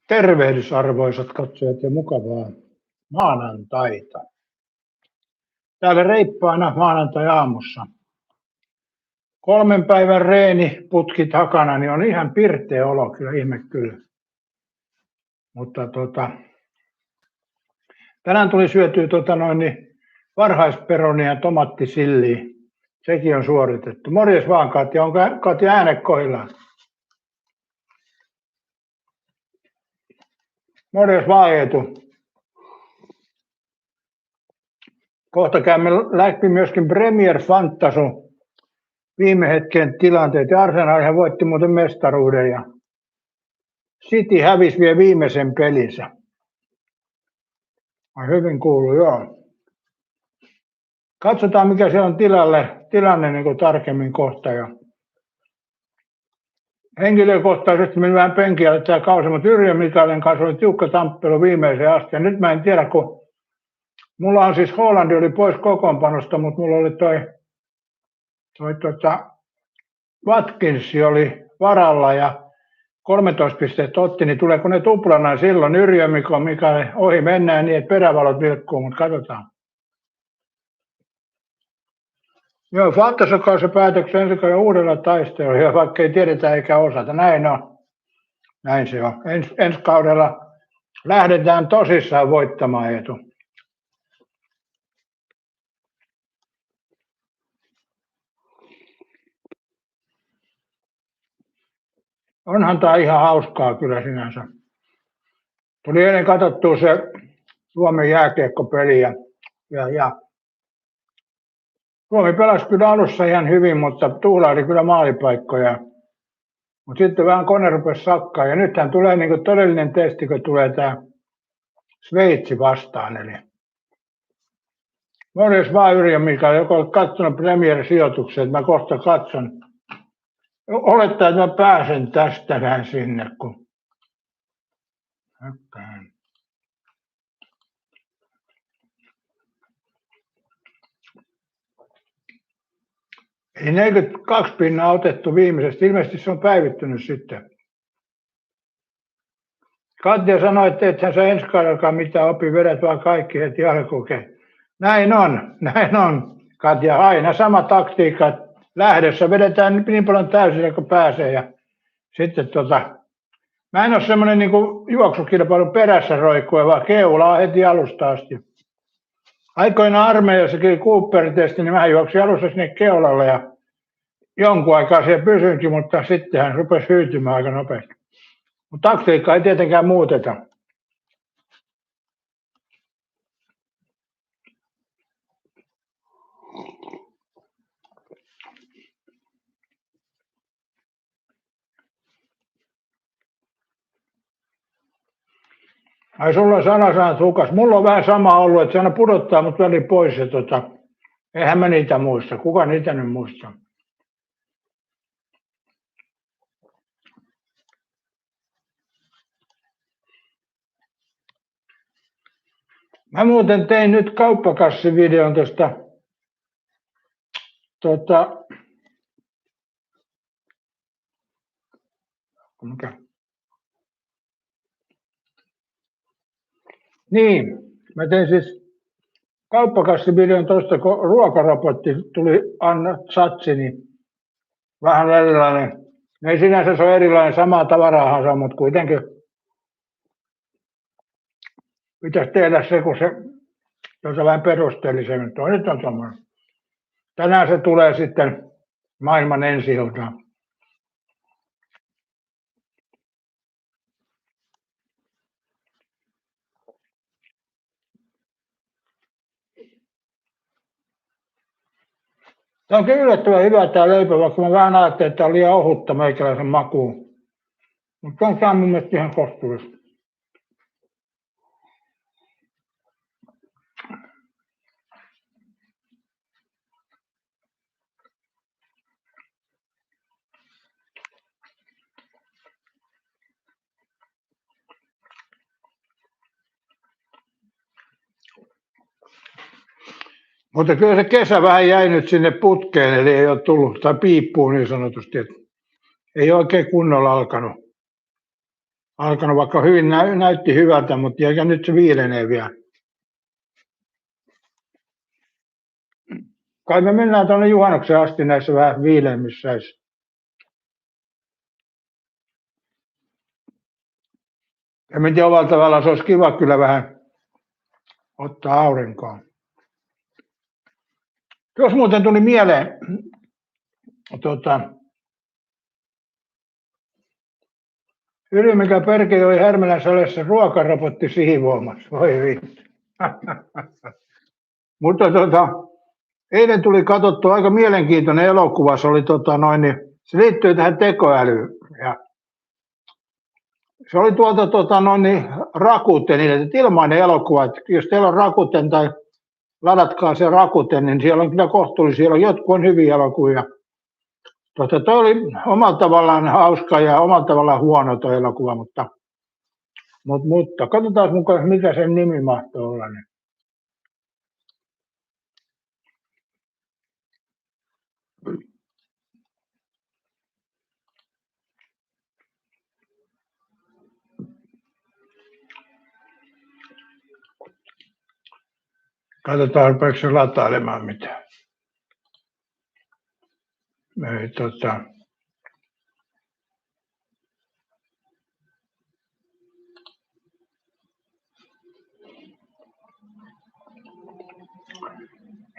Tervehdys arvoisat katsojat ja mukavaa maanantaita. Täällä reippaana maanantai-aamussa. 3 päivän reeniputki takana, niin on ihan pirteä olo, kyllä ihme kyllä. Mutta tänään tuli syötyä varhaisperonia ja tomattisilliä. Sekin on suoritettu. Morjes vaan Katja, onko Katja äänet kohdillaan? Morjes vaan Eetu. Kohta käymme läpi myöskin Premier Fantasun viime hetken tilanteet. Ja Arsenal voitti muuten mestaruuden ja City hävisi vielä viimeisen pelinsä. Hyvin kuuluu, joo. Katsotaan mikä se on tilanne niin kuin tarkemmin kohta. Ja henkilökohtaisesti meni vähän penkiälle tämä kausi, mutta Yrjö Mikaelin kanssa oli tiukka tamppelu viimeiseen asti. Ja nyt mä en tiedä, kun mulla on siis Haaland oli pois kokoonpanosta, mutta mulla oli toi Watkins oli varalla ja 13 pistettä otti, niin tuleeko ne tuplana silloin Yrjö Mikael ohi mennään niin, että perävalot vilkkuu, mutta katsotaan. Joo, Fantasokausi päätöksen ensi kauden uudella taistelulla, vaikka ei tiedetä eikä osata. Näin on. Näin se on. Ensi kaudella lähdetään tosissaan voittamaan Eetu. Onhan tämä ihan hauskaa kyllä sinänsä. Tuli eilen katsottua se Suomen jääkiekkopeli ja Suomi pelasi kyllä alussa ihan hyvin, mutta tuhlaili kyllä maalipaikkoja. Mutta sitten vähän kone rupesi sakkaa ja nythän tulee niinku todellinen testi, kun tulee tämä Sveitsi vastaan. Eli morjes vaan Yrjö Mikael, joka olet katsonut Premier-sijoituksen, että mä kohta katson. Olettaa, että mä pääsen tästä vähän sinne, kun Eli 42 pinnaa otettu viimeisestä. Ilmeisesti se on päivittynyt sitten. Katja sanoi, että ethän sä ensi kaudellakaan mitään opi, vedät vaan kaikki heti alkuun. Näin on, Katja. Aina sama taktiikka. Lähdössä vedetään niin paljon täysillä kuin pääsee. Ja sitten mä en ole semmoinen niin juoksukilpailun perässä roikkua, vaan keulaa heti alusta asti. Aikoinaan armeijassakin Cooper-testi, niin mä juoksin alussa sinne keulalle ja jonkun aikaa siellä pysyinkin, mutta sitten hän rupesi hyytymään aika nopeasti. Mutta taktiikkaa ei tietenkään muuteta. Ai sulla on sanasanat hukas. Mulla on vähän sama ollut, että se aina pudottaa mut väliin pois ja eihän mä niitä muista. Kuka niitä nyt muistaa? Mä muuten tein nyt kauppakassivideon Niin, mä tein siis kauppakassivideon tuosta, kun ruokarobotti tuli Anna Satsi, niin vähän erilainen. Ei sinänsä se ole erilainen, samaa tavaraahan se on, mutta kuitenkin pitäisi tehdä se, kun se tuossa vähän perusteellisemmin. Tuo nyt on tommoinen. Tänään se tulee sitten maailman ensi-iltaan. Tämä on yllättävän hyvä tämä leipä, vaikka mä vähän ajattelin, että tämä on liian ohutta meikäläisen makuun. Mutta on tämä mun mielestä ihan kohtuullista. Mutta kyllä se kesä vähän jäi nyt sinne putkeen, eli ei ole tullut, tai piippuun niin sanotusti, että ei oikein kunnolla alkanut alkanut, vaikka hyvin näytti hyvältä, mutta eikä nyt se viilenee vielä. Kai me mennään tuonne juhannuksen asti näissä vähän viileimmissä. Ja miten omalla tavallaan se olisi kiva kyllä vähän ottaa aurinkoa. Jos muuten tuli mieleen, Yli mikä perkele oli Härmälän salissa ruokaraportti siivoamassa. Voi vittu. Mutta eilen tuli katsottua aika mielenkiintoinen elokuva. Se oli se liittyy tähän tekoälyyn. Ja se oli tuolta Rakutenille, että ilmainen elokuva. Että jos teillä on Rakuten tai ladatkaa se Rakuten, niin siellä on kyllä kohtuullisia. Siellä on jotkut on hyviä elokuvia. Toi oli omalla tavallaan hauska ja omalla tavallaan huono tuo elokuva, mutta katsotaan mukaan, mikä sen nimi mahtoo olla. Niin. Katsotaan, rupeeko se latailemaan mitään. Ei,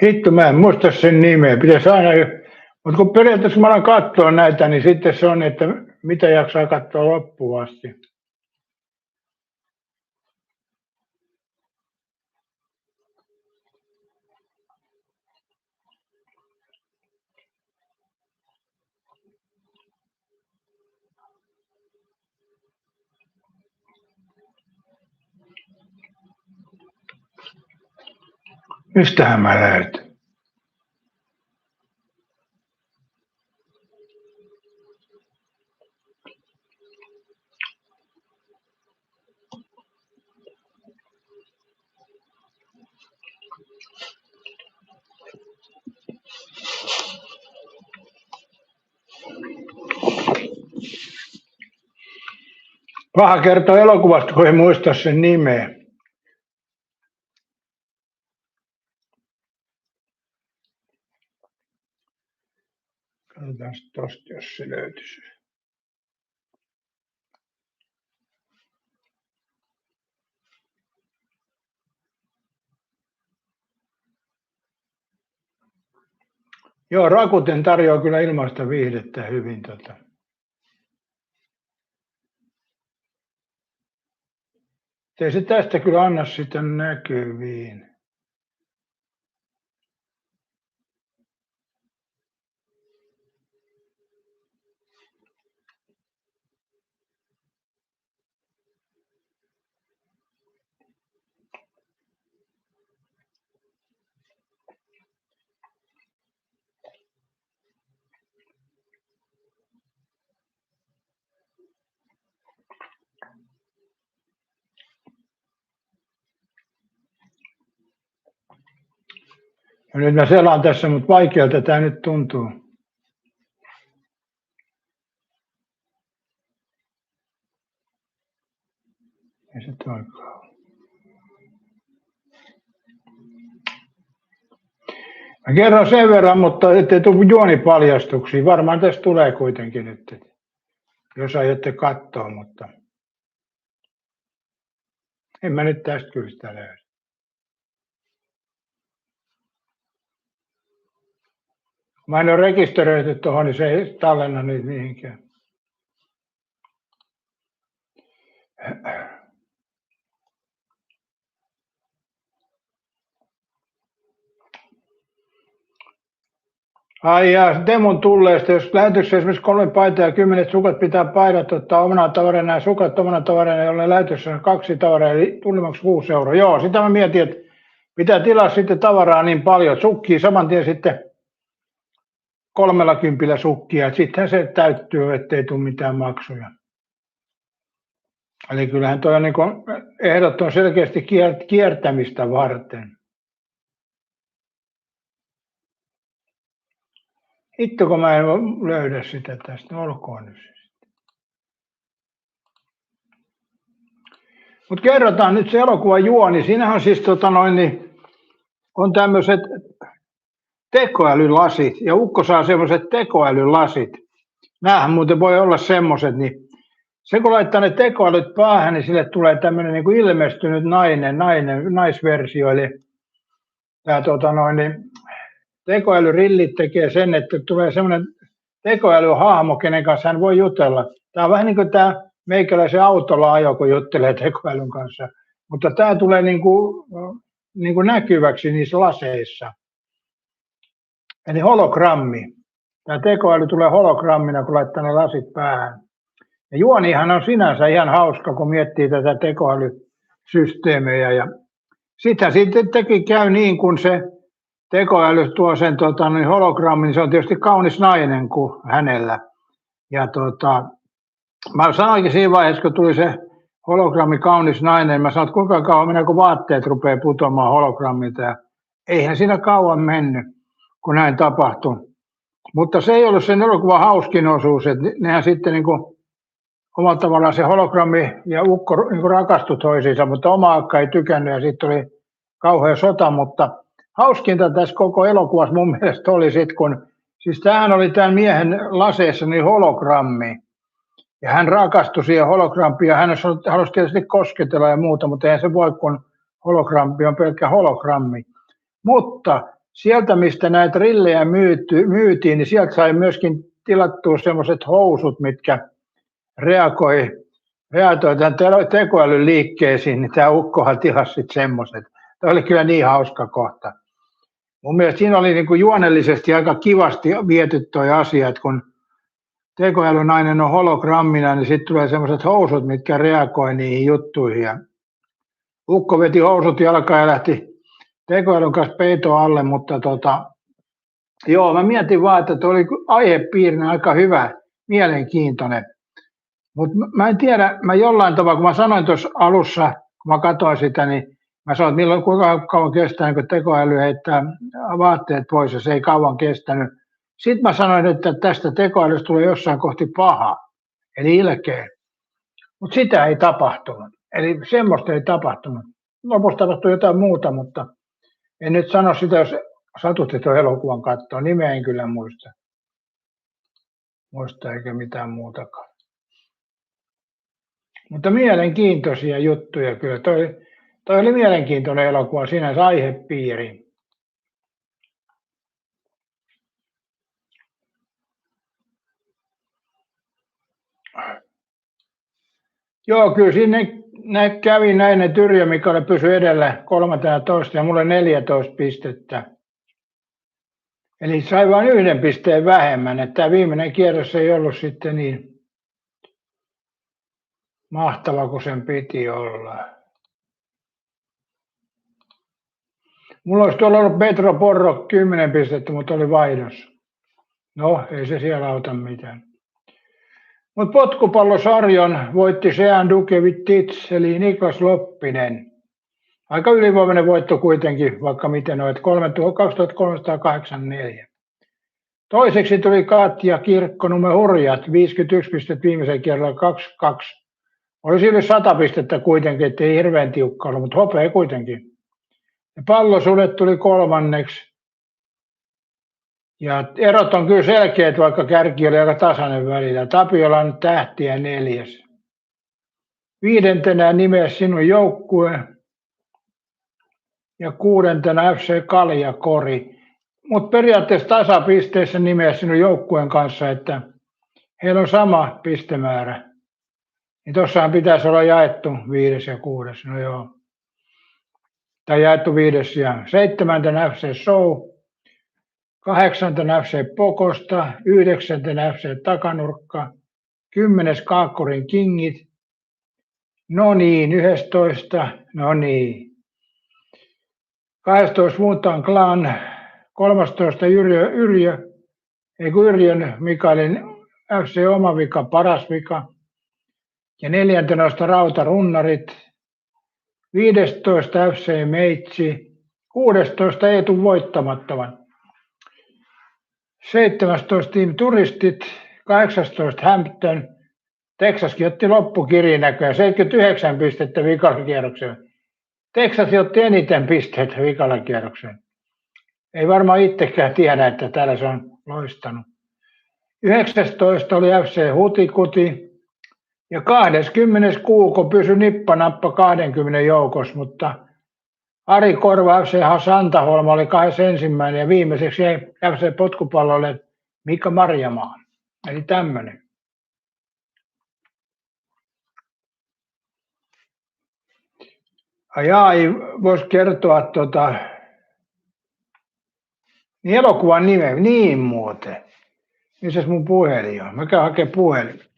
Hitto, mä en muista sen nimeä. Pitäisi aina, mutta kun periaatteessa mä alan katsoa näitä, niin sitten se on, että mitä jaksaa katsoa loppuun asti. Mistähän mä löytän? Paha kertoa elokuvasta, kun ei muista sen nimeä. Katsotaan tosta, jos se löytyisi. Joo, Rakuten tarjoaa kyllä ilmaista viihdettä hyvin. Ei se tästä kyllä anna sitä näkyviin. Ja nyt mä selaan tässä, mutta vaikealta tämä nyt tuntuu. Ei se toikaan. Mä kerron sen verran, mutta ettei tule juonipaljastuksia. Varmaan tässä tulee kuitenkin nyt, jos aiotte katsoa, mutta en mä nyt tästä kyllä sitä löydä. Mä en ole rekisteröity tuohon, niin se ei tallenna niitä mihinkään. Ai ja demon tulleesta, jos lähetyksessä esimerkiksi 3 paitaa ja 10 sukat pitää paidat ottaa omana tavarana ja sukat omana tavarana, jolle lähetyksessä on 2 tavaraa, eli tullimaksi 6 €. Joo, sitä mä mietin, että pitää tilaa sitten tavaraa niin paljon, sukkii saman tien sitten 30 sukkia, että sittenhän se täyttyy, ettei tule mitään maksuja. Eli kyllähän tuo on niin ehdot on selkeästi kiertämistä varten. Hitto, kun mä en löydä sitä tästä, olkoon nyt. Mutta kerrotaan nyt se elokuvan juoni. Siinähän on siis on tämmöiset tekoälylasit, ja ukko saa semmoiset tekoälylasit. Nämähän muuten voi olla semmoiset, niin se kun laittaa ne tekoälyt päähän, niin sille tulee tämmöinen niin kuin ilmestynyt naisversio, eli tämä tekoälyrillit tekee sen, että tulee semmoinen tekoälyhahmo, kenen kanssa hän voi jutella. Tämä on vähän niin kuin tämä meikäläisen autolla ajo, kun juttelee tekoälyn kanssa, mutta tämä tulee niin kuin näkyväksi niissä laseissa. Eli hologrammi. Tämä tekoäly tulee hologrammina, kun laittaa ne lasit päähän. Ja juonihan on sinänsä ihan hauska, kun miettii tätä tekoälysysteemejä. Ja sitä sitten käy niin, kun se tekoäly tuo sen hologrammin, niin se on tietysti kaunis nainen kuin hänellä. Ja mä sanoinkin siinä vaiheessa, kun tuli se hologrammi kaunis nainen, mä sanoin, että kuinka kauan menee, kun vaatteet rupeaa putoamaan hologrammilta. Ja eihän siinä kauan mennyt, kun näin tapahtui. Mutta se ei ollut sen elokuvan hauskin osuus, että nehän sitten niin kuin omalla tavallaan se hologrammi ja ukko niin rakastui toisiinsa, mutta oma akka ei tykännyt ja sitten oli kauhea sota, mutta hauskinta tässä koko elokuvassa mun mielestä oli sitten, kun siis tämähän oli tämän miehen laseessa niin hologrammi ja hän rakastui siihen hologrammiin ja hän halusi tietysti kosketella ja muuta, mutta eihän se voi, kun hologrammi on pelkkä hologrammi. Mutta sieltä, mistä näitä rillejä myytiin, niin sieltä sai myöskin tilattua semmoiset housut, mitkä reagoi tämän tekoälyn liikkeisiin, niin tämä ukkohan tilasi sitten semmoiset. Tämä oli kyllä niin hauska kohta. Mun mielestä siinä oli niin kuin juonellisesti aika kivasti viety toi asia, että kun tekoälynainen on hologrammina, niin sitten tulee semmoiset housut, mitkä reagoi niihin juttuihin. Ja ukko veti housut jalkaan ja lähti tekoälyn kanssa peitoon alle, mutta joo, mä mietin vaan, että tuo oli aihepiirinä aika hyvä, mielenkiintoinen. Mutta mä en tiedä, mä jollain tavalla, kun mä sanoin tuossa alussa, kun mä katsoin sitä, niin mä sanoin, että kuinka kauan kestää, kun tekoäly heittää vaatteet pois, ja se ei kauan kestänyt. Sitten mä sanoin, että tästä tekoälystä tulee jossain kohti paha, eli ilkeä. Mutta sitä ei tapahtunut. Eli semmoista ei tapahtunut. Lopussa tapahtui jotain muuta, mutta en nyt sano sitä, jos satutti tuon elokuvan katsoa. Nimeä en kyllä muista. Muista eikä mitään muutakaan. Mutta mielenkiintoisia juttuja kyllä. Toi oli mielenkiintoinen elokuva, sinänsä aihepiiri. Joo, kyllä sinne kävi näin, että Yrjö Mikalle pysyi edellä 13 ja mulle 14 pistettä. Eli sai vain 1 pisteen vähemmän, että tämä viimeinen kierros ei ollut sitten niin mahtava kuin sen piti olla. Mulla olisi tuolla ollut Petro Porro 10 pistettä, mutta oli vaihdos. No, ei se siellä auta mitään. Mutta potkupallosarjon voitti Sean Dukevich, eli Niklas Loppinen. Aika ylivoimainen voitto kuitenkin, vaikka miten olet, 2384. Toiseksi tuli Katja Kirkkonumme Hurjat, 51 pistettä viimeisen kierrolla 22. Olisi yli 100 pistettä kuitenkin, ettei hirveän tiukka ollut, mutta hopea kuitenkin. Ja Pallosudet tuli 3. Ja erot on kyllä selkeät, vaikka kärki oli aika tasainen välillä. Tapiola on tähtiä 4. 5. nimeä sinun joukkue. Ja 6. FC Kaljakori. Mutta periaatteessa tasapisteissä nimeä sinun joukkueen kanssa, että heillä on sama pistemäärä. Niin tossahan pitäisi olla jaettu 5. ja 6. No joo. Tai jaettu 5. ja 7. FC Show. 8. FC Pokosta, 9. FC Takanurkka, 10. Kaakkorin Kingit, no niin, 11. no niin. 12. Wutan Clan, 13. Yrjön Mikaelin FC Oma Vika, Paras Vika. Ja 14. Rautarunnarit, 15. FC Meitsi, 16. Eetu Voittamattoman. 17. Team Turistit, 18. Hampton, Texaskin otti loppukirjan näköjään, 79 pistettä vikalla kierroksella. Texas otti eniten pisteitä vikalla kierroksella. Ei varmaan itsekään tiedä, että täällä se on loistanut. 19 oli FC Hutikuti ja 20 Kuuko pysyi nippanappa 20 joukossa, mutta Ari Korva FC Santaholma oli 21. ja viimeiseksi FC Potkupallolle Mika Marjamaa. Eli tämmöinen. Ai, voisi kertoa niin elokuvan nimen, niin muuten. Missäs mun puhelin on? Mä käyn hakemaan puhelin.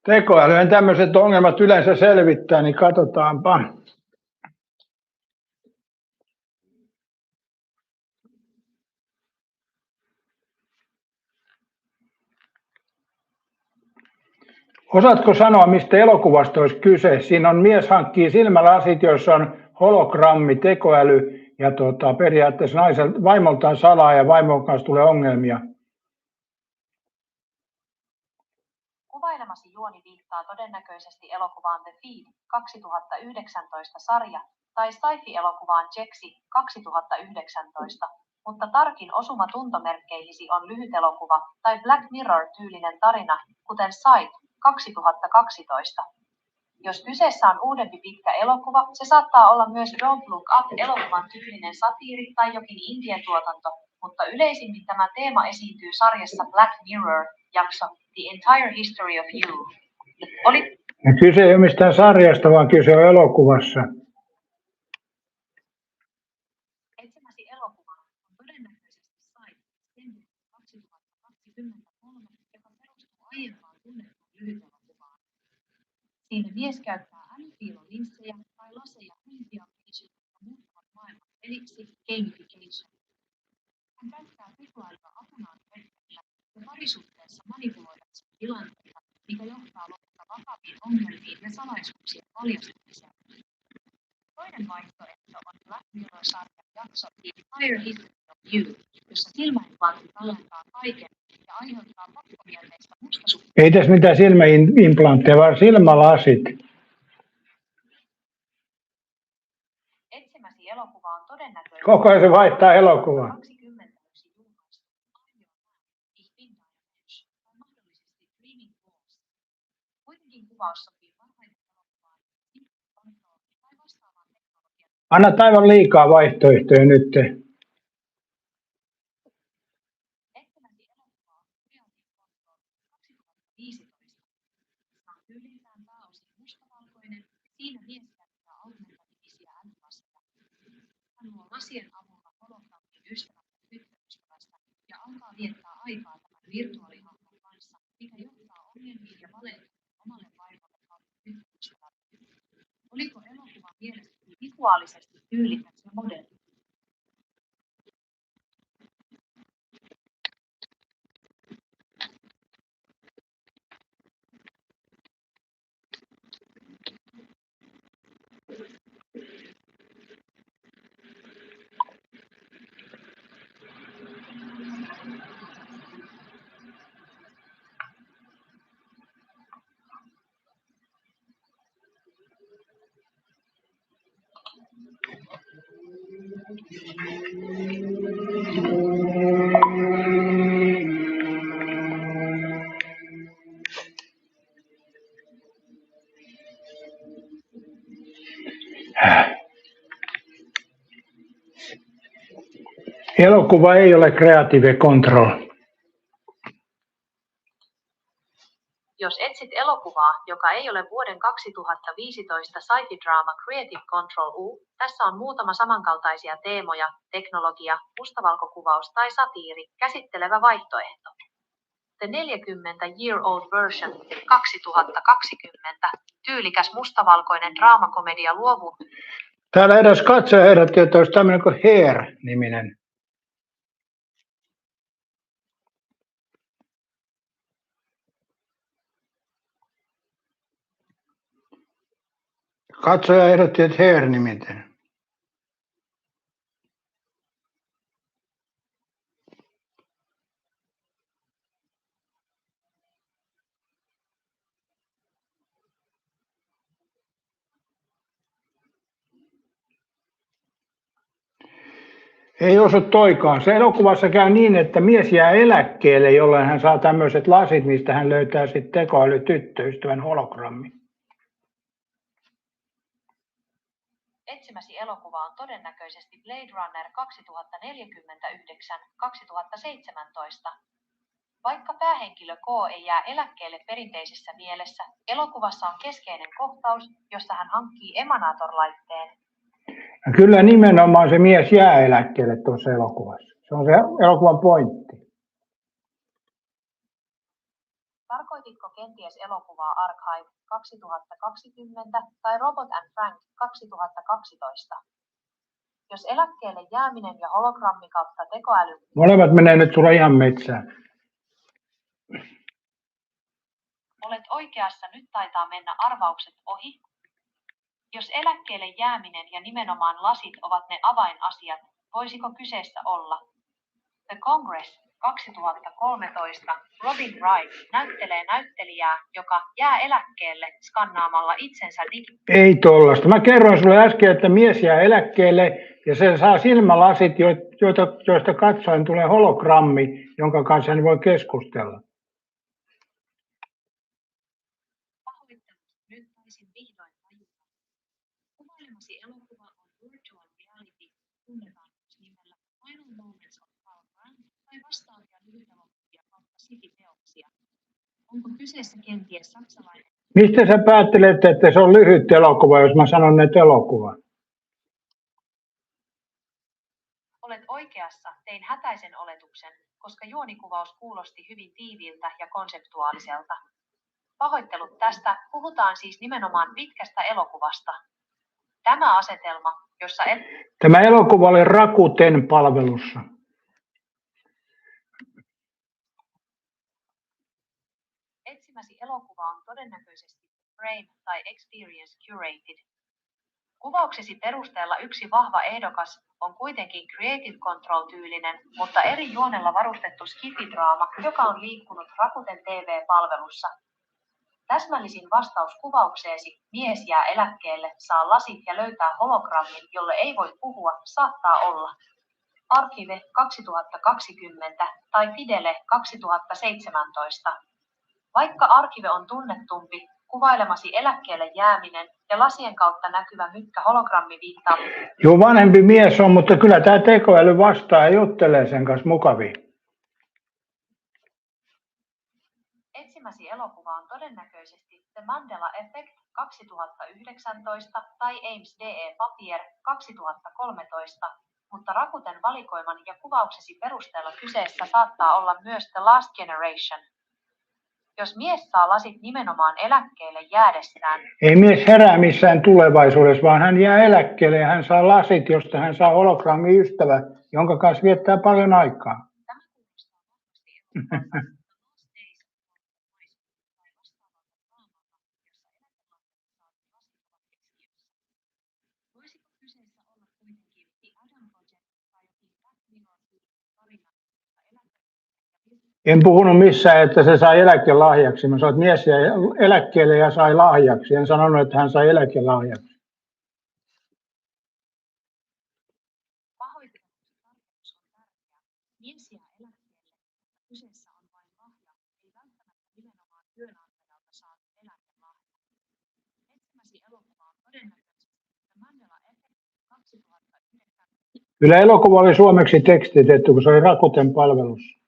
Tekoälyön tämmöiset ongelmat yleensä selvittää, niin katsotaanpa. Osaatko sanoa, mistä elokuvasta olisi kyse? Siinä on mies hankkii silmälasit, joissa on hologrammi, tekoäly ja periaatteessa vaimoltaan salaa ja vaimon kanssa tulee ongelmia. Kuvailemasi juoni viittaa todennäköisesti elokuvaan The Feed 2019 sarja tai sci-fi-elokuvaan Jeksi 2019, mutta tarkin osuma tuntomerkkeihisi on lyhyt elokuva tai Black Mirror-tyylinen tarina, kuten Sight 2012. Jos kyseessä on uudempi pitkä elokuva, se saattaa olla myös Don't Look Up-elokuvan tyylinen satiiri tai jokin indien tuotanto, mutta yleisimmin tämä teema esiintyy sarjassa Black Mirror-jakso The Entire History of You. Kyse ei ole mistään sarjasta, vaan kyse on elokuvassa. Etsimäsi elokuva on todennäköisesti Sight 2023, joka perustuu aiempaan tunnettuun lyhytelokuvaan. Siinä mies käyttää älypiilolinssejä tai laseja ylipiakkeisiin, jotka muuttavat maailman peliksi gamification. Hän käyttää tekoälyä apunaan tehtävillä ja parisuhteessa manipuloidakseen tilanteita, mikä johtaa lopulta vakaviin ongelmiin ja salaisuuksien paljastumiseen. Toinen vaihtoehto on Black Mirror-sarjan jakso The Entire History of You, jossa silmäimplantti tallentaa kaiken ja aiheuttaa pakkomielteistä mustasuhteen. Ei tässä mitään silmäimplantteja, vaan silmälasit. Etsimäsi elokuva on todennäköisesti Koko ajan se vaihtaa elokuvaa. 21 julkaistu Ich bin dein Mensch tai mahdollisesti Dreaming Walls. Kuitenkin kuvaus sopii parhaiten elokuvaan tai vastaavaan teknologiaan. Anna aivan liikaa vaihtoehtoja nyt. Etsimäsi elokuva on Creative Control 2015. Se on tyyliltään pääosin mustavalkoinen ja siinä mies käyttää augmentatiivisia älylaseja. Hän luo lasien avulla hologrammin ystävästä tyttöystävästä ja alkaa viettää aikaa tämän virtuaalihahmon kanssa, mikä johtaa ongelmiin ja valeihin omalle vaimolle kautta tyttöystävälle. Oliko elokuva mielestäsi visuaalisesti tyylikäs ja moderni? Elokuva ei ole Creative Control. Jos etsit elokuvaa, joka ei ole vuoden 2015 sci-fi-draama Creative Control U, tässä on muutama samankaltaisia teemoja, teknologia, mustavalkokuvaus tai satiiri, käsittelevä vaihtoehto. The 40-year-old version 2020. Tyylikäs mustavalkoinen draamakomedia luovu. Täällä eräs katsoja ehdotti, että olisi tämmöinen kuin Hair-niminen. Katsoja ehdotti, että Hair-niminen. Ei osu toikaan. Se elokuvassa käy niin, että mies jää eläkkeelle, jolloin hän saa tämmöiset lasit, mistä hän löytää sitten tekoälytyttöystävän hologrammi. Etsimäsi elokuva on todennäköisesti Blade Runner 2049-2017. Vaikka päähenkilö K ei jää eläkkeelle perinteisessä mielessä, elokuvassa on keskeinen kohtaus, jossa hän hankkii Emanator-laitteen. Ja kyllä nimenomaan se mies jää eläkkeelle tuossa elokuvassa. Se on se elokuvan pointti. Tarkoititko kenties elokuvaa Archive 2020 tai Robot and Frank 2012? Jos eläkkeelle jääminen ja hologrammi kautta tekoäly... Molemmat menee nyt sulla ihan metsään. Olet oikeassa, nyt taitaa mennä arvaukset ohi. Jos eläkkeelle jääminen ja nimenomaan lasit ovat ne avainasiat, voisiko kyseessä olla The Congress 2013. Robin Wright näyttelee näyttelijää, joka jää eläkkeelle skannaamalla itsensä Ei tollasta. Mä kerroin sulle äsken, että mies jää eläkkeelle ja se saa silmälasit, joista katsoen tulee hologrammi, jonka kanssa hän voi keskustella. Nyt taisin vihdoin tajuta. Kuvailemasi elokuva on virtual reality, tunnetaan myös nimellä Final Moments of Paul Grant tai vastaavia lyhytelokuvia kautta City-teoksia. Onko kyseessä kenties saksalainen? Mistä sä päättelet, että se on lyhyt elokuva, jos mä sanon, että elokuva? Olet oikeassa, tein hätäisen oletuksen, koska juonikuvaus kuulosti hyvin tiiviiltä ja konseptuaaliselta. Pahoittelut tästä, puhutaan siis nimenomaan pitkästä elokuvasta. Tämä asetelma, jossa Tämä elokuva oli Rakuten palvelussa. etsimäsi elokuva on todennäköisesti Frame tai Experience Curated. Kuvauksesi perusteella yksi vahva ehdokas on kuitenkin Creative Control-tyylinen, mutta eri juonella varustettu skifidraama, joka on liikkunut Rakuten TV-palvelussa. Täsmällisin vastaus kuvaukseesi, mies jää eläkkeelle, saa lasit ja löytää hologrammin, jolle ei voi puhua, saattaa olla Archive 2020 tai Fidele 2017. Vaikka Archive on tunnettumpi, kuvailemasi eläkkeelle jääminen ja lasien kautta näkyvä mykkä hologrammi viittaa. Joo, vanhempi mies on, mutta kyllä tämä tekoäly vastaa ja juttelee sen kanssa mukavia. Etsimäsi elokuva on todennäköisesti The Mandela Effect 2019 tai Ames DE Papier 2013, mutta Rakuten valikoiman ja kuvauksesi perusteella kyseessä saattaa olla myös The Last Generation. Jos mies saa lasit nimenomaan eläkkeelle jäädessään... Ei mies herää missään tulevaisuudessa, vaan hän jää eläkkeelle ja hän saa lasit, josta hän saa hologrammiystävä, jonka kanssa viettää paljon aikaa. Tämä kuulostaa vahvasti Voisiko kyseessä olla kuitenkin The Adam Project tai jokin Black Mirror-tarina, En puhunut missään, että se sai eläkelahjaksi. Mä sanoin, että mies jäi eläkkeelle ja sai lahjaksi. En sanonut, että hän sai eläkelahjaksi. Pahoittelut, tarkoitus on tärkeä. Mies jää eläkkeelle, mutta kyseessä on vain lahja, ei välttämättä nimenomaan työnantajalta saatu eläkelahja. Etsimäsi elokuva on todennäköisesti The Mandela Effect 2009. Kyllä elokuva oli suomeksi tekstitetty, kun se oli Rakuten palvelussa.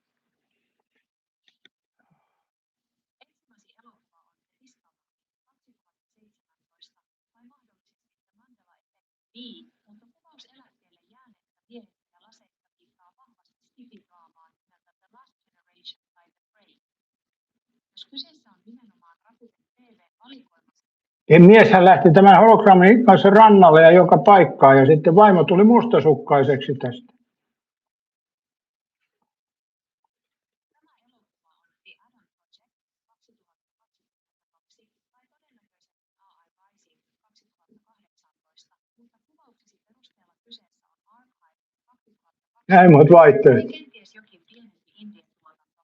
Etsimäsi elokuva on The Discovery 2017 tai mahdollisesti The Mandela Effect. Niin, mutta kuvaus eläkkeelle jääneestä miehestä ja laseista viittaa vahvasti skifidraamaan nimeltä The Last Generation tai The Prey. Kyseessä on nimenomaan Rakuten TV-valikoimassa. Mieshän lähti tämän hologrammin kanssa rannalle ja joka paikkaan ja sitten vaimo tuli mustasukkaiseksi tästä. Tämä elokuva on The Adam Project 2022 tai todennäköisesti AI Rising 2018, mutta kuvauksesi perusteella kyseessä on Archive 2020 Näin muut vaihtoehto. tai kenties jokin pienempi indie-tuotanto.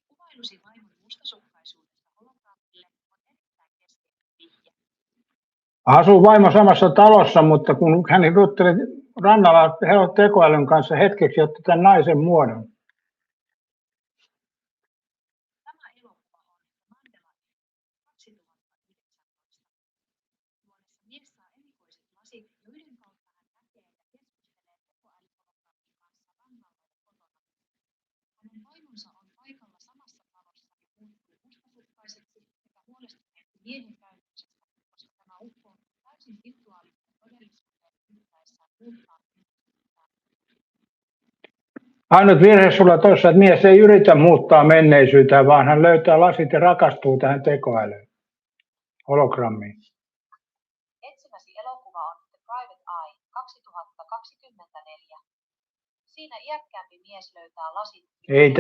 Kuvailusi vaimon mustasukkaisuudesta hologrammille on erittäin keskeinen vihje. Asuu vaimo samassa talossa, mutta kun hän jutteli rannalla tekoälyn kanssa hetkeksi, otti tämän naisen muodon. Tämä elokuva on Mandela 2019. Luonnossa mies saa erikoiset lasit, joiden kautta hän näkee ja keskustelee tekoälyhologrammin kanssa rannalla ja kotona. Hänen vaimonsa on paikalla samassa talossa ja muuttuu mustasukkaiseksi sekä huolestuneeksi miehen käytöksestä, koska tämä ukko on täysin virtuaalisen todellisuuteen yrittäessään muuttaa menneisyyttään. Ainut virhe sulla tuossa, että mies ei yritä muuttaa menneisyyttä, vaan hän löytää lasit ja rakastuu tähän tekoälyyn, hologrammiin. Etsimäsi elokuva on The Private Eye 2024. Siinä iäkkäämpi mies löytää lasit. Ei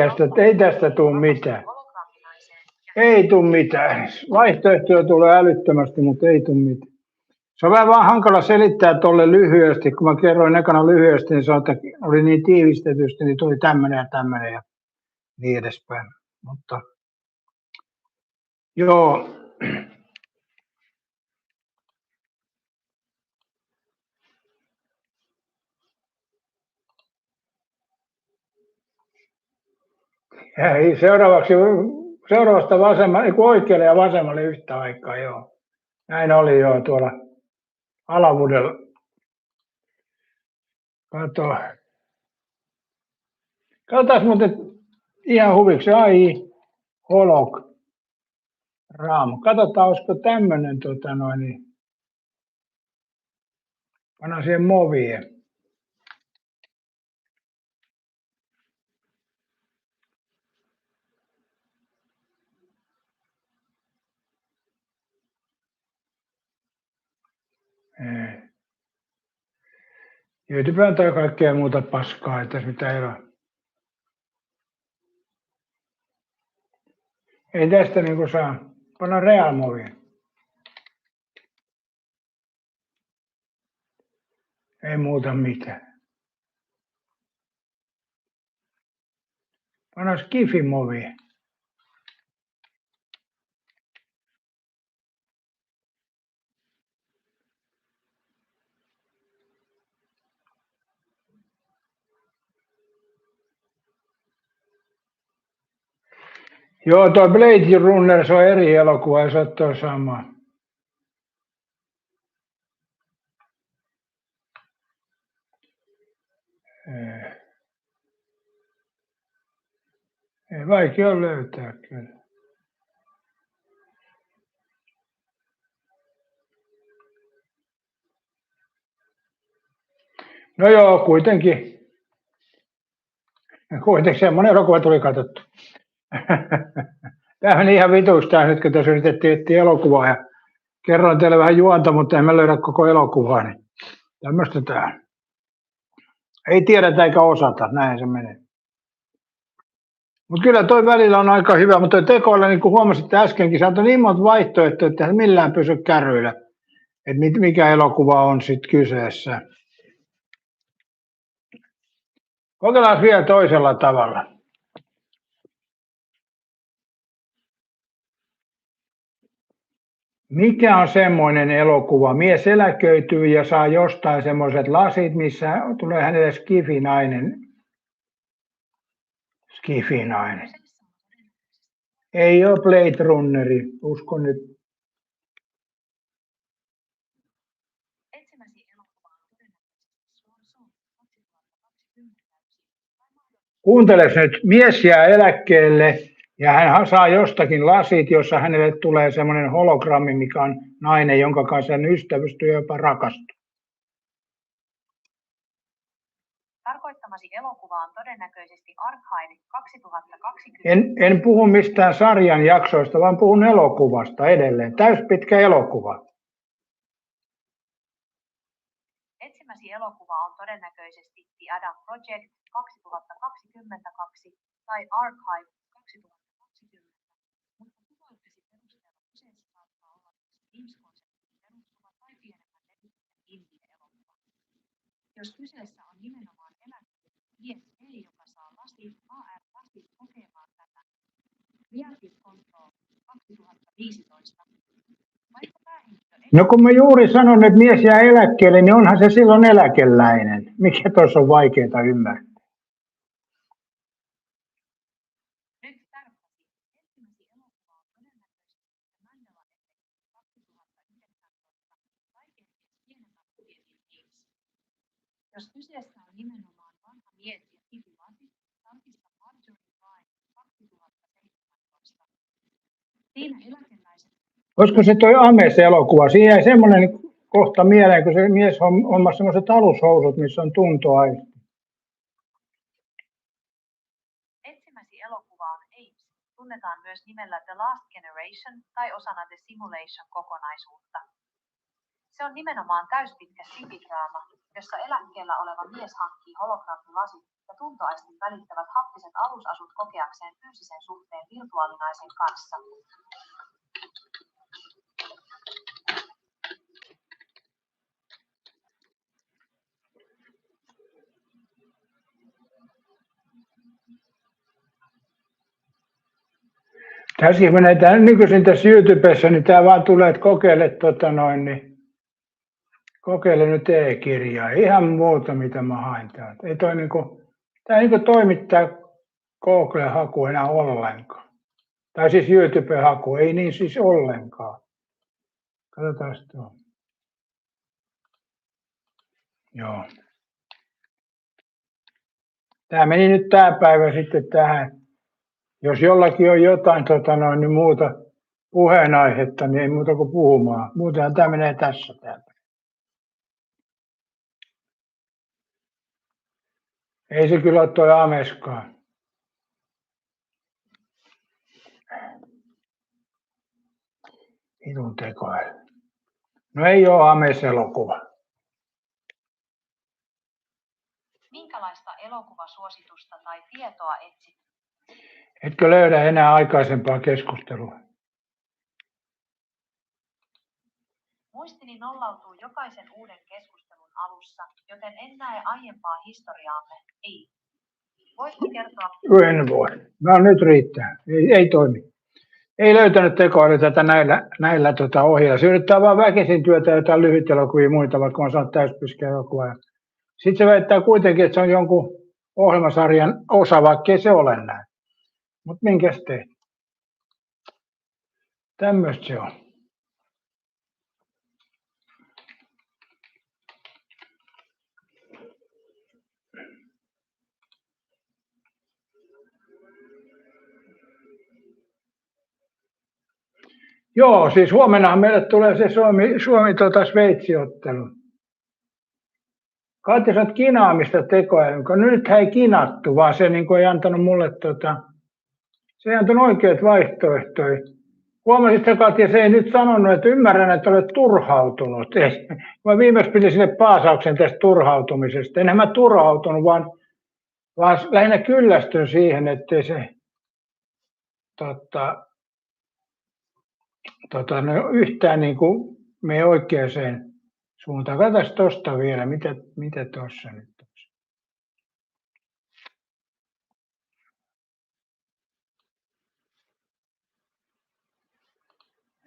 tästä tule mitään. Holograminaiseen ja Ei tule mitään. Vaihtoehtoja tulee älyttömästi, mutta ei tule mitään. Se on vähän vaan hankala selittää tuolle lyhyesti. Kun mä kerroin ekana lyhyesti, niin sanoin, että oli niin tiivistetysti, niin tuli tämmöinen ja niin edespäin. Mutta joo. Ja seuraavasta oikealle ja vasemmalle yhtä aikaa, joo. Näin oli joo tuolla Alavudella. Katsotaan muuten ihan huviksi. Hologram. Katsotaan, olisiko tämmöinen panna siihen movie. YouTubeen tai kaikkea muuta paskaa, ei tässä mitään eroa. Ei tästä niinku saa. Panna real movie. Ei muuta mitään. Panna skifi movie. Joo, tuo Blade Runner, se on eri elokuva, ei se ole tuo sama. Ei vaikea ole löytää kyllä. No joo, kuitenkin. Kuitenkin semmoinen elokuva tuli katsottu. Tämä meni ihan vituista nyt, kun tässä yritettiin etsiä elokuvaa ja kerroin teille vähän juonta, mutta emme löydä koko elokuvaa. Niin tämmöistä tämä. Ei tiedetä eikä osata, näin se menee. Mutta kyllä toi välillä on aika hyvä, mutta toi tekoäly, niin kuin huomasitte äskenkin, se on niin monta vaihtoehtoa, että ei millään pysy kärryillä, että mikä elokuva on sitten kyseessä. Kokeillaan vielä toisella tavalla. Mikä on semmoinen elokuva? Mies eläköityy ja saa jostain semmoiset lasit, missä tulee hänelle skifinainen. Skifinainen. Ei ole Blade Runneri, uskon nyt. Kuunteles nyt, mies jää eläkkeelle ja hän saa jostakin lasit, jossa hänelle tulee semmoinen hologrammi, mikä on nainen, jonka kanssa hän ystävystyy ja jopa rakastuu. Valitsemasi elokuva on todennäköisesti Archive 2020. En puhu mistään sarjan jaksoista, vaan puhun elokuvasta edelleen. Täyspitkä elokuva. Etsimäsi elokuva on todennäköisesti The Adam Project 2022 tai Archive 2020, mutta kuvaukesi perusteella kyseessä saattaa olla Teams-konseptiin perustuva tai pienemmän levytyksen indie-elokuva. Jos kyseessä on nimenomaan eläkkeelle mies ei, joka saa lasit kokemaan tätä. Creative Control 2015. Vaikka päähenkilö ei... No kun mä juuri sanon, että mies jää eläkkeelle, niin onhan se silloin eläkeläinen. Mikä tuossa on vaikeaa ymmärtää? Nyt tarkkasi. Etsimäsi elokuva on todennäköisesti Mandela-efekti 2019 tai kenties pienemmän budjetin Teams. Jos kyseessä on nimenomaan vanha mies ja kivilasi, tarkista Marjorie Vine 2017. Siinä eläkeläiset... Olisiko se toi Ames-elokuva? Siinä jäi semmoinen kohta mieleen, kun se mies hommasi semmoiset alushousut, missä on tuntoaisti. Etsimäsi elokuva on Apes. Tunnetaan myös nimellä The Last Generation tai osana The Simulation-kokonaisuutta. Se on nimenomaan täyspitkä sividraama, jossa eläkkeellä oleva mies hankkii hologrammilasit ja tuntoaistin välittävät happiset alusasut kokeakseen fyysisen suhteen virtuaalinaisen kanssa. Tässäkin menee nykyisin tässä YouTubessa, niin tämä vaan tulee, että kokeile nyt e-kirjaa. Ihan muuta, mitä mä hain täältä. Ei toi tämä ei toimittaa Google-haku enää ollenkaan. Tai siis YouTube-haku, ei niin siis ollenkaan. Katsotaan tuo. Joo. Tämä meni nyt tämä päivä sitten tähän. Jos jollakin on jotain niin muuta puheenaihetta, niin ei muuta kuin puhumaan. Muutenhan tämä menee tässä täältä. Ei se kyllä ole tuo Ameskaan. Vitun tekoäly. No ei ole Ames-elokuva. Minkälaista elokuvasuositusta tai tietoa etsit? Etkö löydä enää aikaisempaa keskustelua? Muistini nollautuu jokaisen uuden keskustelun alussa, joten en näe aiempaa historiaamme. Ei. Voitko kertoa? En voi. No nyt riittää. Ei toimi. Ei löytänyt tekoäly tätä näillä ohjeilla. Se yrittää vaan väkisin työtä jotain lyhytelokuvia muita, vaikka on saanut täyspitkä elokuva. Sitten se väittää kuitenkin, että se on jonkun ohjelmasarjan osa, vaikka ei se ole näin. Mutta minkäs te? Tämmöistä se on. Joo, siis huomenna meille tulee se Suomi-Sveitsi-ottelu. Katja, sä oot kinaamista tekoälyn, kun nyt ei kinattu, vaan se ei antanut mulle, se ei antanut oikeat vaihtoehtoja. Huomasitko, Katja, se ei nyt sanonut, että ymmärrän, että olet turhautunut. Mä viimeksi pidin sinne paasauksen tästä turhautumisesta. Enhän mä turhautunut, vaan lähinnä kyllästyn siihen, ettei se yhtään mene oikeaan suuntaan. Katsotaan tuosta vielä, mitä tuossa nyt on.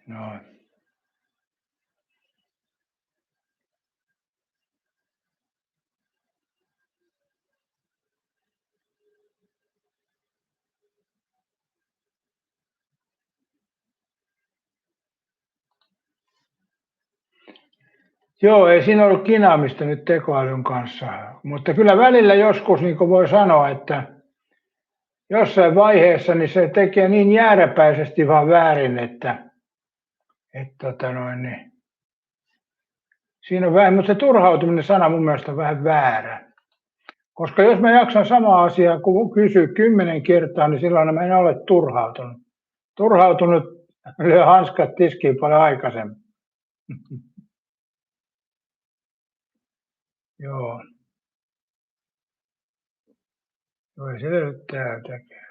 No. Joo, ei siinä ollut kinaamista nyt tekoälyn kanssa, mutta kyllä välillä joskus voi sanoa, että jossain vaiheessa niin se tekee niin jääräpäisesti vaan väärin, että siinä on vähän, mutta se turhautuminen sana mun mielestä on vähän väärä. Koska jos mä jaksan samaa asiaa kysyä 10 kertaa, niin silloin mä en ole turhautunut. Turhautunut lyö hanskat tiskiin paljon aikaisemmin. Joo. Voi se nyt tekee.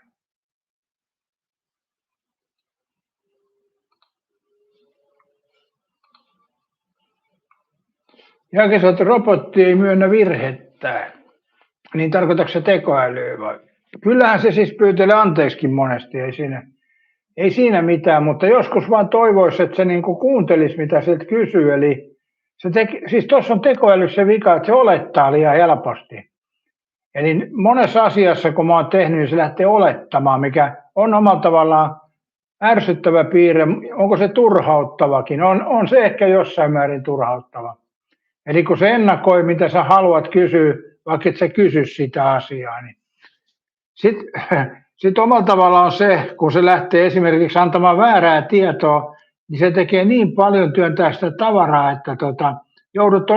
Jake, että robotti ei myönnä virhettä. Niin tarkoitatko se tekoälyä vai? Kyllähän se siis pyytelee anteeksikin monesti, ei siinä mitään, mutta joskus vaan toivoisi, että se niinku kuuntelisi, mitä sieltä kysyy. Eli siis tuossa on tekoälyssä se vika, että se olettaa liian helposti. Eli monessa asiassa, kun mä oon tehnyt, niin se lähtee olettamaan, mikä on omalla tavallaan ärsyttävä piirre. Onko se turhauttavakin? On se ehkä jossain määrin turhauttava. Eli kun se ennakoi, mitä sä haluat kysyä, vaikka et sä kysy sitä asiaa, niin sitten omalla tavallaan on se, kun se lähtee esimerkiksi antamaan väärää tietoa, niin se tekee niin paljon työntää sitä tavaraa, että joudut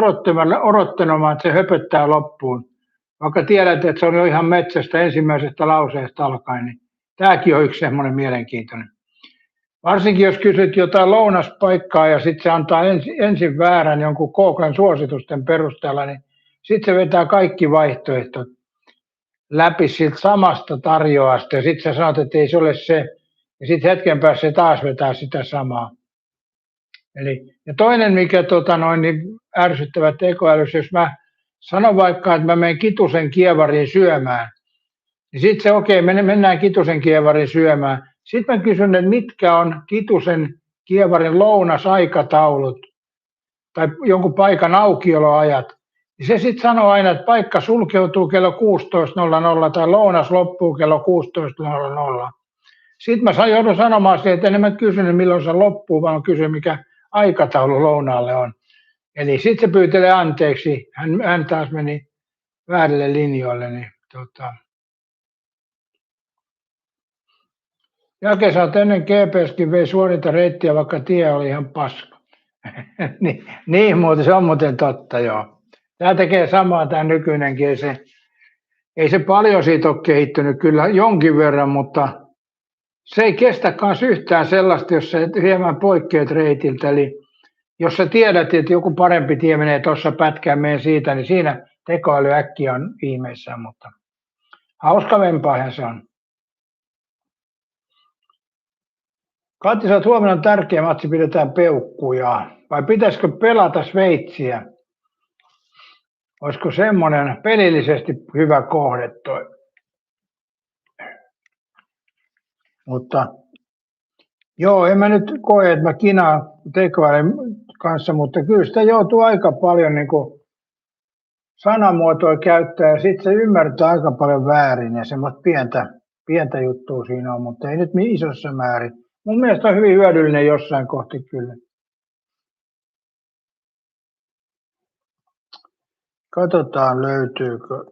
odottelemaan, että se höpöttää loppuun. Vaikka tiedät, että se on jo ihan metsästä ensimmäisestä lauseesta alkaen, niin tämäkin on yksi semmoinen mielenkiintoinen. Varsinkin jos kysyt jotain lounaspaikkaa ja sitten se antaa ensin väärän jonkun Googlen suositusten perusteella, niin sitten se vetää kaikki vaihtoehtot läpi siltä samasta tarjoasta ja sitten sä sanot, että ei se ole se. Ja sitten hetken päästä se taas vetää sitä samaa. Ja toinen, mikä niin ärsyttävä tekoälys, jos mä sanon vaikka, että mä menen Kitusen kievariin syömään, niin sitten se okei, mennään Kitusen kievariin syömään. Sitten mä kysyn, että mitkä on Kitusen kievarin lounasaikataulut tai jonkun paikan aukioloajat. Niin se sitten sanoo aina, että paikka sulkeutuu kello 16.00 tai lounas loppuu kello 16.00. Sitten mä joudun sanomaan siihen, että en mä kysynyt milloin se loppuu, vaan kysyn mikä aikataulu lounaalle on. Eli sitten se pyytelee anteeksi, hän taas meni väärille linjoille. Niin, Jake, sä oot ennen GPSkin vei suorinta reittiä, vaikka tie oli ihan paska. niin muuten, se on muuten totta, joo. Tämä tekee samaa tämä nykyinenkin, ei se paljon siitä ole kehittynyt, kyllä jonkin verran, mutta se ei kestä kanssa yhtään sellaista, jos sä hieman poikkeat reitiltä. Eli jos sä tiedät, että joku parempi tie menee tuossa pätkään, mene siitä, niin siinä tekoäly äkkiä on viimeissään, mutta hauskavempaahan se on. Kati, sä oot huomenna on tärkeä matsi, pidetään peukkuja. Vai pitäisikö pelata Sveitsiä? Olisiko semmoinen pelillisesti hyvä kohde toi? Mutta joo, en mä nyt koe, että mä kinaan tekoälyn kanssa, mutta kyllä sitä joutuu aika paljon niin kuin sanamuotoa käyttää ja sitten se ymmärtää aika paljon väärin ja semmoista pientä juttua siinä on, mutta ei nyt isossa määrin. Mun mielestä on hyvin hyödyllinen jossain kohti kyllä. Katsotaan löytyykö.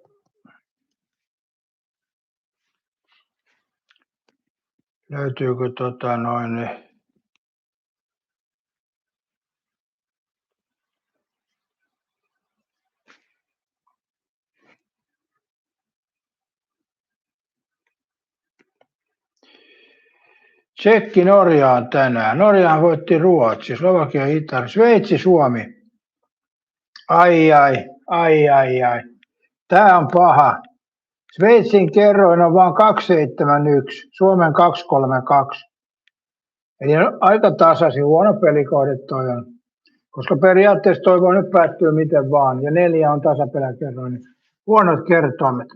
Tsekki Norjaan tänään. Norjaan voitti Ruotsi, Slovakia, Italia, Sveitsi, Suomi. Ai. Tää on paha. Sveitsin kerroin on vain 271, Suomen 232. Eli aika tasaisin, huono pelikohde toi on. Koska periaatteessa toi voi nyt päättyä miten vaan. Ja 4 on tasapeläkerroin. Niin huonot kertoimet.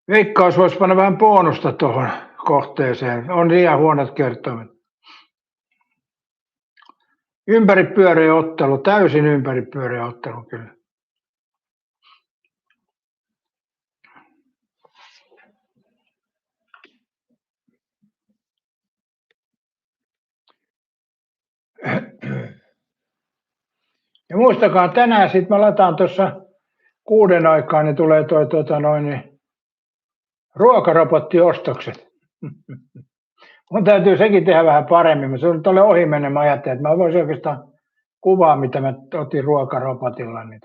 Veikkaus voisi panna vähän bonusta tuohon kohteeseen. On liian huonot kertoimet. Ympäripyöreä ottelu, täysin ympäripyöreä ottelu kyllä. Ja muistakaa, tänään sitten mä lataan tuossa 6 aikaan, niin tulee toi ruokarobotti-ostokset. Mun täytyy sekin tehdä vähän paremmin. Mä sun tuolle ohi mennä, mä ajattelin, että mä voisin oikeastaan kuvaa, mitä mä otin ruokarobotilla. Niin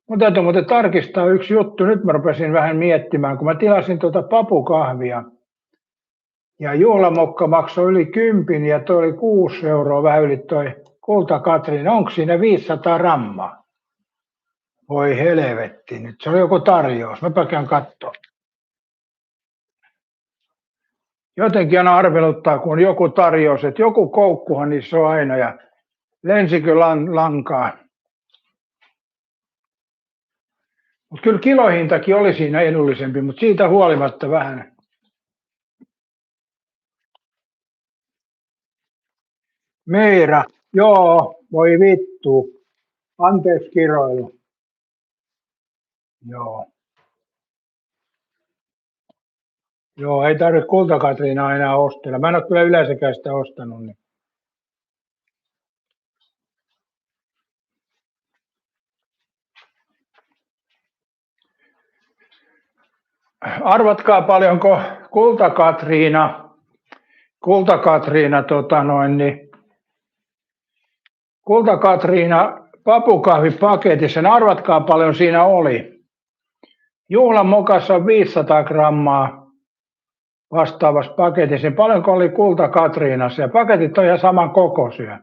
Mun täytyy muuten tarkistaa yksi juttu. Nyt mä rupesin vähän miettimään, kun mä tilasin papukahvia. Ja juhlamokka maksoi yli 10 ja toi oli 6 euroa vähän yli toi Kulta-Katriina. Onko siinä 500 grammaa? Voi helvetti, nyt se oli joku tarjous. Mäpä käyn kattoo. Jotenkin aina arveluttaa, kun on joku tarjous, että joku koukkuhan niissä on aina ja lensikö lankaa. Mutta kyllä kilohintakin oli siinä edullisempi, mutta siitä huolimatta vähän. Meira, joo, voi vittu. Anteeksi kiroilu. Joo, ei tarvitse Kulta-Katriinaa enää ostella. Mä en ole kyllä yleensäkään sitä ostanut. Niin. Arvatkaa paljonko Kulta-Katriina papukahvipaketissa, niin arvatkaa paljon siinä oli. Juhlan mokassa on 500 grammaa vastaavassa paketissa, niin paljonko oli Kulta-Katriinassa, ja paketit on ihan saman kokoisia.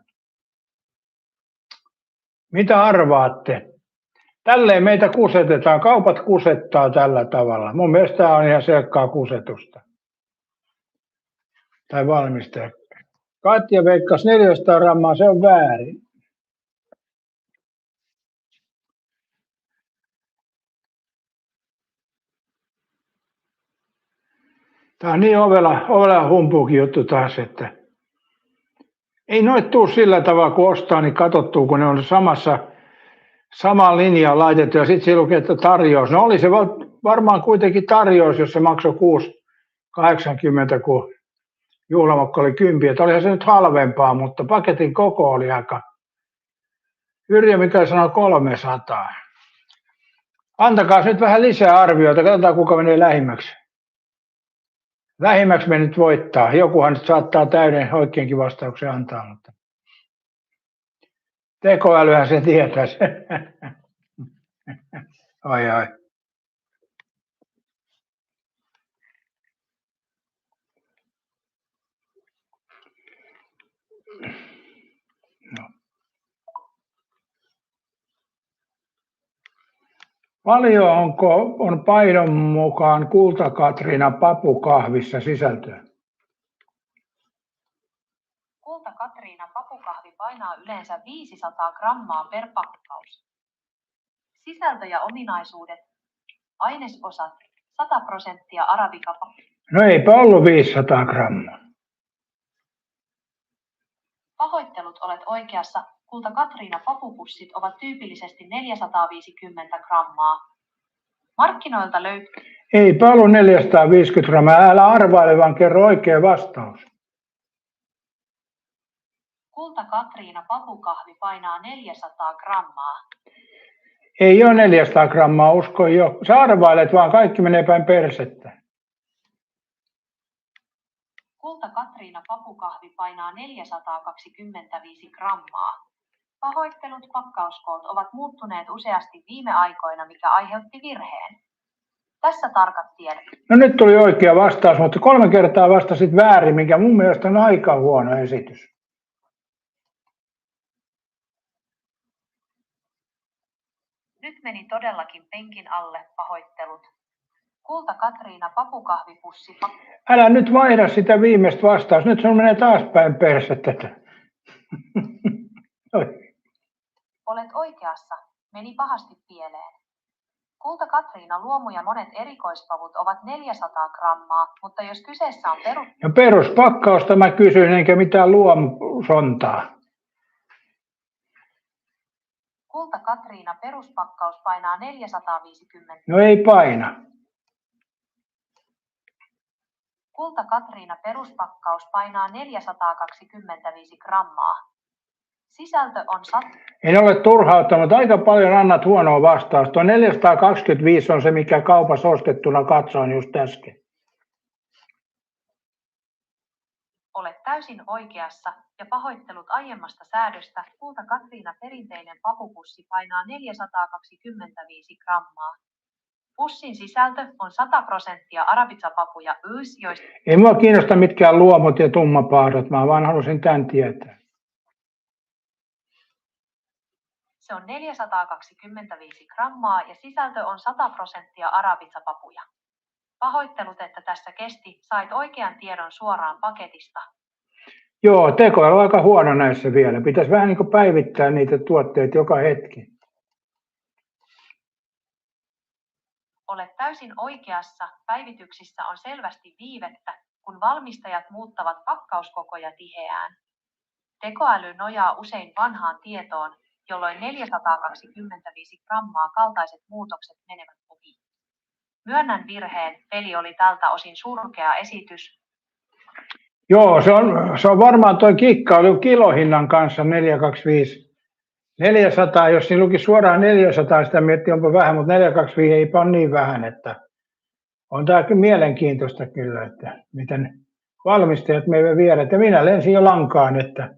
Mitä arvaatte? Tälleen meitä kusetetaan, kaupat kusettaa tällä tavalla. Mun mielestä tämä on ihan selkkaa kusetusta. Tai valmistaja. Katja veikkas 400 grammaa, se on väärin. Tämä on niin ovela humpuukin juttu taas, että ei noit tuu sillä tavalla, kun ostaa, niin katsottuu, kun ne on samaan linjaan laitettu ja sitten siinä lukee, että tarjous. No oli se varmaan kuitenkin tarjous, jos se maksoi 6,80, kun juhlamokka oli 10. Että olihan se nyt halvempaa, mutta paketin koko oli aika. Yrjö Mikael sanoi 300. Antakaa nyt vähän lisää arvioita, katsotaan kuka menee lähimmäksi. Lähimmäksi me nyt voittaa. Jokuhan nyt saattaa täyden oikeinkin vastauksen antaa, mutta tekoälyhän se tietäisi. Ai. No. Paljonko on painon mukaan Kulta-Katriina papukahvissa sisältöä? Kulta-Katriina papukahvi painaa yleensä 500 grammaa per pakkaus. Sisältö ja ominaisuudet. Ainesosat 100% arabika. No eipä ollut 500 grammaa. Pahoittelut, olet oikeassa. Kulta-Katriina papupussit ovat tyypillisesti 450 grammaa. Markkinoilta löytyy. Eipä ollut 450 grammaa. Älä arvaile, vaan kerro oikea vastaus. Kulta-Katriina papukahvi painaa 400 grammaa. Ei ole 400 grammaa, usko jo. Sä arvailet vaan, kaikki menee päin persettä. Kulta-Katriina papukahvi painaa 425 grammaa. Pahoittelut, pakkauskoot ovat muuttuneet useasti viime aikoina, mikä aiheutti virheen. Tässä tarkat tiedot. No nyt tuli oikea vastaus, mutta 3 kertaa vastasit väärin, mikä mun mielestä on aika huono esitys. Nyt meni todellakin penkin alle, pahoittelut. Kulta-Katriina papukahvipussi. Älä nyt vaihda sitä viimeistä vastausta, nyt sun menee taas päin persettä. Olet oikeassa, meni pahasti pieleen. Kulta-Katriina luomu ja monet erikoispavut ovat 400 grammaa, mutta jos kyseessä on No peruspakkausta mä kysyin, enkä mitään luomusontaa. Kulta-Katriina peruspakkaus painaa 450. No ei paina. Kulta-Katriina peruspakkaus painaa 425 grammaa. Sisältö on En ole turhauttanut, aika paljon annat huonoa vastausta. Tuo 425 on se, mikä kaupassa ostettuna katsoin just äsken. Olet täysin oikeassa ja pahoittelut aiemmasta säädöstä. Kulta Katriina perinteinen papupussi painaa 425 grammaa. Pussin sisältö on 100% arabitsapapu ja ys, joista Ei mua kiinnosta mitkään luomut ja tummapahdot, mä vaan halusin tämän tietää. se on 425 grammaa ja sisältö on 100% arabitsapapuja. Pahoittelut, että tässä kesti, sait oikean tiedon suoraan paketista. Joo, tekoäly on aika huono näissä vielä. Pitäisi vähän niin kuin päivittää niitä tuotteita joka hetki. Olet täysin oikeassa, päivityksissä on selvästi viivettä, kun valmistajat muuttavat pakkauskokoja tiheään. Tekoäly nojaa usein vanhaan tietoon, jolloin 425 grammaa kaltaiset muutokset menevät ohi. Myönnän virheen, peli oli tältä osin surkea esitys. Joo, se on varmaan tuo kikkailu kilohinnan kanssa 425. 400, jos siinä luki suoraan 400, sitä miettii onpa vähän, mutta 425 ei ole niin vähän, että on tämä kyllä mielenkiintoista kyllä, että miten valmistajat meidän viedät. Ja minä lensin jo lankaan, että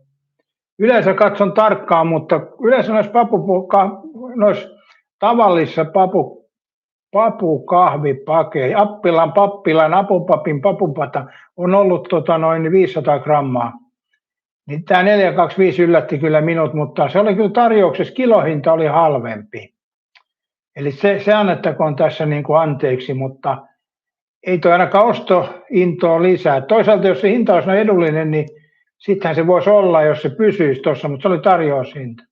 yleensä katson tarkkaan, mutta yleensä noissa tavallisissa papukahvipakeissa, pappilan, apupapin, papupata on ollut 500 grammaa. Niin tämä 425 yllätti kyllä minut, mutta se oli kyllä tarjouksessa, kilohinta oli halvempi. Eli se annettakoon tässä niin kuin anteeksi, mutta ei toi ainakaan ostointoa lisää. Toisaalta jos se hinta olisi edullinen, niin sittenhän se voisi olla, jos se pysyisi tuossa, mutta se oli tarjoushinta.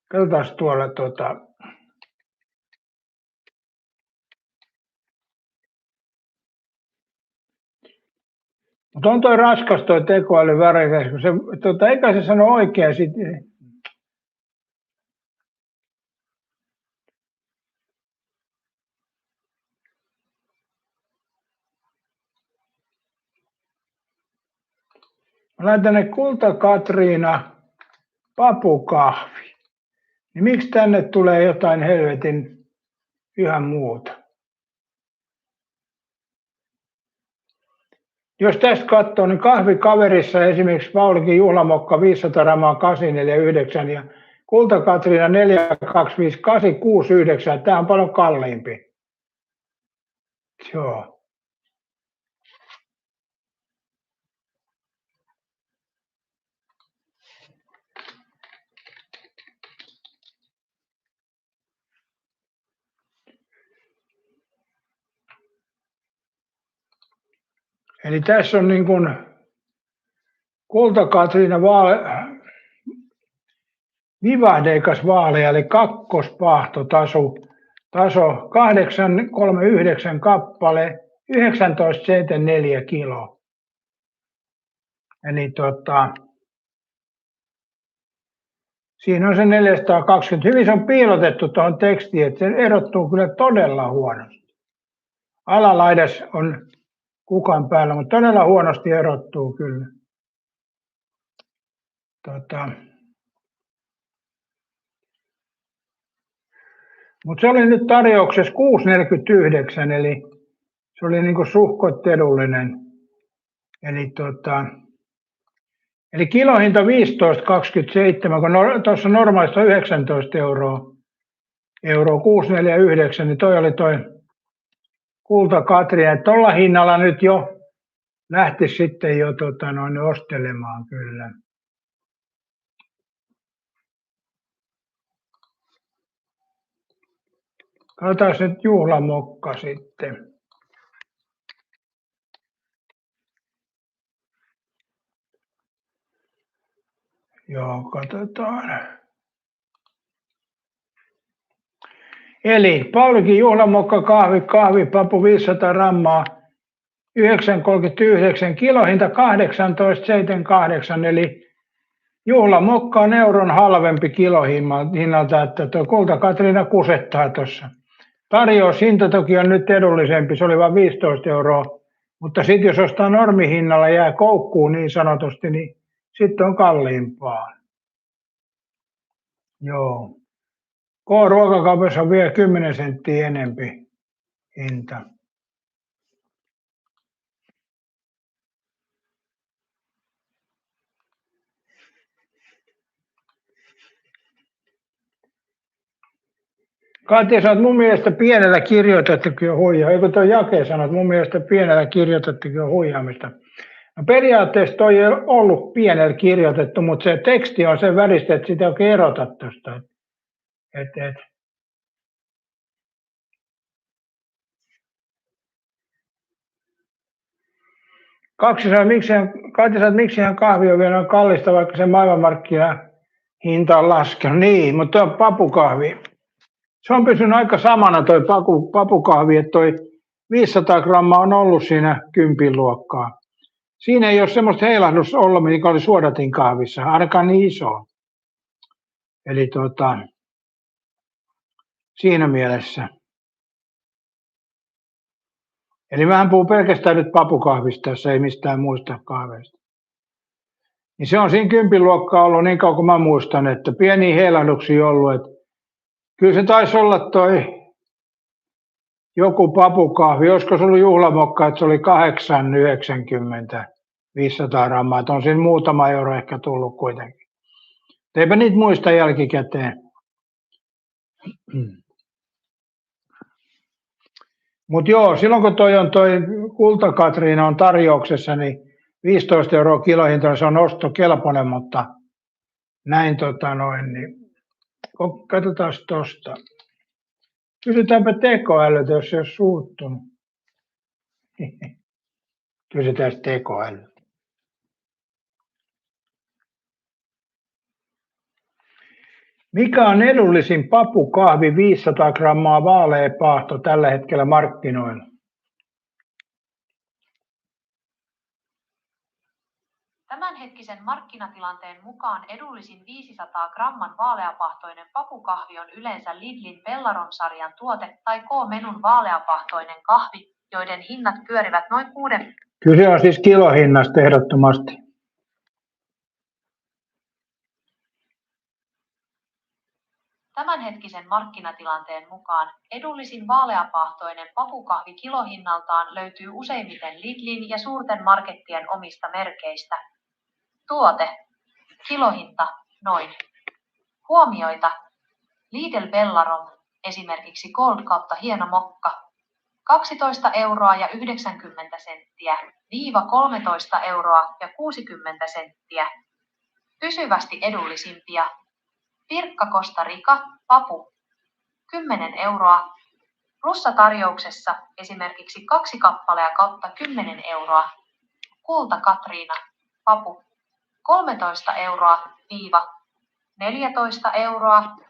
Katsotaan tuolla Mutta on toi raskas toi tekoäly värikäs, kun se, eikä se sano oikein sitten. Mä laitan tänne Kulta Katriina papukahvi. Niin miksi tänne tulee jotain helvetin ihan muuta? Jos tästä katsoo, niin kahvikaverissa esimerkiksi Paulikin juhlamokka 500 grammaa 849 ja Kulta Katriina 425 869. Tämä on paljon kalliimpi. Joo. Eli tässä on niin kuin Kulta Katriina vivahdeikas vaalea, eli kakkospahtotaso 839 kappale, 19,74 kilo. Eli siinä on se 420. Hyvin se on piilotettu tuohon tekstiin, että se erottuu kyllä todella huonosti. Alalaidas on kukan päällä, mutta todella huonosti erottuu kyllä. Mutta se oli nyt tarjouksessa 6,49, eli se oli niinku suhkot edullinen. Eli kilohinta 15,27, kun tuossa normaalista 19 euroa 6,49, niin toi oli toi Kulta Katriina. Tuolla hinnalla nyt jo lähti sitten jo ostelemaan kyllä. Katsotaan nyt juhlamokka sitten. Joo, katsotaan. Eli Paulikin juhlamokka kahvipapu 500 grammaa 9,39, kilohinta 18,78, eli juhlamokka on euron halvempi kilohinnalta, että tuo Kulta Katriina kusettaa tuossa. Tarjoushinta toki on nyt edullisempi, se oli vain 15 euroa, mutta sitten jos ostaa normihinnalla jää koukkuun niin sanotusti, niin sitten on kalliimpaa. Joo. K-ruokakaupassa on vielä 10 senttiä enempi hinta. Katja sanoi, että mun mielestä pienellä kirjoitettukin on huijaa. Joku tuo Jake sanoi, että mun mielestä pienellä kirjoitettukin on huijaamista. No periaatteessa toi ei ollut pienellä kirjoitettu, mutta se teksti on sen väristä, että sitä ei oikein erota tuosta. Katja sanoi, että miksi ihan kahvi on vielä kallista, vaikka se maailmanmarkkinahinta on laskenut. Niin, mutta tuo papukahvi. Se on pysynyt aika samana toi papukahvi, että toi 500 grammaa on ollut siinä 10 luokkaa. Siinä ei ole semmoista heilahdusta ollut, mikä oli suodatin kahvissa, ainakaan niin iso. Eli siinä mielessä. Eli vähän puhuu pelkästään nyt papukahvista, tässä ei mistään muista kahveista. Niin se on siinä 10 luokkaa ollut niin kauan kuin mä muistan, että pieniä heilahduksia ollut. Että kyllä se taisi olla toi joku papukahvi, olisiko se ollut juhlamokka, että se oli 8,90 500 grammaa, että on siinä muutama euro ehkä tullut kuitenkin. Eipä niitä muista jälkikäteen. Mutta joo, silloin kun toi Kulta-Katriina on tarjouksessa, niin 15 € kilohinta, se on ostokelpoinen, mutta näin niin katsotaan tuosta. Kysytäänpä tekoälyltä, jos se olisi suuttunut. Kysytään tekoäly. Mikä on edullisin papukahvi 500 grammaa vaaleapaahto tällä hetkellä markkinoilla? Tämänhetkisen markkinatilanteen mukaan edullisin 500 gramman vaaleapahtoinen papukahvi on yleensä Lidlin Bellaron-sarjan tuote tai K-menun vaaleapahtoinen kahvi, joiden hinnat pyörivät noin 6. Kyse on siis kilohinnasta ehdottomasti. Tämänhetkisen markkinatilanteen mukaan edullisin vaaleapahtoinen papukahvi kilohinnaltaan löytyy useimmiten Lidlin ja suurten markettien omista merkeistä. Tuote. Kilohinta. Noin. Huomioita. Lidl Bellarom, esimerkiksi Gold kautta hieno mokka. 12 € ja 90 senttiä, viiva 13 € ja 60 senttiä. Pysyvästi edullisimpia. Pirkka Costa Rica, papu. 10 €. Plussatarjouksessa esimerkiksi 2 kappalea kautta 10 €. Kulta-Katriina, papu. 13 € viiva 14 €.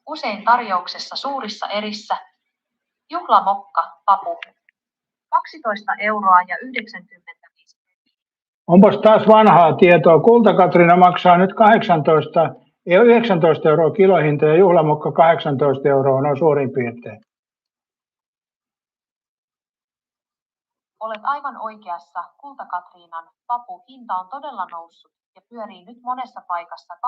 Usein tarjouksessa suurissa erissä. Juhlamokka, papu. 12 € ja 95. Onpas taas vanhaa tietoa. Kulta-Katriina maksaa nyt 19 € kilohinta ja juhlamokka 18 € on suurin piirtein. Olet aivan oikeassa. Kulta-Katriinan papu hinta on todella noussut ja pyörii nyt monessa paikassa 18–19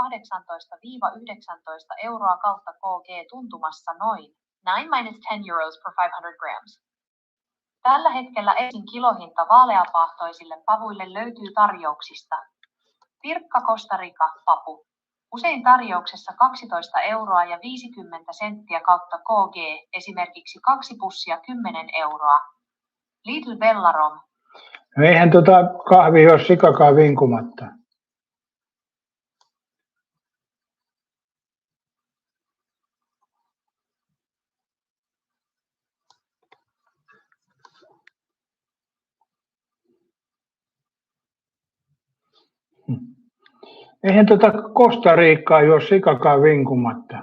€ kautta kg tuntumassa noin 9–10 € per 500 grams. Tällä hetkellä ensin kilohinta vaaleapahtoisille pavuille löytyy tarjouksista. Pirkka Costa Rica, papu. Usein tarjouksessa 12 € ja 50 senttiä kautta kg, esimerkiksi 2 pussia 10 €. Lidl Bellarom. No eihän kahvi ole sikakaan vinkumatta. Eihän Costa Ricaa juo sikakaan vinkumatta.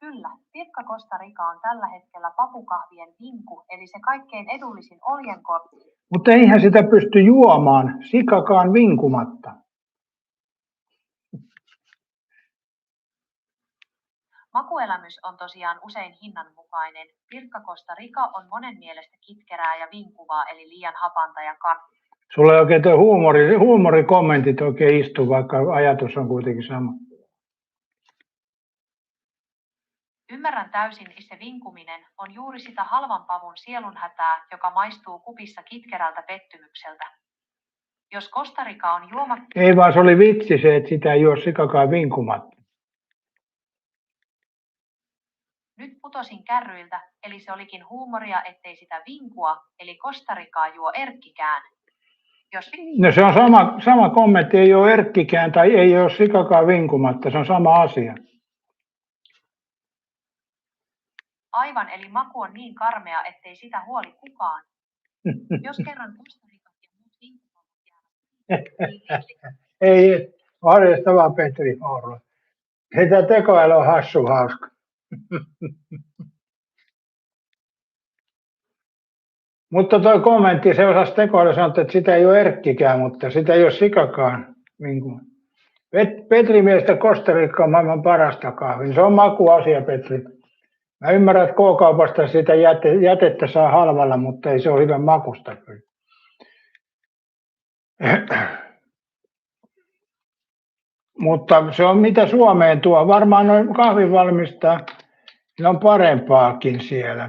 Kyllä, Pirkka Costa Rica on tällä hetkellä papukahvien vinku, eli se kaikkein edullisin oljenkortti. Mutta eihän sitä pysty juomaan sikakaan vinkumatta. Makuelämys on tosiaan usein hinnan mukainen. Pirkka Costa Rica on monen mielestä kitkerää ja vinkuvaa, eli liian hapanta ja karttia. Sulla ei oikein tuo huumorikommentit oikein istu, vaikka ajatus on kuitenkin sama. Ymmärrän täysin, se vinkuminen on juuri sitä halvan pavun sielunhätää, joka maistuu kupissa kitkerältä pettymykseltä. Jos Costa Rica on juoma... Ei vaan se oli vitsi se, että sitä ei juo sikakaan vinkumatta. putosin kärryiltä, eli se olikin huumoria, ettei sitä vinkua, eli Kostarikaa juo Erkkikään. Jos No se on sama kommentti, ei ole Erkkikään tai ei ole sikakaan vinkumatta, se on sama asia. Aivan, eli maku on niin karmea, ettei sitä huoli kukaan. Jos kerran Kostarikat ja muut vinkumavat jäävät, Ei, harjasta vaan Petri Horro. Sitä tekoäly on hassu hauska. Mutta tuo kommentti, se osasi tekoäly sanoa, että sitä ei ole Erkkikään, mutta sitä ei ole sikakaan. Petri mielestä Kostarikka on maailman parasta kahvia. Se on makuasia, Petri. Mä ymmärrän, että K-kaupasta sitä jätettä saa halvalla, mutta ei se ole hyvän makusta kyllä. Mutta se on mitä Suomeen tuo. Varmaan noin kahvinvalmistaa, ne on parempaakin siellä.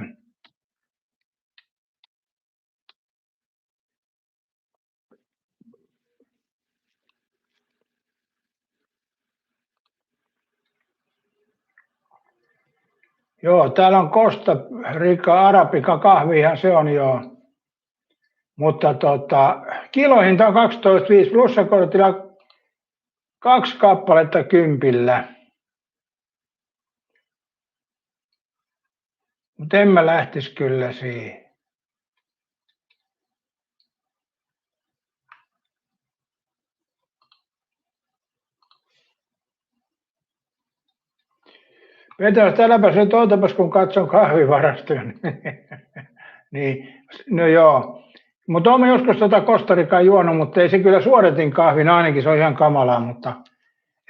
Joo, täällä on Costa Rica Arabica kahvihan se on joo. Mutta kilohinta on 12,5 plussakortilla 2 kappaletta 10. Mutta en mä lähtisi kyllä siihen. Petäs, täälläpäs nyt ootapas, kun katson kahvivarastoja. Niin, no joo. Mutta olen joskus Kostarikaa juonut, mutta ei se kyllä suodatin kahvina, ainakin se on ihan kamalaa, mutta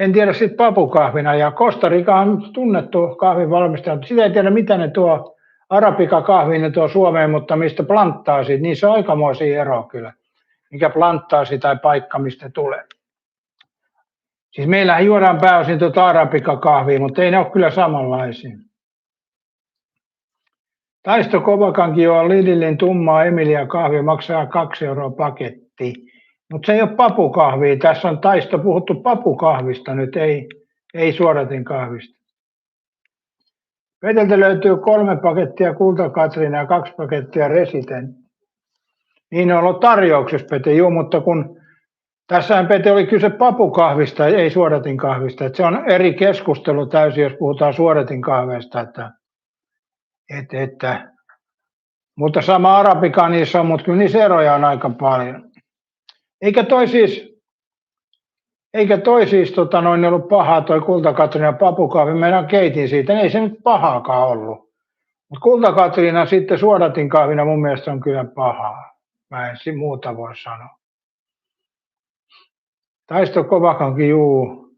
en tiedä sitten papukahvina. Ja Kostarika on tunnettu kahvinvalmistaja, mutta sitä ei tiedä, mitä ne tuo Arabica kahviin ne tuo Suomeen, mutta mistä planttaasit, niin se on aikamoisia eroa kyllä. Mikä planttaasi tai paikka, mistä tulee. Siis meillähän juodaan pääosin Arabica kahvia, mutta ei ne ole kyllä samanlaisia. Taisto Kovakankin on Lidlin tummaa Emilia kahvia, maksaa 2 € paketti. Mutta se ei ole papukahvia. Tässä on Taisto puhuttu papukahvista nyt, ei suodatin kahvista. Peteltä löytyy 3 pakettia Kulta-Katriina ja 2 pakettia Resident. Niin on ollut tarjouksessa, Pete, juu, mutta kun tässähän, Pete, oli kyse papukahvista, ei suodatin kahvista. Et se on eri keskustelu täysin, jos puhutaan suodatin kahveista. Mutta sama Arabica niissä on, mutta kyllä niissä eroja on aika paljon. Eikä toi siis ollut pahaa toi Kulta-Katriina papukahvi, meidän keitin siitä, ei se nyt pahaakaan ollut. Mutta Kulta-Katriina sitten suodatin kahvina mun mielestä on kyllä pahaa. Mä en muuta voi sanoa. Taisto Kovakankin, juu.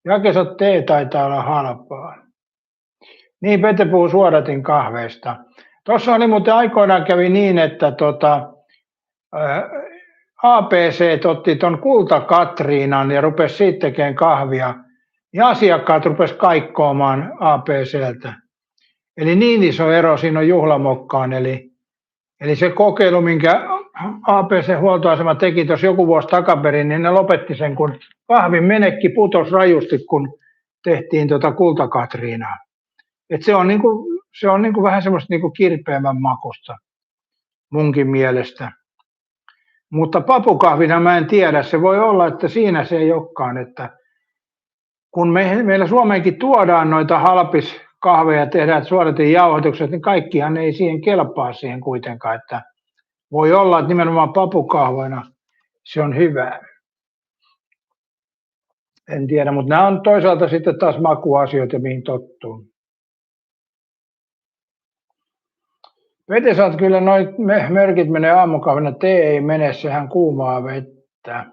Jakesot tee taitaa olla halpaa. Niin, Pete puhuu suodatin kahveista. Tuossa oli muuten aikoinaan kävi niin, että APC otti tuon Kulta-Katriinan ja rupesi siitä tekemään kahvia. Ja asiakkaat rupesi kaikkoamaan APCltä. Eli niin iso ero siinä on juhlamokkaan. Eli se kokeilu, minkä APC-huoltoasema teki tuossa joku vuosi takaperin, niin ne lopetti sen, kun kahvin menekki putosi rajusti, kun tehtiin Kulta-Katriinaa. Et se on niinku vähän semmoista niinku kirpeämmän makusta munkin mielestä. Mutta papukahvina mä en tiedä, se voi olla, että siinä se ei olekaan, että kun meillä Suomeenkin tuodaan noita halpiskahveja ja tehdään suodatin jauhoitukset, niin kaikkihan ei siihen kelpaa siihen kuitenkaan, että voi olla, että nimenomaan papukahvoina se on hyvä. En tiedä, mutta nämä on toisaalta sitten taas makuasioita, mihin tottuu. Pete, saat kyllä noin merkit menee aamukahvina, tee ei mene, sehän kuumaa vettä.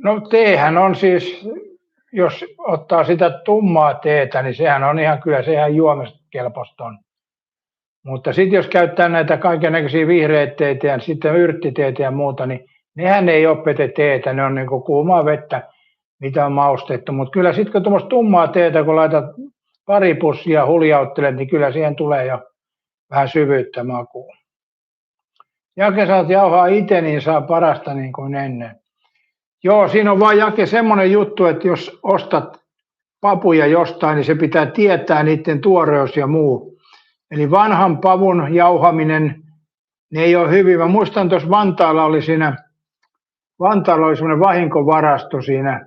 No teehän on siis, jos ottaa sitä tummaa teetä, niin sehän on ihan kyllä, sehän juomista kelpoista on. Mutta sitten jos käyttää näitä kaikennäköisiä vihreitä teitä ja sitten yrttiteitä ja muuta, niin nehän ei ole, Pete, teetä, ne on niin kuin kuumaa vettä, mitä on maustettu. Mutta kyllä sitten kun tuommoista tummaa teetä, kun laitat pari pussia huljauttelet, niin kyllä siihen tulee jo vähän syvyyttä makuun. Jake, saat jauhaa itse, niin saa parasta niin kuin ennen. Joo, siinä on vaan, Jake, semmoinen juttu, että jos ostat papuja jostain, niin se pitää tietää niiden tuoreus ja muu. Eli vanhan pavun jauhaminen, ne ei ole hyvin. Mä muistan tuossa Vantaalla oli semmoinen vahinkovarasto siinä.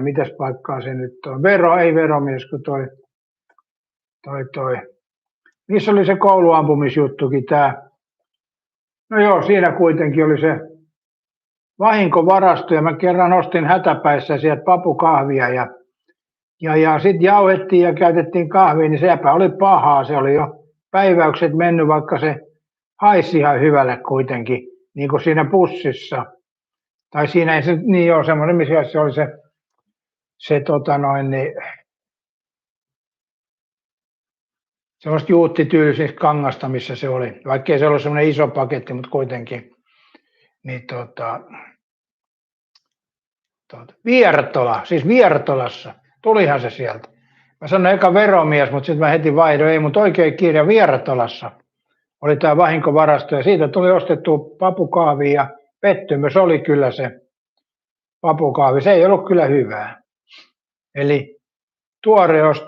Mitäs paikkaa se nyt on? Ei veromies, kun toi. Niissä oli se kouluampumisjuttukin tää. No joo, siinä kuitenkin oli se vahinkovarasto ja mä kerran ostin hätäpäissä sieltä papukahvia ja sitten jauhettiin ja käytettiin kahvia, niin sepä oli pahaa. Se oli jo päiväykset mennyt, vaikka se haisi ihan hyvälle kuitenkin, niin kuin siinä pussissa. Tai siinä ei se niin ole semmoinen, missä se oli semmoista juuttityylisistä kangasta, missä se oli. Vaikkei se ollut semmoinen iso paketti, mutta kuitenkin. Niin Viertola, siis Viertolassa. Tulihan se sieltä. Mä sanoin eka veromies, mutta sitten mä heti vaihdoin. Ei, mutta oikein kirja Viertolassa oli tämä vahinkovarasto. Ja siitä tuli ostettua papukahvi ja pettymys oli kyllä se papukahvi. Se ei ollut kyllä hyvää. Eli tuoreus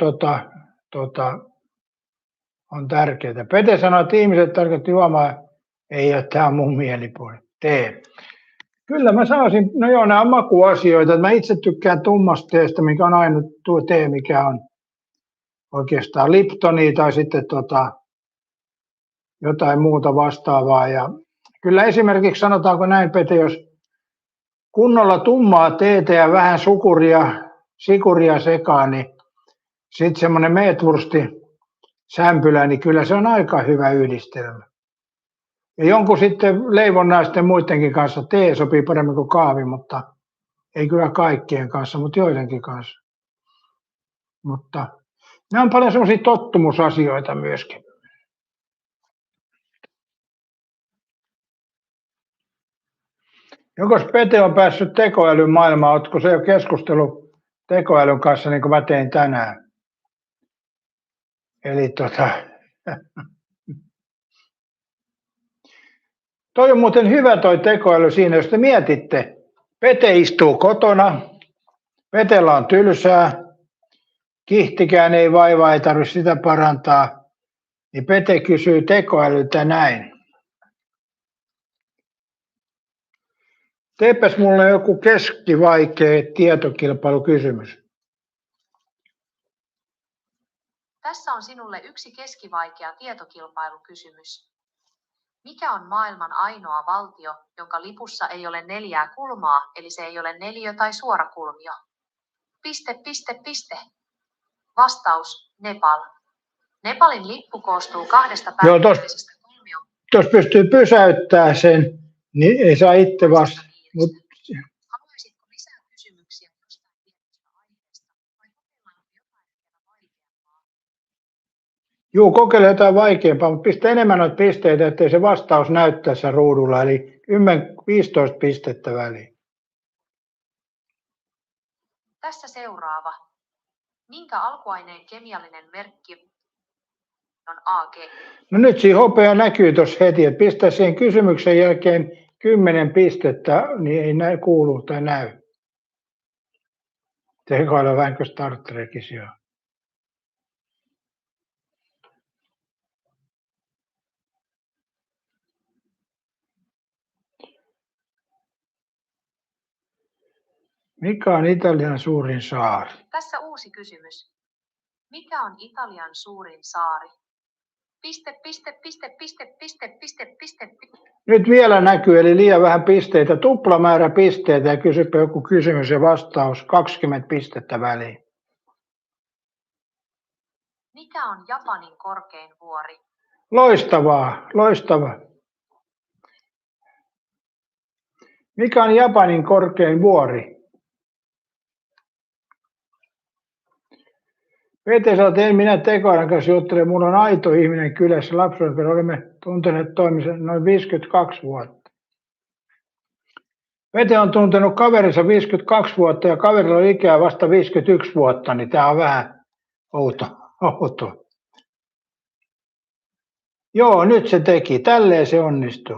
on tärkeää. Pete sanoi, että ihmiset tarkoitti juomaa. Ei ole, tämä on mun mielipuoli. Tee. Kyllä mä sanoisin, no joo, nämä on makuasioita. Mä itse tykkään tummasta teestä, mikä on ainut tuo tee, mikä on oikeastaan Liptonia tai sitten jotain muuta vastaavaa. Ja kyllä esimerkiksi sanotaanko näin, Pete, jos kunnolla tummaa teetä ja vähän sikuria sekaan, niin sitten semmoinen meetwursti sämpylä, niin kyllä se on aika hyvä yhdistelmä. Ja jonkun sitten leivonnaisten muidenkin kanssa tee sopii paremmin kuin kahvi, mutta ei kyllä kaikkien kanssa, mutta joidenkin kanssa. Mutta nämä on paljon semmoisia tottumusasioita myöskin. Jokos Pete on päässyt tekoälyn maailmaan, oletko se jo keskustellut tekoälyn kanssa niin kuin mä tein tänään? Eli toi on muuten hyvä toi tekoäly siinä, jos te mietitte. Pete istuu kotona, Petellä on tylsää, kihtikään ei vaivaa, ei tarvitse sitä parantaa. Niin Pete kysyy tekoälyltä näin. Teepäs mulle joku keskivaikea tietokilpailukysymys. Tässä on sinulle yksi keskivaikea tietokilpailukysymys. Mikä on maailman ainoa valtio, jonka lipussa ei ole 4 kulmaa, eli se ei ole neliö tai suorakulmio? ... Vastaus, Nepal. Nepalin lippu koostuu 2 päällekkäisestä kolmioon. Jos pystyy pysäyttämään sen, niin ei saa itse vastata. Haluaisitko lisää kysymyksiä jostain tietystä aiheesta, vai kokeillaanko jotain vielä vaikeampaa? Juu, kokeile jotain vaikeampaa, mutta pistä enemmän noita pisteitä, ettei se vastaus näy tässä ruudulla, eli 10-15 pistettä väliin. Tässä seuraava. Minkä alkuaineen kemiallinen merkki on Ag? No nyt siinä hopea näkyy tuossa heti, että pistä siihen kysymyksen jälkeen 10 pistettä, niin ei näy, kuulu tai näy. Tekoäly vähän kuin Star Trekissa jo. Mikä on Italian suurin saari? Tässä uusi kysymys. Mikä on Italian suurin saari? ... Nyt vielä näkyy, eli liian vähän pisteitä, tuplamäärä pisteitä ja kysypä joku kysymys ja vastaus, 20 pistettä väliin. Mikä on Japanin korkein vuori? Loistavaa. Mikä on Japanin korkein vuori? Pete sanoi, että en minä tekoälyn kanssa juttele, minulla on aito ihminen kylässä lapsuudessa, olemme tunteneet toimisen noin 52 vuotta. Pete on tuntenut kaverinsa 52 vuotta ja kaverilla on ikää vasta 51 vuotta, niin tämä on vähän outo. Joo, nyt se teki. Tälleen se onnistuu.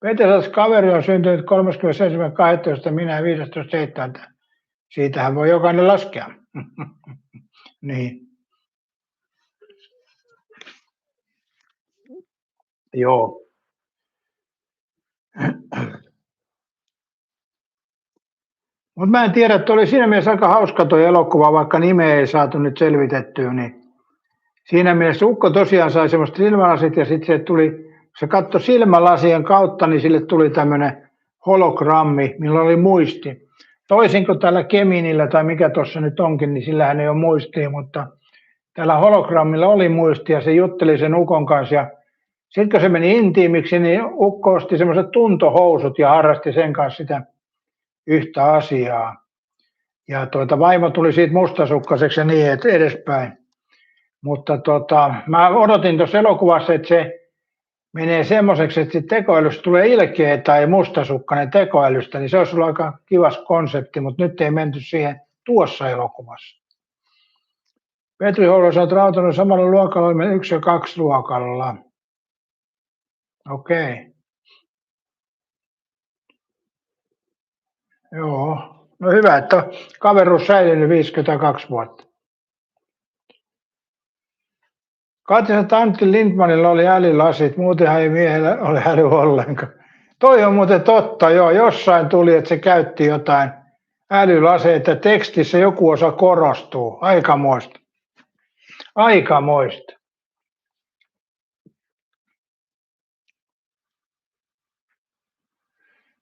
Petersas kaveri on syntynyt 31.12. minä 15.7. Siitähän voi jokainen laskea. Niin. Joo. Mutta mä en tiedä, että oli siinä mielessä aika hauska tuo elokuva, vaikka nimeä ei saatu nyt selvitettyä, niin siinä mielessä ukko tosiaan sai semmoista silmälasit ja sitten se tuli, se katsoi silmälasien kautta, niin sille tuli tämmöinen hologrammi, millä oli muisti. Toisin kuin tällä Keminillä tai mikä tuossa nyt onkin, niin sillähän ei ole muistia, mutta tällä hologrammilla oli muisti ja se jutteli sen ukon kanssa. Ja sitten kun se meni intiimiksi, niin ukko osti semmoiset tuntohousut ja harrasti sen kanssa sitä yhtä asiaa. Ja vaimo tuli siitä mustasukkaiseksi ja niin edespäin. Mutta mä odotin tuossa elokuvassa, että se menee semmoiseksi, että tekoälystä tulee ilkeä tai mustasukkainen tekoälystä, niin se olisi ollut aika kivas konsepti, mutta nyt ei menty siihen tuossa elokuvassa. Petri Houlo, sä oot rautanut samalla luokalla 1 ja 2 luokalla. Okei. Joo. No hyvä, että kaveruus säilynyt 52 vuotta. Katsotaan, että Antti Lindmanilla oli älylasit, muutenhan ei miehellä ole äly ollenkaan. Toi on muuten totta, joo. Jossain tuli, että se käytti jotain älylaseita. Tekstissä joku osa korostuu. Aikamoista. Aikamoista.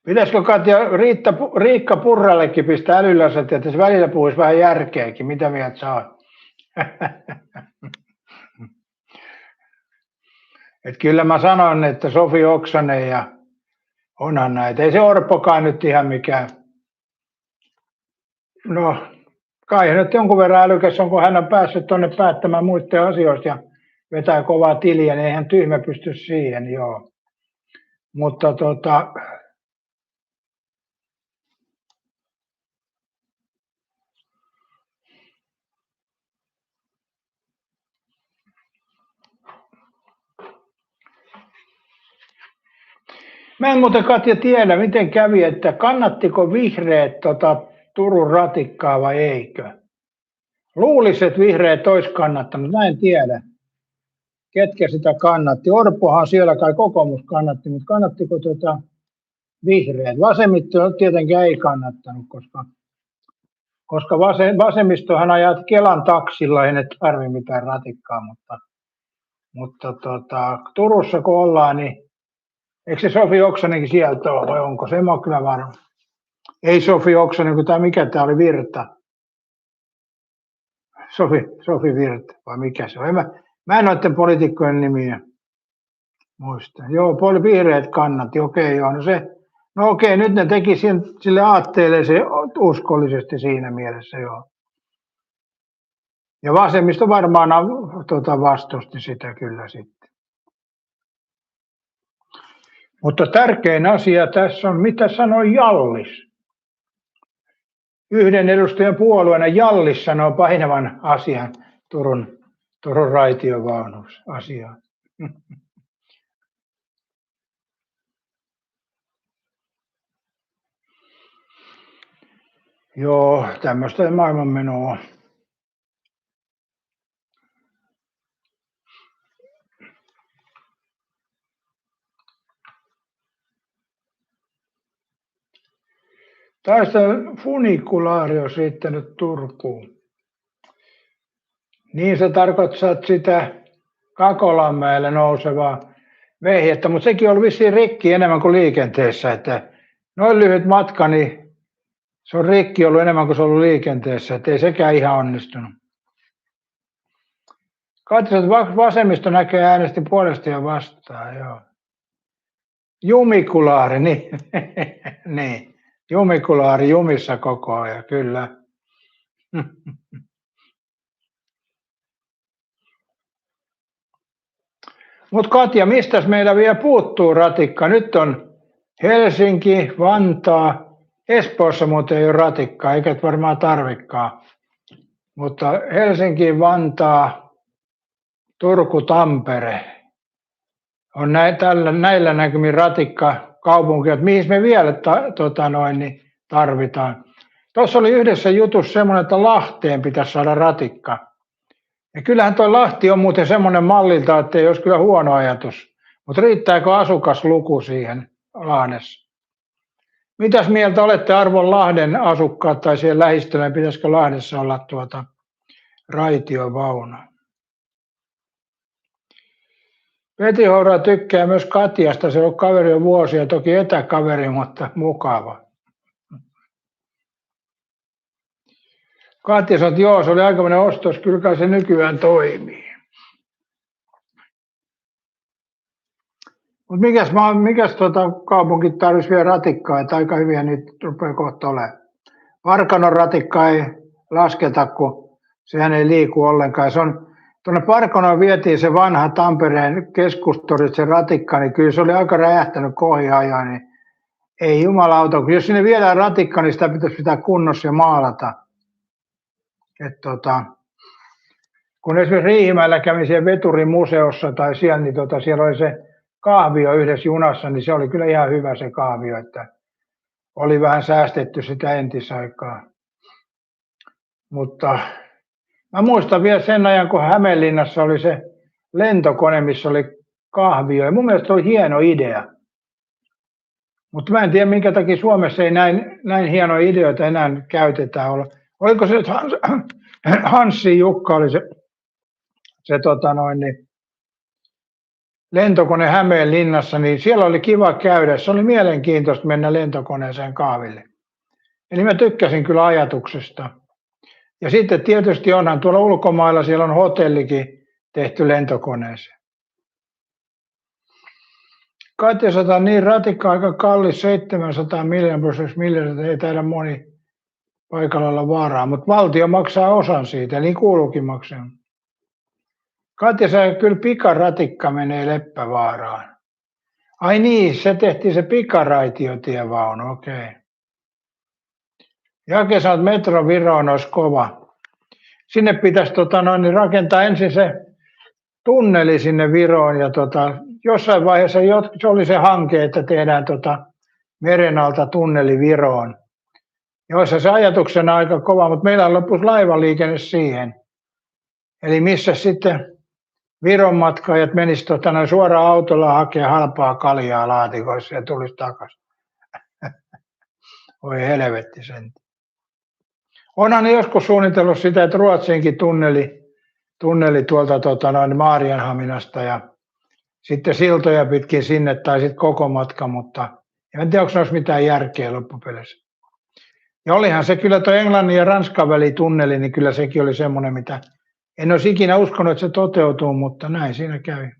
Pitäisikö Katja Riikka Purrallekin pistää älylaset, että se välillä puhuisi vähän järkeäkin? Mitä mieltä sä oot? Et kyllä mä sanon, että Sofi Oksanen ja onhan näitä. Ei se Orpokaan nyt ihan mikään. No, kai nyt jonkun verran älykäs on, kun hän on päässyt tuonne päättämään muiden asioista ja vetää kovaa tiliä, niin eihän tyhmä pysty siihen, joo. Mutta mä en muuten Katja tiedä, miten kävi, että kannattiko vihreät Turun ratikkaa vai eikö? Luulisi, että vihreät olisi kannattanut, mä en tiedä, ketkä sitä kannatti. Orpohan siellä kai kokoomus kannatti, mutta kannattiko vihreät? Vasemmisto tietenkään ei kannattanut, koska vasemmistohan ajaa Kelan taksilla, ei ne tarvitse mitään ratikkaa, mutta Turussa kun ollaan, niin eikö se Sofi Oksanenkin sieltä ole, vai onko se? En ole kyllä varma. Ei Sofi Oksanen, kun mikä tämä oli, Virta. Sofi Virta, vai mikä se on? Mä en noiden poliitikkojen nimiä muista. Joo, vihreät kannatti, okei, joo. No okei, nyt ne teki sille aatteelle se uskollisesti siinä mielessä, joo. Ja vasemmisto varmaan vastusti sitä kyllä sitten. Mutta tärkein asia tässä on, mitä sanoi Jallis. Yhden edustajan puolueena Jallis sanoo painavan asian Turun raitiovaunuusasiaan. Joo, tämmöistä maailmanmenoa. Tästä funikulaari on siittänyt Turkuun. Niin se tarkoittaa sitä Kakolanmäelle nousevaa vehjettä, mutta sekin oli vissiin rikki enemmän kuin liikenteessä. Että noin lyhyt matka, niin se on rikki ollut enemmän kuin se on ollut liikenteessä, että ei sekään ihan onnistunut. Katsotaan, että vasemmisto näkee äänestin puolesta ja vastaan, joo. Jumikulaari, niin. niin. Jumikulaari jumissa koko ajan, kyllä. Mutta Katja, mistäs meillä vielä puuttuu ratikka? Nyt on Helsinki, Vantaa, Espoossa muuten ei ole ratikkaa, eikä varmaan tarvikaan. Mutta Helsinki, Vantaa, Turku, Tampere on näillä näkymin ratikka kaupunkia, että mihin me vielä niin tarvitaan. Tuossa oli yhdessä jutussa semmoinen, että Lahteen pitäisi saada ratikka. Ja kyllähän tuo Lahti on muuten semmoinen mallilta, että ei olisi kyllä huono ajatus. Mutta riittääkö asukasluku siihen Lahdessa? Mitäs mieltä olette arvon Lahden asukkaat tai siellä lähistöllä, pitäisikö Lahdessa olla raitiovaunu? Peti Houra tykkää myös Katjasta, se on kaveri jo vuosia, toki etäkaveri, mutta mukava. Katja sanoi, että joo, se oli aikamoinen ostos, kyllä se nykyään toimii. Mutta mikäs kaupunki tarvitsisi vielä ratikkaa, että aika hyviä niitä rupeaa kohta olemaan. Parkanon ratikkaa ei lasketa, kun sehän ei liiku ollenkaan. Tuonne Parkanoon vietiin se vanha Tampereen keskustori, se ratikka, niin kyllä se oli aika räjähtänyt kohiajoa, niin ei jumalauta. Jos sinne viedään ratikka, niin sitä pitäisi pitää kunnossa ja maalata. Kun esimerkiksi Riihimäellä kävin siellä Veturimuseossa tai siellä, niin siellä oli se kahvio yhdessä junassa, niin se oli kyllä ihan hyvä se kahvio, että oli vähän säästetty sitä entisaikaa. Mutta mä muistan vielä sen ajan, kun Hämeenlinnassa oli se lentokone, missä oli kahvio. Ja mun mielestä se oli hieno idea. Mutta mä en tiedä, minkä takia Suomessa ei näin hienoja ideoita enää käytetään. Oliko se, että Hanssi Jukka oli se lentokone Hämeenlinnassa, niin siellä oli kiva käydä. Se oli mielenkiintoista mennä lentokoneeseen kahville. Eli mä tykkäsin kyllä ajatuksesta. Ja sitten tietysti onhan tuolla ulkomailla, siellä on hotellikin tehty lentokoneeseen. Katja sanoi, niin ratikka aika kallis, 700 miljoonaa, ei taida moni paikalla olla varaa, mutta valtio maksaa osan siitä, eli kuuluukin maksaa. Katja sanoi, kyllä pikaratikka menee Leppävaaraan. Ai niin, se tehtiin se pikaraitiotievaunu, okei. Jake sanoi, että metro Viroon olisi kova. Sinne pitäisi rakentaa ensin se tunneli sinne Viroon ja jossain vaiheessa se oli se hanke, että tehdään meren alta tunneli Viroon. Joissa se ajatuksena aika kova, mutta meillä on lopussa laivaliikenne siihen. Eli missä sitten Viron matkaajat menisivät suoraan autolla hakea halpaa kaljaa laatikoissa ja tulisi takaisin. Oi helvetti sen. Onhan ne joskus suunnitellut sitä, että Ruotsiinkin tunneli tuolta Maarianhaminasta ja sitten siltoja pitkin sinne tai sitten koko matka, mutta en tiedä, onko se olisi mitään järkeä loppupeleissä. Ja olihan se kyllä tuo Englannin ja Ranskan välitunneli, niin kyllä sekin oli semmoinen, mitä en olisi ikinä uskonut, että se toteutuu, mutta näin siinä kävi.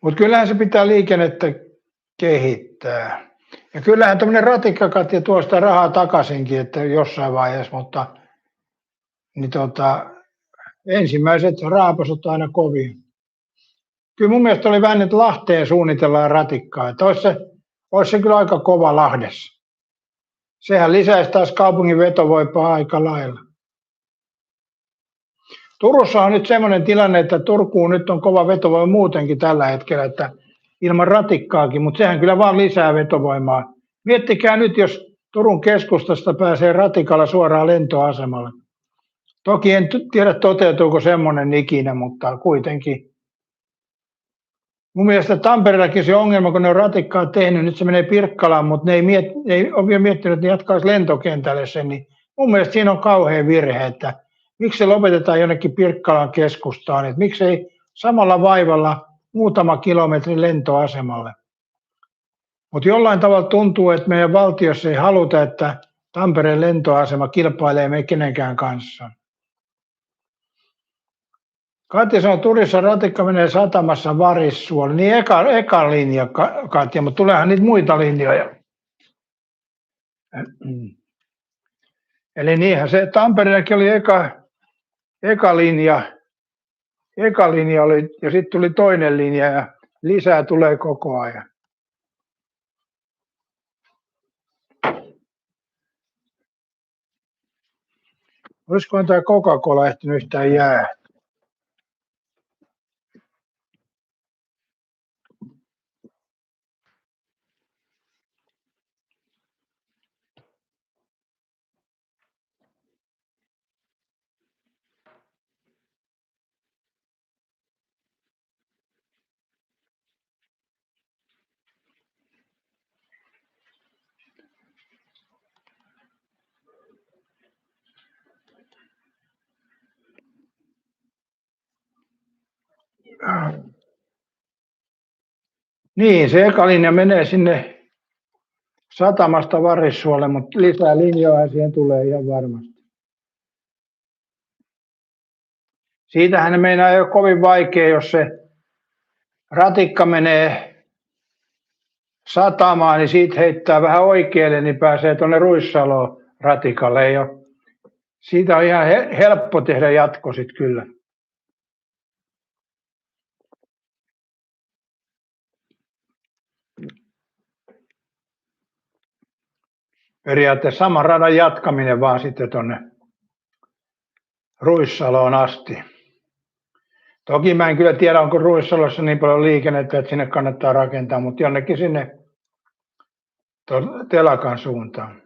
Mutta kyllähän se pitää liikennettä kehittää. Ja kyllähän tämmöinen ratikkakatja tuo sitä rahaa takaisinkin, että jossain vaiheessa, mutta niin ensimmäiset raapasut aina kovin. Kyllä mun mielestä oli vähän, että Lahteen suunnitellaan ratikkaa, että olisi se kyllä aika kova Lahdessa. Sehän lisäisi taas kaupungin vetovoimaa aika lailla. Turussa on nyt semmoinen tilanne, että Turkuun nyt on kova vetovoima muutenkin tällä hetkellä, että ilman ratikkaakin, mutta sehän kyllä vaan lisää vetovoimaa. Miettikää nyt, jos Turun keskustasta pääsee ratikalla suoraan lentoasemalle. Toki en tiedä, toteutuuko semmoinen ikinä, mutta kuitenkin. Mun mielestä Tampereellakin se ongelma, kun ne on ratikkaa tehnyt, nyt se menee Pirkkalaan, mutta ne ei ole vielä miettinyt, että ne jatkaisi lentokentälle sen, niin mun mielestä siinä on kauhea virhe, että miksi se lopetetaan jonnekin Pirkkalan keskustaan, että miksei samalla vaivalla muutama kilometri lentoasemalle. Mutta jollain tavalla tuntuu, että meidän valtiossa ei haluta, että Tampereen lentoasema kilpailee me kenenkään kanssa. Katja sanoi, että Turissa ratikka menee satamassa Varissuolle. Niin eka linja, Katja, mutta tuleehan niitä muita linjoja. Eli niinhän se Tampereellakin oli eka linja oli, ja sitten tuli toinen linja ja lisää tulee koko ajan. Olisiko tämä Coca-Cola ehtinyt yhtään jää? Niin, se eka linja menee sinne satamasta Varissuolle, mutta lisää linjoja siihen tulee ihan varmasti. Siitähän ne meinaa ei ole kovin vaikea, jos se ratikka menee satamaan, niin siitä heittää vähän oikealle, niin pääsee tuonne Ruissaloon ratikalle. Siitä on ihan helppo tehdä jatko sitten kyllä. Periaatteessa saman radan jatkaminen vaan sitten tuonne Ruissaloon asti. Toki mä en kyllä tiedä, onko Ruissalossa niin paljon liikennettä, että sinne kannattaa rakentaa, mutta jonnekin sinne telakan suuntaan.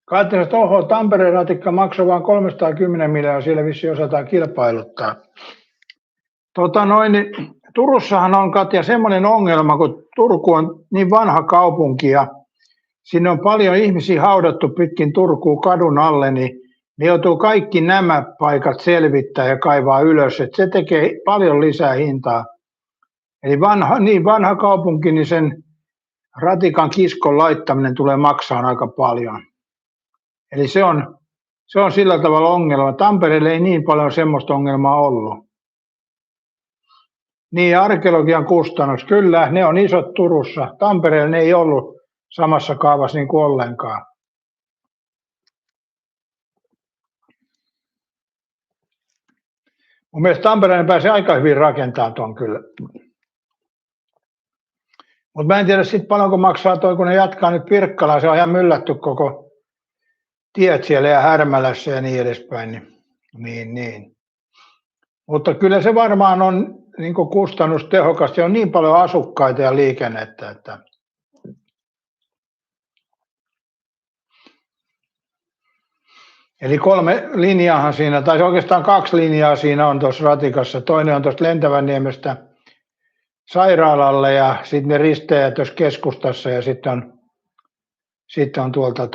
Katsotaan, että oho, Tampereen ratikka maksoi vain 310 miljoonaa, siellä vissiin osataan kilpailuttaa. Turussahan on, Katja, semmoinen ongelma, kun Turku on niin vanha kaupunki ja sinne on paljon ihmisiä haudattu pitkin Turkuun kadun alle, niin ne joutuu kaikki nämä paikat selvittää ja kaivaa ylös, että se tekee paljon lisää hintaa. Eli vanha kaupunki, niin sen ratikan kiskon laittaminen tulee maksaa aika paljon. Eli se on sillä tavalla ongelma. Tampereelle ei niin paljon semmoista ongelmaa ollut. Niin, arkeologian kustannus, kyllä, ne on isot Turussa. Tampereella ne ei ollut samassa kaavassa niin kuin ollenkaan. Mun mielestä Tampereen pääsee aika hyvin rakentamaan tuon kyllä. Mutta mä en tiedä sitten paljonko maksaa toi, kun ne jatkaa nyt Pirkkalaan. Se on ihan myllätty koko tiet siellä ja Härmälässä ja niin edespäin. Niin. Mutta kyllä se varmaan on niin kuin kustannustehokasta. On niin paljon asukkaita ja liikennettä, että eli 3 linjaahan siinä, tai oikeastaan 2 linjaa siinä on tuossa ratikassa. Toinen on tuosta Lentävänniemestä sairaalalle ja sitten ne risteäjät tuossa keskustassa ja sitten on tuolta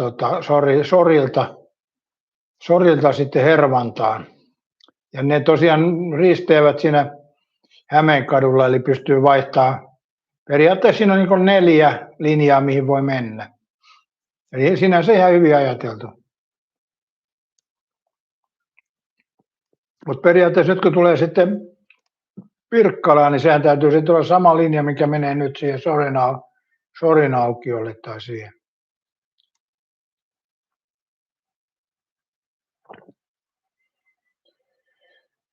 Sorilta sitten Hervantaan. Ja ne tosiaan risteävät siinä Hämeenkadulla, eli pystyy vaihtamaan. Periaatteessa siinä on niin 4 linjaa, mihin voi mennä. Eli sinänsä ihan hyvin ajateltu. Mutta periaatteessa nyt kun tulee sitten Pirkkalaan, niin sehän täytyy sitten olla sama linja, mikä menee nyt siihen Sorinaukiolle tai siihen.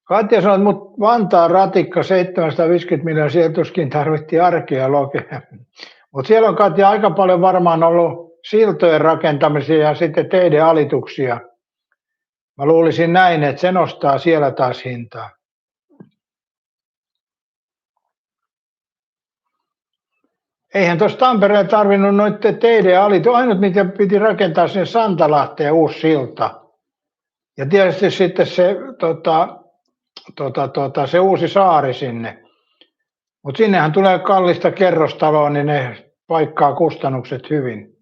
Katja sanoi, mutta Vantaan ratikka 750 miljoonaa, siellä tuskin tarvittiin arkeologia. Mutta siellä on, Katja, aika paljon varmaan ollut siltojen rakentamisia ja sitten teiden alituksia. Mä luulisin näin, että se nostaa siellä taas hintaa. Eihän tuossa Tampereella tarvinnut noiden teiden alituksia. Ainut, mitä piti rakentaa sinne Santalahteen uusi silta. Ja tietysti sitten se uusi saari sinne. Mutta sinnehän tulee kallista kerrostaloa, niin ne paikkaa kustannukset hyvin.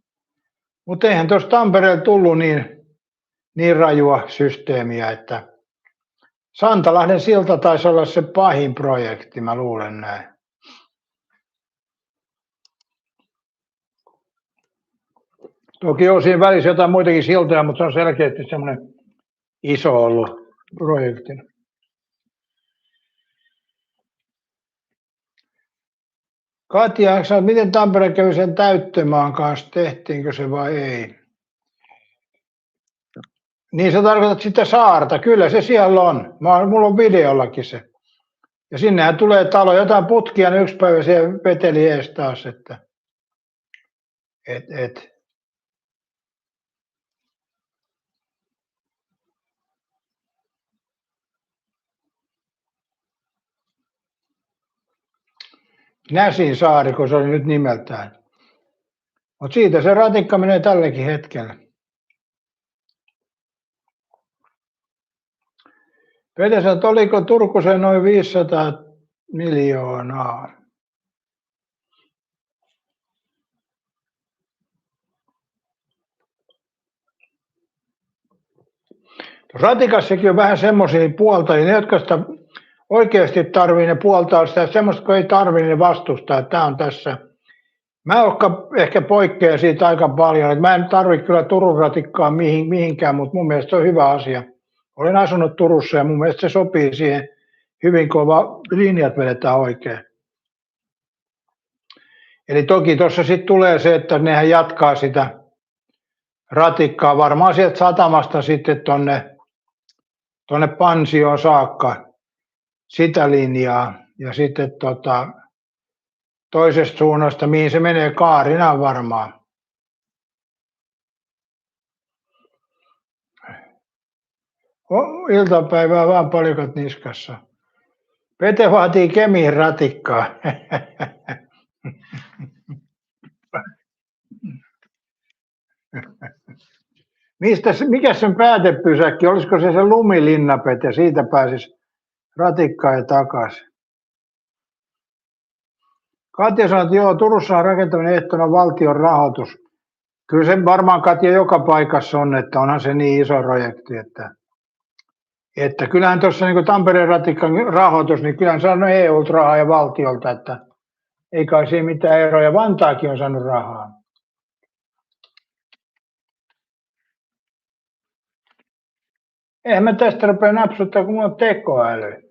Mutta eihän tuossa Tampereella tullut niin rajua systeemiä, että Santalahden silta taisi olla se pahin projekti, mä luulen näin. Toki on siinä välissä jotain muitakin siltoja, mutta se on selkeästi semmoinen iso ollut projekti. Katja, miten Tampere kävi sen täyttömaan kanssa, tehtiinkö se vai ei? Niin sä tarkoitat sitä saarta, kyllä se siellä on. Mulla on videollakin se. Ja sinnehän tulee talo, jotain putkia, niin yksi päivä siellä veteli ees taas, että Näsinsaari, kun se oli nyt nimeltään. Mutta siitä se ratikka menee tälläkin hetkellä. Pete sanoi, että oliko Turkuseen noin 500 miljoonaa. Ratikassakin on vähän semmoisia puoltajia, ne jotka sitä oikeasti tarvii, ne puoltaa sitä, semmoista kun ei tarvii, ne vastustaa. Tämä on tässä. Mä ehkä poikkean siitä aika paljon, että mä en tarvitse kyllä Turun ratikkaa mihinkään, mutta mun mielestä se on hyvä asia. Olen asunut Turussa ja mun mielestä se sopii siihen hyvin, kun linjat vedetään oikein. Eli toki tuossa sitten tulee se, että nehän jatkaa sitä ratikkaa varmaan sieltä satamasta sitten tuonne Pansioon saakka sitä linjaa ja sitten toisesta suunnasta, mihin se menee Kaarinaan varmaan. Iltapäivää vaan palikat niskassa. Pete vaatii Kemiin ratikkaa. Mikä sen päätepysäkki? Olisiko se Lumilinna, Pete? Siitä pääsisi ratikkaan ja takaisin. Katja sanoi, että joo, Turussa on rakentaminen ehtona valtion rahoitus. Kyllä se varmaan, Katja, joka paikassa on, että onhan se niin iso projekti, että kyllähän tuossa niin Tampereen ratikan rahoitus, niin kyllähän saanut EU:lta rahaa ja valtiolta, että ei kai siinä mitään eroja. Vantaakin on saanut rahaa. Eihän mä tästä rupea napsuttaa, kun mulla on tekoäly.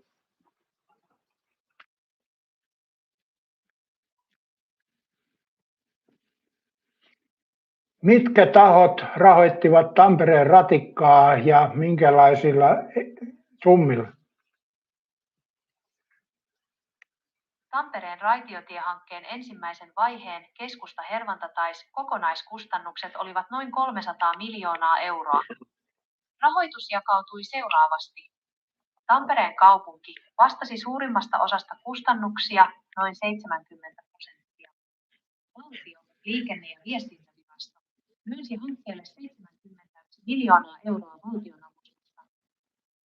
Mitkä tahot rahoittivat Tampereen ratikkaa ja minkälaisilla summilla? Tampereen raitiotiehankkeen ensimmäisen vaiheen keskusta-Hervantatais kokonaiskustannukset olivat noin 300 miljoonaa euroa. Rahoitus jakautui seuraavasti. Tampereen kaupunki vastasi suurimmasta osasta kustannuksia noin 70%. Valtio, liikenne- ja viestintävirasto myönsi hankkeelle 71 miljoonaa euroa valtionavustusta.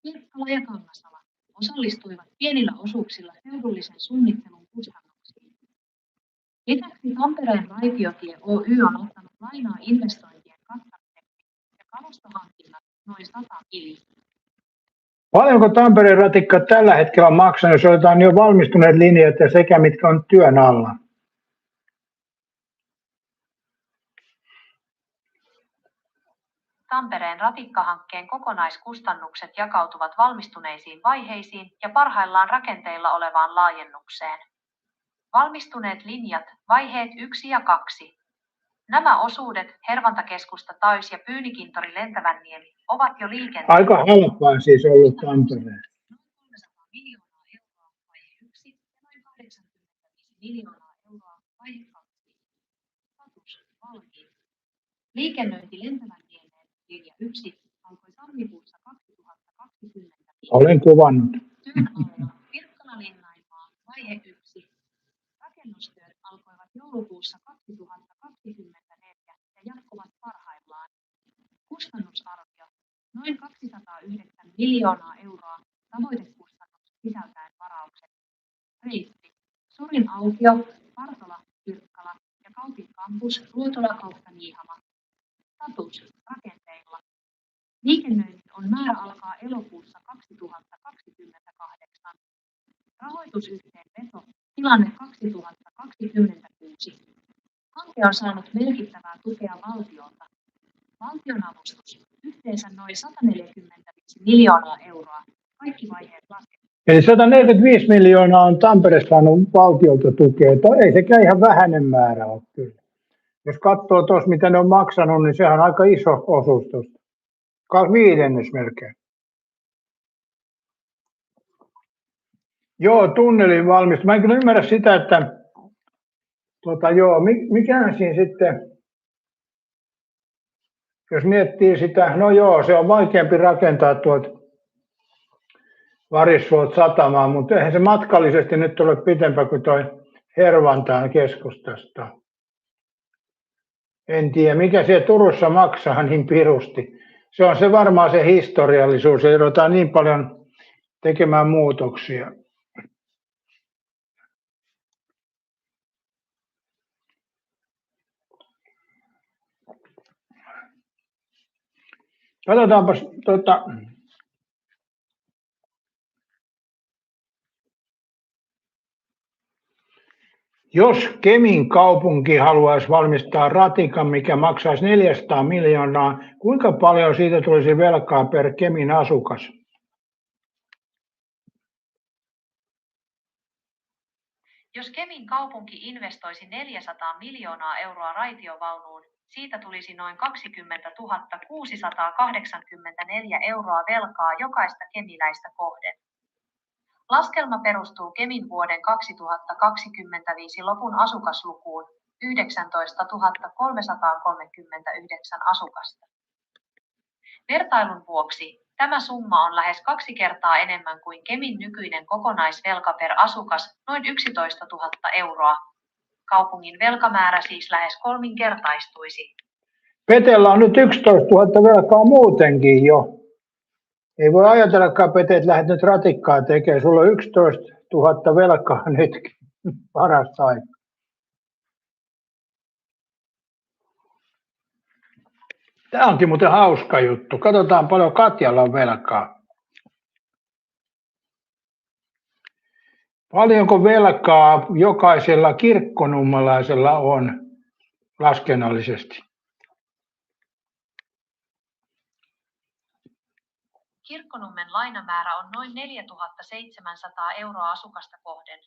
Pirkkala ja Kangasala osallistuivat pienillä osuuksilla seudullisen suunnittelun kustannuksiin. Lisäksi Tampereen raitiotie Oy on ottanut lainaa investointien kattamiseksi ja kalustohankinnat noin 100 miljoonaa. Paljonko Tampereen ratikka tällä hetkellä on maksanut, jos otetaan jo valmistuneet linjat ja sekä mitkä on työn alla? Tampereen ratikkahankkeen kokonaiskustannukset jakautuvat valmistuneisiin vaiheisiin ja parhaillaan rakenteilla olevaan laajennukseen. Valmistuneet linjat, vaiheet 1 ja 2. Nämä osuudet, Hervantakeskusta Tays ja Pyynikintori Lentävänniemi, ovat jo liikenteessä. Aika halpaa siis ollut Tampereen. Noin 300 miljoonaa euroa vaihe 1 ja noin 85 miljoonaa euroa vaihe 2. Status valmiin. Liikennöinti Lentävänniemeen linja 1 alkoi tammikuussa 2020. Olen kuvannut. Työn alla Pirkkala-Linnanmaa vaihe 1. Rakennustyöt alkoivat joulukuussa 2024 ja jatkuvat parhaillaan. Kustannusarvio noin 209 miljoonaa euroa, tavoitekustannus sisältäen varaukset. Reitti Surin aukio, Partola, Pirkkala ja Kaupin kampus, Ruotola kautta Niihama. Status rakenteilla. Liikennöinnin on määrä alkaa elokuussa 2028. Rahoitusyhteenveto tilanne 2026. Hanke on saanut merkittävää tukea valtiolta. Valtionavustus yhteensä noin 145 miljoonaa euroa. Kaikki vaiheet lasketaan. Eli 145 miljoonaa on Tampere saanut valtiolta tukea. Ei sekään ihan vähäinen määrä ole kyllä. Jos katsoo tuossa, mitä ne on maksanut, niin sehän on aika iso osuus tuosta. 2/5 melkein. Joo, tunnelin valmistu. Mä en kyllä ymmärrä sitä, että mikähän siinä sitten, jos miettii sitä, no joo, se on vaikeampi rakentaa tuolta Varissuolta satamaan, mutta eihän se matkallisesti nyt ole pitempää kuin toi Hervantaan keskustasta. En tiedä, mikä siellä Turussa maksaa niin pirusti. Se on se varmaan se historiallisuus, ja joudutaan niin paljon tekemään muutoksia. Katsotaanpas jos Kemin kaupunki haluaisi valmistaa ratikan, mikä maksaisi 400 miljoonaa, kuinka paljon siitä tulisi velkaa per Kemin asukas? Jos Kemin kaupunki investoisi 400 miljoonaa euroa raitiovaunuun, siitä tulisi noin 20 684 euroa velkaa jokaista kemiläistä kohden. Laskelma perustuu Kemin vuoden 2025 lopun asukaslukuun 19 339 asukasta. Vertailun vuoksi tämä summa on lähes 2 kertaa enemmän kuin Kemin nykyinen kokonaisvelka per asukas, noin 11 000 euroa. Kaupungin velkamäärä siis lähes kolminkertaistuisi. Petellä on nyt 11 000 velkaa muutenkin jo. Ei voi ajatellakaan, Pete, että lähdet nyt ratikkaa tekemään. Sulla on 11 000 velkaa nytkin. Parasta aikaa. Tämä onkin muuten hauska juttu. Katsotaan paljon Katjalla on velkaa. Paljonko velkaa jokaisella kirkkonummelaisella on laskennallisesti? Kirkkonummen lainamäärä on noin 4 700 euroa asukasta kohden.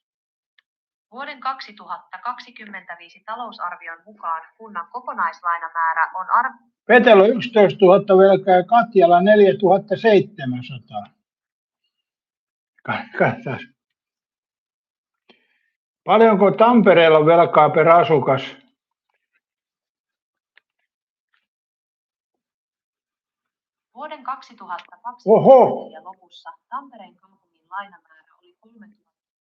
Vuoden 2025 talousarvion mukaan kunnan kokonaislainamäärä on Petellä on 11 000 velkaa ja Katjalla 4 700. Katsotaan. Paljonko Tampereella on velkaa per asukas? Vuoden 2024 lopussa Tampereen kaupungin lainamäärä oli 3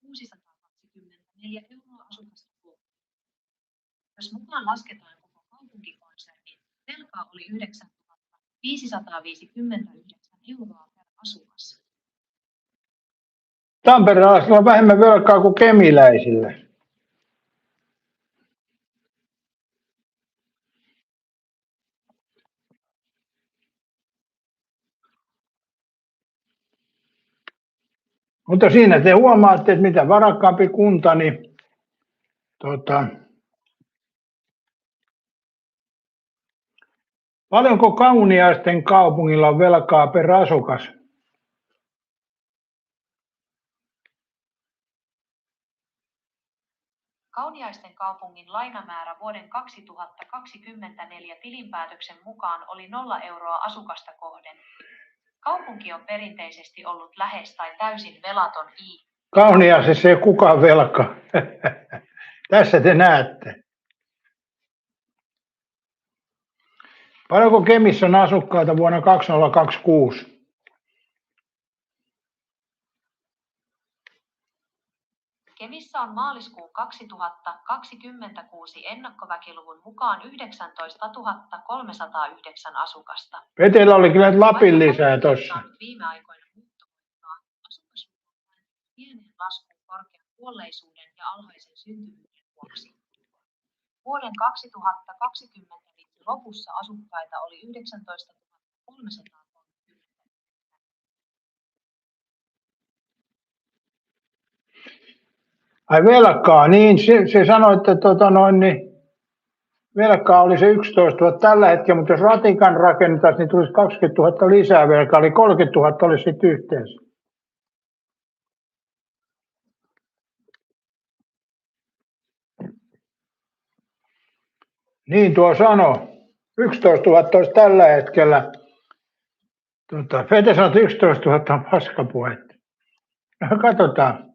624 euroa asukasta kohden. Jos mukaan lasketaan koko kaupunkikonserni, velkaa oli 9 559 euroa per asukas. Tamperelaisilla on vähemmän velkaa kuin kemiläisillä. Mutta siinä te huomaatte, että mitä varakkaampi kunta, niin paljonko Kauniaisten kaupungilla on velkaa per asukas? Kauniaisten kaupungin lainamäärä vuoden 2024 tilinpäätöksen mukaan oli 0 euroa asukasta kohden. Kaupunki on perinteisesti ollut lähes tai täysin velaton Kauniaisessa ei ole kukaan velka. Tässä te näette. Paljonko Kemissä on asukkaita vuonna 2026? Kemissä on maaliskuun 2026 ennakkoväkiluvun mukaan 19 309 asukasta. Petellä oli kyllä Lapin lisää tuossa. Viime aikoina muuttovoittoa asukasluku on pienen laskun korkean kuolleisuuden ja alhaisen syntyvyyden vuoksi. Vuoden 2025 lopussa asukkaita oli 19 330. Ai velkaa, niin se sanoi, että velkaa oli se 11 000 tällä hetkellä, mutta jos ratikan rakennetaan, niin tulisi 20 000 lisää velkaa, eli 30 000 olisi sitten yhteensä. Niin tuo sanoi, 11 000 olisi tällä hetkellä. Fete sanoi, että 11 000 on paskapuhetta. No katsotaan.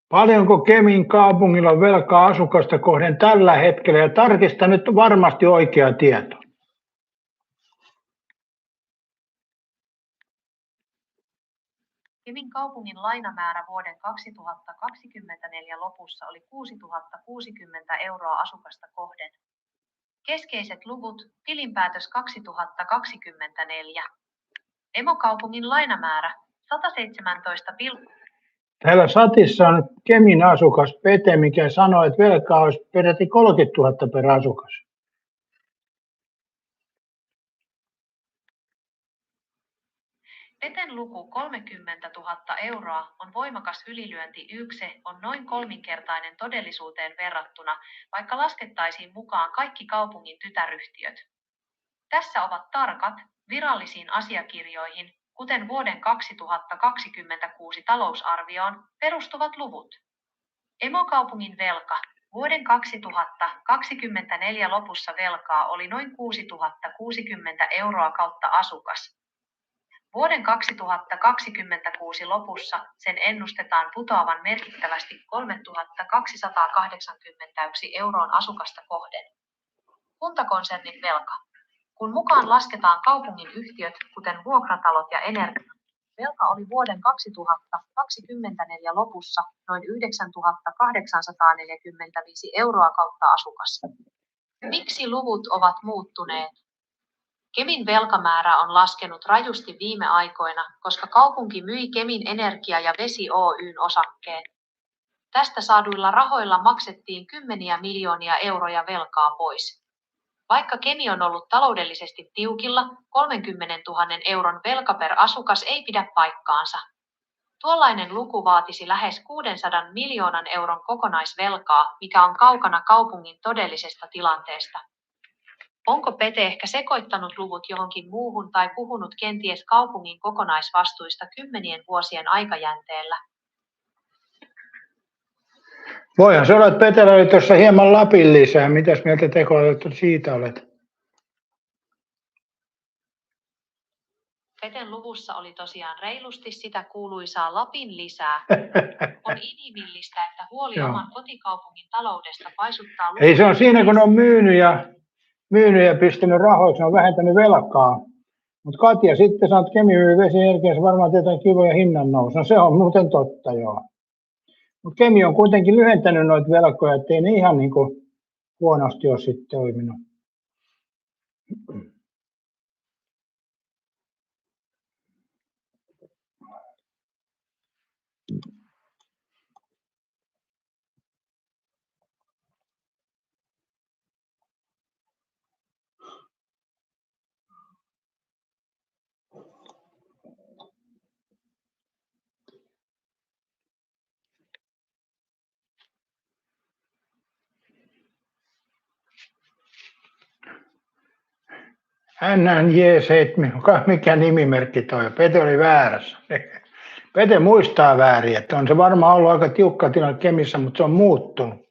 Paljonko Kemin kaupungilla on velkaa asukasta kohden tällä hetkellä? Ja tarkista nyt varmasti oikea tieto. Kemin kaupungin lainamäärä vuoden 2024 lopussa oli 6 060 euroa asukasta kohden. Keskeiset luvut, tilinpäätös 2024. Emokaupungin lainamäärä 117, Täällä Satissa on Kemin asukas Pete, mikä sanoi, että velkaa olisi peräti 30 000 per asukas. Peten luku 30 000 euroa on voimakas ylilyönti. Se on noin kolminkertainen todellisuuteen verrattuna, vaikka laskettaisiin mukaan kaikki kaupungin tytäryhtiöt. Tässä ovat tarkat, virallisiin asiakirjoihin, kuten vuoden 2026 talousarvioon, perustuvat luvut. Emokaupungin velka. Vuoden 2024 lopussa velkaa oli noin 6 060 euroa kautta asukas. Vuoden 2026 lopussa sen ennustetaan putoavan merkittävästi 3 281 euroon asukasta kohden. Kuntakonsernin velka. Kun mukaan lasketaan kaupungin yhtiöt, kuten vuokratalot ja energia, velka oli vuoden 2024 lopussa noin 9 845 euroa kautta asukas. Miksi luvut ovat muuttuneet? Kemin velkamäärä on laskenut rajusti viime aikoina, koska kaupunki myi Kemin Energia ja Vesi Oyn osakkeet. Tästä saaduilla rahoilla maksettiin kymmeniä miljoonia euroja velkaa pois. Vaikka Kemi on ollut taloudellisesti tiukilla, 30 000 euron velka per asukas ei pidä paikkaansa. Tuollainen luku vaatisi lähes 600 miljoonan euron kokonaisvelkaa, mikä on kaukana kaupungin todellisesta tilanteesta. Onko Pete ehkä sekoittanut luvut johonkin muuhun tai puhunut kenties kaupungin kokonaisvastuista kymmenien vuosien aikajänteellä? Voihan se olla, että Petellä oli tuossa hieman Lapin lisää. Mitäs mieltä tekoälyt siitä olet? Peten luvussa oli tosiaan reilusti sitä kuuluisaa Lapin lisää. On inhimillistä, että huoli oman kotikaupungin taloudesta paisuttaa lukuja. Ei se on siinä, kun on myynyt ja pistänyt rahoiksi, on vähentänyt velkaa. Mutta Katja sitten sanoo, että Kemi myy vesienergiassa varmaan jotain kivoja hinnan nousu. No se on muuten totta, joo. Mutta Kemi on kuitenkin lyhentänyt noita velkoja, ettei ne ihan niin kuin huonosti ole sitten toiminut. NNJ7, mikä nimimerkki toi? Pete oli väärässä. Pete muistaa väärin, että on se varmaan ollut aika tiukka tilanne Kemissä, mutta se on muuttunut.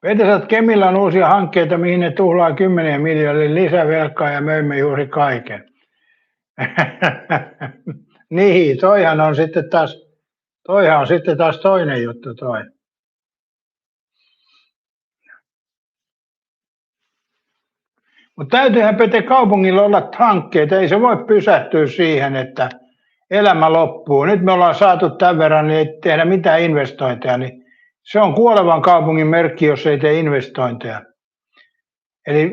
Pete sanoo, että Kemillä on uusia hankkeita, mihin ne tuhlaa 10 miljoonia lisävelkaa ja myymme juuri kaiken. Niin, toihan on sitten taas toinen juttu toi. Mutta täytyyhän Pete kaupungilla olla hankkeita, ei se voi pysähtyä siihen, että elämä loppuu. Nyt me ollaan saatu tämän verran, niin ei tehdä mitään investointeja, niin se on kuolevan kaupungin merkki, jos ei tee investointeja. Eli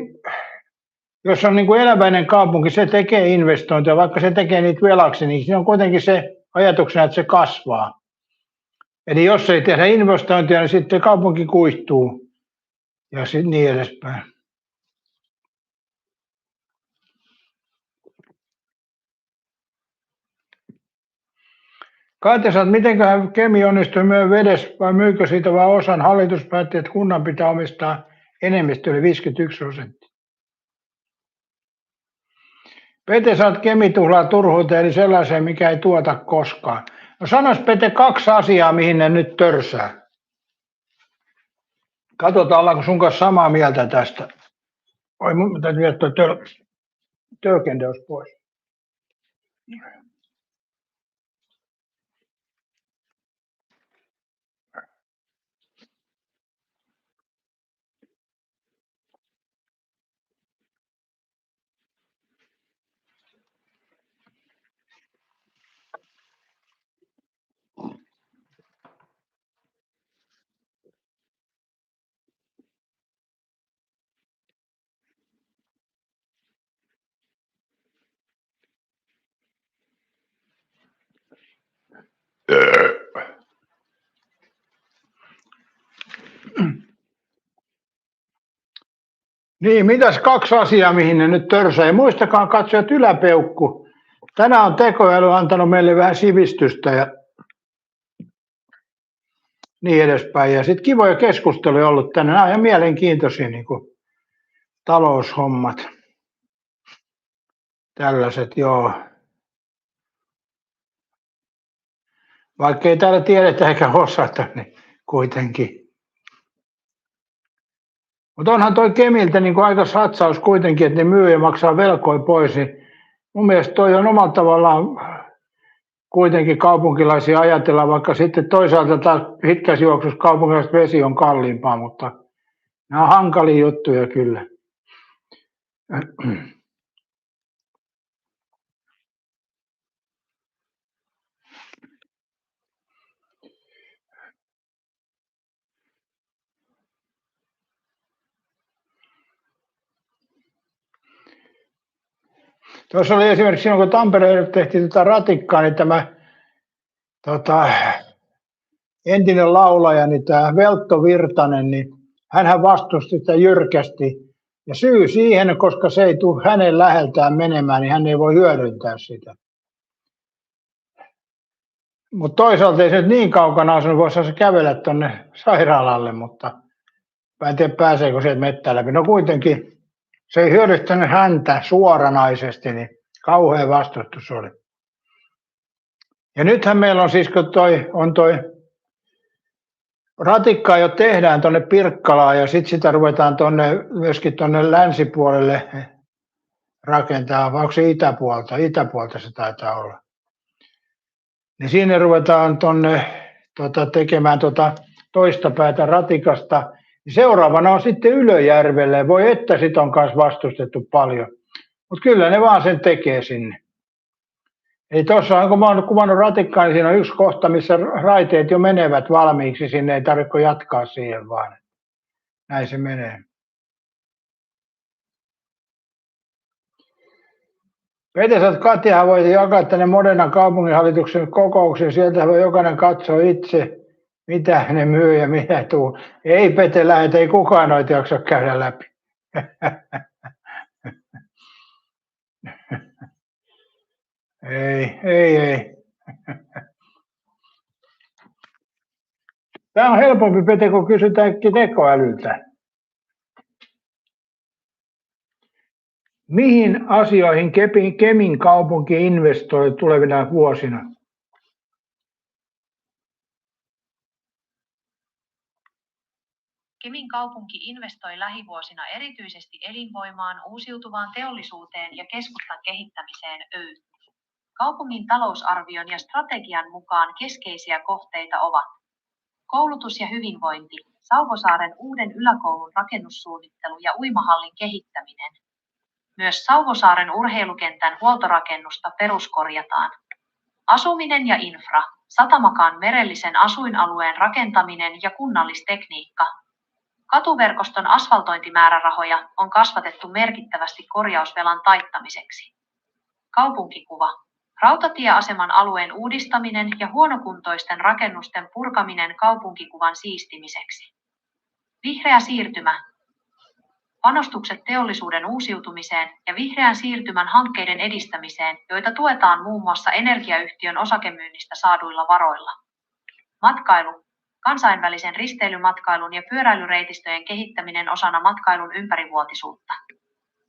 jos on niin kuin eläväinen kaupunki, se tekee investointeja, vaikka se tekee niitä velaksi, niin se on kuitenkin se ajatuksena, että se kasvaa. Eli jos ei tehdä investointeja, niin sitten kaupunki kuihtuu ja sitten niin edespäin. Katja sanoo, että mitenköhän Kemi onnistui myö vedessä vai myykö siitä vain osan? Hallitus päätti, että kunnan pitää omistaa enemmistö, eli 51%. Pete sanoo, että Kemi tuhlaa turhuuteen, eli sellaiseen, mikä ei tuota koskaan. No sanois Pete 2 asiaa, mihin ne nyt törsää. Katsotaan, ollaanko sun kanssa samaa mieltä tästä. Oi, mun täytyy viedä tuo tölkendeus pois. Niin, mitäs 2 asiaa, mihin ne nyt törsää. Muistakaa katsojat yläpeukku. Tänään on tekoäly antanut meille vähän sivistystä ja niin edespäin. Ja sitten kivoja keskusteluja ollut tänään. Nämä on ihan mielenkiintoisia niin kuin taloushommat. Tällaiset, joo. Vaikka ei täällä tiedetä eikä osata, niin kuitenkin. Mutta onhan toi Kemiltä niin kuin aika satsaus kuitenkin, että ne myy ja maksaa velkoja pois. Niin mun mielestä toi on omalla tavallaan kuitenkin kaupunkilaisia ajatellaan, vaikka sitten toisaalta taas pitkässä juoksussa kaupunkilaiset vesi on kalliimpaa, mutta nämä on hankalia juttuja kyllä. Tuossa oli esimerkiksi silloin, kun Tampereella tehtiin tätä ratikkaa, niin tämä entinen laulaja, niin tämä Veltto Virtanen, niin hänhän vastusti sitä jyrkästi. Ja syy siihen, koska se ei tule hänen läheltään menemään, niin hän ei voi hyödyntää sitä. Mutta toisaalta ei se nyt niin kaukana asunut, voisi se kävellä tuonne sairaalalle, mutta mä en tiedä pääseekö sieltä mettään läpi. No kuitenkin se ei hyödyttänyt häntä suoranaisesti, niin kauhea vastustus oli. Ja nythän meillä on siis, kun toi ratikka jo tehdään tuonne Pirkkalaan ja sitten sitä ruvetaan myöskin tuonne länsipuolelle rakentaa, vai onko se itäpuolta? Itäpuolta se taitaa olla. Niin siinä ruvetaan tekemään toista päätä ratikasta. Seuraavana on sitten Ylöjärvelle. Voi että sit on myös vastustettu paljon. Mutta kyllä ne vaan sen tekee sinne. Eli tuossa, kun mä oon kuvannut ratikkaa, niin siinä on yksi kohta, missä raiteet jo menevät valmiiksi. Sinne ei tarvitse jatkaa siihen vaan. Näin se menee. Petesat Katjahan voi jakaa tänne Modernan kaupunginhallituksen kokouksiin. Sieltä voi jokainen katsoa itse, mitä ne myy ja mitä tuu. Ei Pete lähetä, ei kukaan noita jaksa käydä läpi. Ei. Tämä on helpompi, Pete, kun kysytään tekoälyltä. Mihin asioihin Kemin kaupunki investoi tulevina vuosina? Kemin kaupunki investoi lähivuosina erityisesti elinvoimaan, uusiutuvaan teollisuuteen ja keskustan kehittämiseen . Kaupungin talousarvion ja strategian mukaan keskeisiä kohteita ovat koulutus ja hyvinvointi, Sauvosaaren uuden yläkoulun rakennussuunnittelu ja uimahallin kehittäminen. Myös Sauvosaaren urheilukentän huoltorakennusta peruskorjataan. Asuminen ja infra, Satamakaan merellisen asuinalueen rakentaminen ja kunnallistekniikka. Katuverkoston asfaltointimäärärahoja on kasvatettu merkittävästi korjausvelan taittamiseksi. Kaupunkikuva. Rautatieaseman alueen uudistaminen ja huonokuntoisten rakennusten purkaminen kaupunkikuvan siistimiseksi. Vihreä siirtymä. Panostukset teollisuuden uusiutumiseen ja vihreän siirtymän hankkeiden edistämiseen, joita tuetaan muun muassa energiayhtiön osakemyynnistä saaduilla varoilla. Matkailu. Kansainvälisen risteilymatkailun ja pyöräilyreitistöjen kehittäminen osana matkailun ympärivuotisuutta.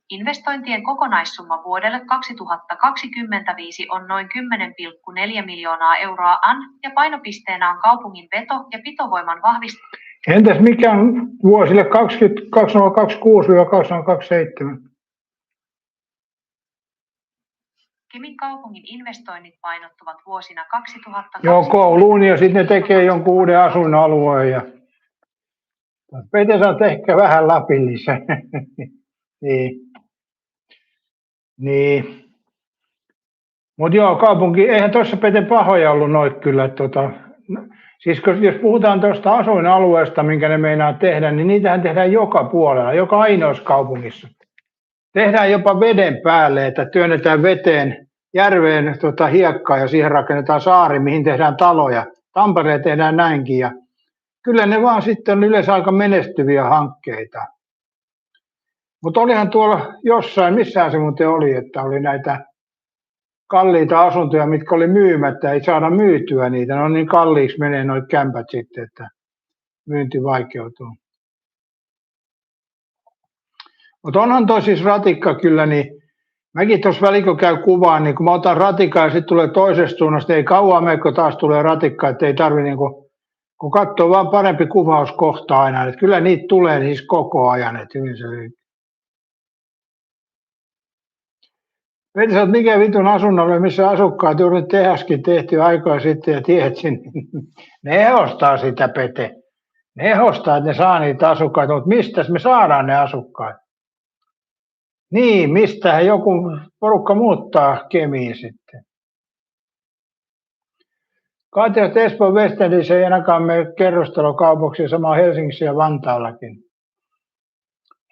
Investointien kokonaissumma vuodelle 2025 on noin 10,4 miljoonaa euroa ja painopisteenä on kaupungin veto- ja pitovoiman vahvistaminen. Entäs mikä on vuosille 2026-2027? Kemin kaupungin investoinnit painottuvat vuosina 2020. Joo, kouluun ja sitten ne tekee jonkun uuden asuinalueen. Ja Pete saat ehkä vähän Lapillisen. Niin. Mutta joo, kaupunki, eihän tuossa Pete pahoja ollut noit kyllä. Siis jos puhutaan tuosta asuinalueesta, minkä ne meinaa tehdä, niin niitähän tehdään joka puolella, joka ainoassa kaupungissa. Tehdään jopa veden päälle, että työnnetään veteen, järveen hiekkaa ja siihen rakennetaan saari, mihin tehdään taloja. Tampereen tehdään näinkin ja kyllä ne vaan sitten on yleensä aika menestyviä hankkeita. Mutta olihan tuolla jossain, missään se muuten oli, että oli näitä kalliita asuntoja, mitkä oli myymättä, ei saada myytyä niitä. No niin kalliiksi menee nuo kämpät sitten, että myynti vaikeutuu. Mutta onhan toi siis ratikka kyllä, niin mäkin tuossa välikö käy kuvaan, niin kun mä otan ratikkaa ja sitten tulee toisesta suunnasta, ei kauan mene, kun taas tulee ratikka, että ei tarvi niinku, kun katsoo vaan parempi kuvauskohta aina, että kyllä niitä tulee siis koko ajan, että hyvin se Peti, sä oot mikä vitun asunnolle, missä asukkaat juuri tehaskin tehty aikaa sitten ja tiedät sen. Ne ehostaa sitä, Pete. Ne ehostaa, että ne saa niitä asukkaita, mutta mistä me saadaan ne asukkaat? Niin, mistähän joku porukka muuttaa Kemiin sitten. Kaatiot Espoon Westendissä ei ainakaan mene kerrostalokaupaksi, sama Helsingissä ja Vantaallakin.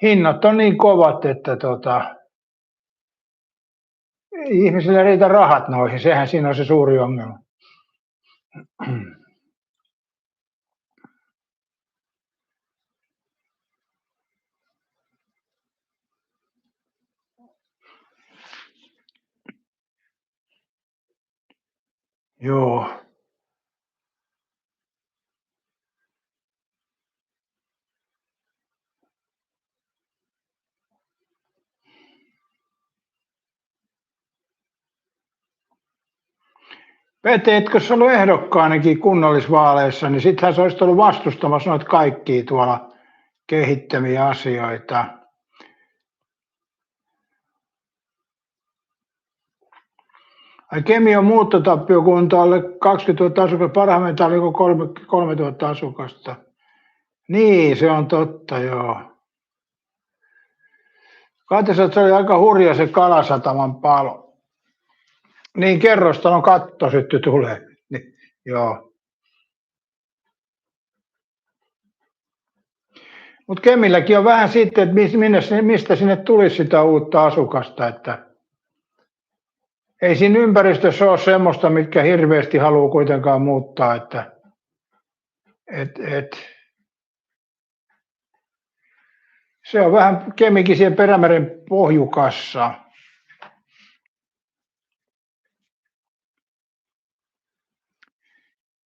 Hinnat on niin kovat, että ihmisille riitä rahat noihin, sehän siinä on se suuri ongelma. Joo. Pete, etkö sä ollut ehdokkaanakin kunnallisvaaleissa, niin sittenhän sä olisit ollut vastustamassa noita kaikkia tuolla kehittämiä asioita. Kemi on muuttotappiokunta alle 20 000 asukasta, parhaimmiltaan oliko 3 000 asukasta. Niin, se on totta, joo. Katsotaan, se oli aika hurja se Kalasataman palo. Niin, kerrostalon katto sitten tulee. Niin, joo. Mutta Kemilläkin on vähän sitten, että mistä sinne tulisi sitä uutta asukasta, että ei siinä ympäristössä ole semmoista, mitkä hirveästi haluaa kuitenkaan muuttaa, että se on vähän Kemikin siellä Perämeren pohjukassa.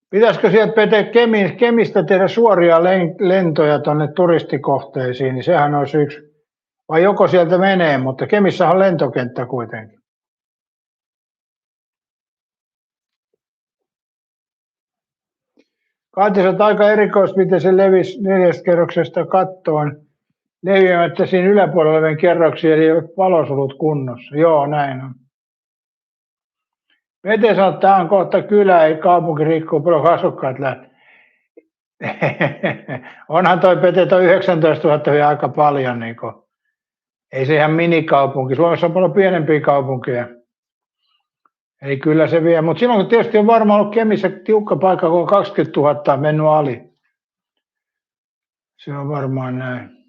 Pitäisikö sieltä Pete Kemistä tehdä suoria lentoja tuonne turistikohteisiin, niin sehän olisi yksi. Vai joko sieltä menee, mutta Kemissä on lentokenttä kuitenkin. Kaati, se on aika erikoista, miten se levisi 4. kerroksesta kattoon leviämättä siinä yläpuolella olevien kerroksia, eli ei ole valosulut kunnossa. Joo, näin on. Pete sanoo, että tämä on kohta kylä, ei kaupunki rikkuu, paljon asukkaat lähtee. Onhan toi Pete, toi 19 000 aika paljon. Niin ei se ihan minikaupunki. Suomessa on paljon pienempiä kaupunkeja. Eli kyllä se vie. Mutta silloin tietysti on varmaan ollut Kemissä tiukka paikka, kun on 20 000 mennyt ali. Se on varmaan näin.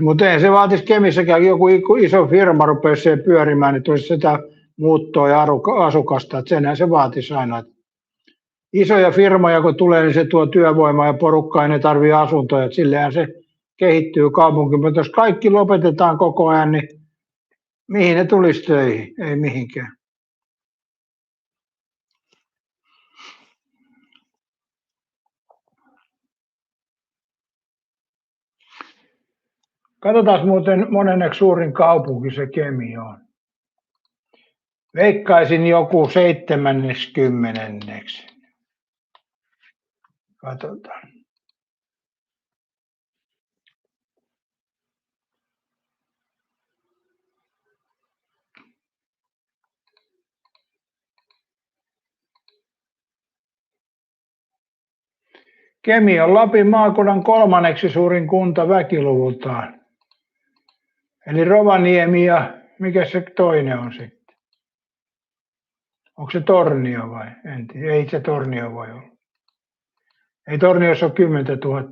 Mutta ei se vaatisi Kemissäkään, joku iso firma rupeaisi pyörimään, niin tulisi sitä muuttoa ja asukasta. Että senhän se vaatisi aina. Isoja firmoja kun tulee, niin se tuo työvoimaa ja porukkaa, ja ne tarvitsee asuntoja. Että sillehän se kehittyy kaupunki. Mutta jos kaikki lopetetaan koko ajan, niin mihin ne tulisi töihin? Ei mihinkään. Katsotaan muuten monenneksi suurin kaupunki se Kemi on. Veikkaisin joku 70. Katsotaan. Kemi on Lapin maakunnan 3. suurin kunta väkiluvultaan. Eli Rovaniemi ja mikä se toinen on sitten? Onko se Tornio vai? En tiedä. Ei se Tornio voi olla. Ei Torniossa ole 10 000.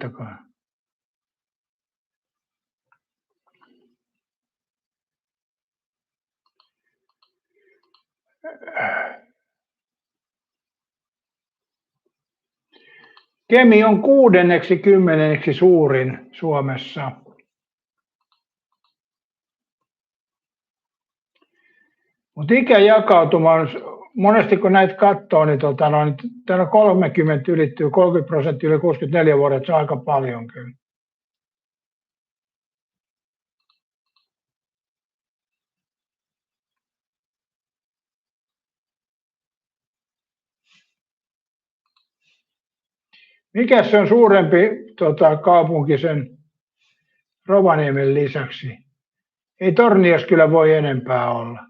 Kemi on 60 suurin Suomessa. Mutta ikäjakautuma on, monesti kun näitä katsoo, niin, täällä 30 ylittyy, 30% yli 64 vuotta, se on aika paljon kyllä. Mikä se on suurempi kaupunki sen Rovaniemen lisäksi? Ei Torniossa kyllä voi enempää olla.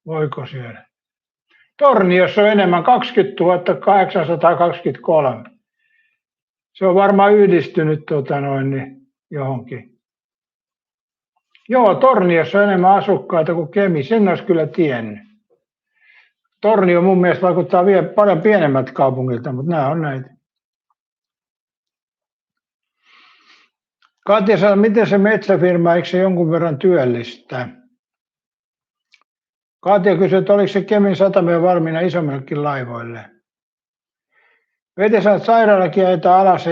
Voiko siellä? Torniossa on enemmän 20 823. Se on varmaan yhdistynyt johonkin. Joo, Torniossa on enemmän asukkaita kuin Kemi. Sen olisi kyllä tiennyt. Tornio mun mielestä vaikuttaa vielä paljon pienemmät kaupungilta, mutta nämä on näitä. Katja sanoi, miten se metsäfirma, eikö se jonkun verran työllistää? Katja kysyi, että oliko se Kemin satamia valmiina isommillekin laivoille. Veti sanoi, että sairaalakin ajetaan alas.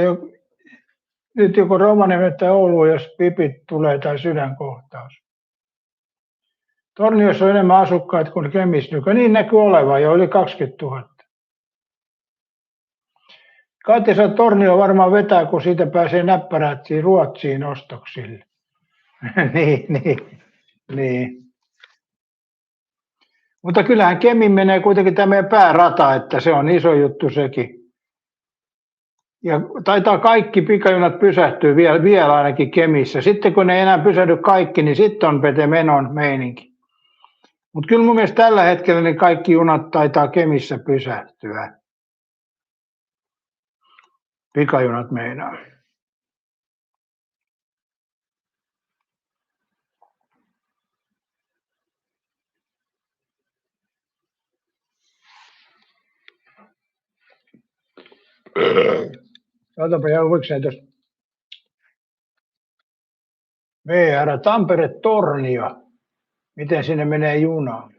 Nyt joko Rovaniemen tai Ouluun, jos pipit tulee tai sydänkohtaus. Torniossa on enemmän asukkaita kuin Kemissä nykyään. Niin näkyy olevan jo yli 20 000. Katja sanoi, että Tornio varmaan vetää, kun siitä pääsee näppärättiin Ruotsiin ostoksille. niin. Mutta kyllähän Kemin menee kuitenkin tämä meidän päärata, että se on iso juttu sekin. Ja taitaa kaikki pikajunat pysähtyä vielä ainakin Kemissä. Sitten kun ne ei enää pysähdy kaikki, niin sitten on Pete Menon meininki. Mutta kyllä mun mielestä tällä hetkellä niin kaikki junat taitaa Kemissä pysähtyä. Pikajunat meinaa. Otapa jauvikseen tuosta. VR Tampere-Tornio. Miten sinne menee junaan?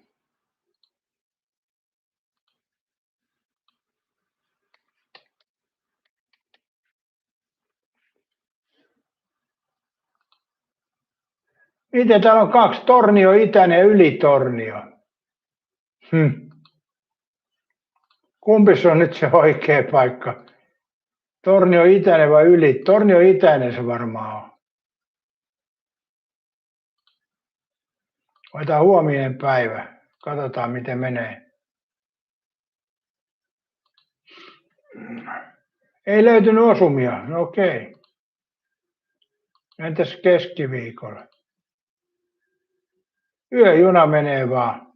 Miten täällä on 2, Tornio Itäinen ja Ylitornio. Kumpi se on nyt se oikea paikka? Tornio Itäinen vai Yli? Tornio Itäinen se varmaan on. Otetaan huominen päivä. Katsotaan miten menee. Ei löytynyt osumia. No okei. Entäs keskiviikolla? Yöjuna menee vaan.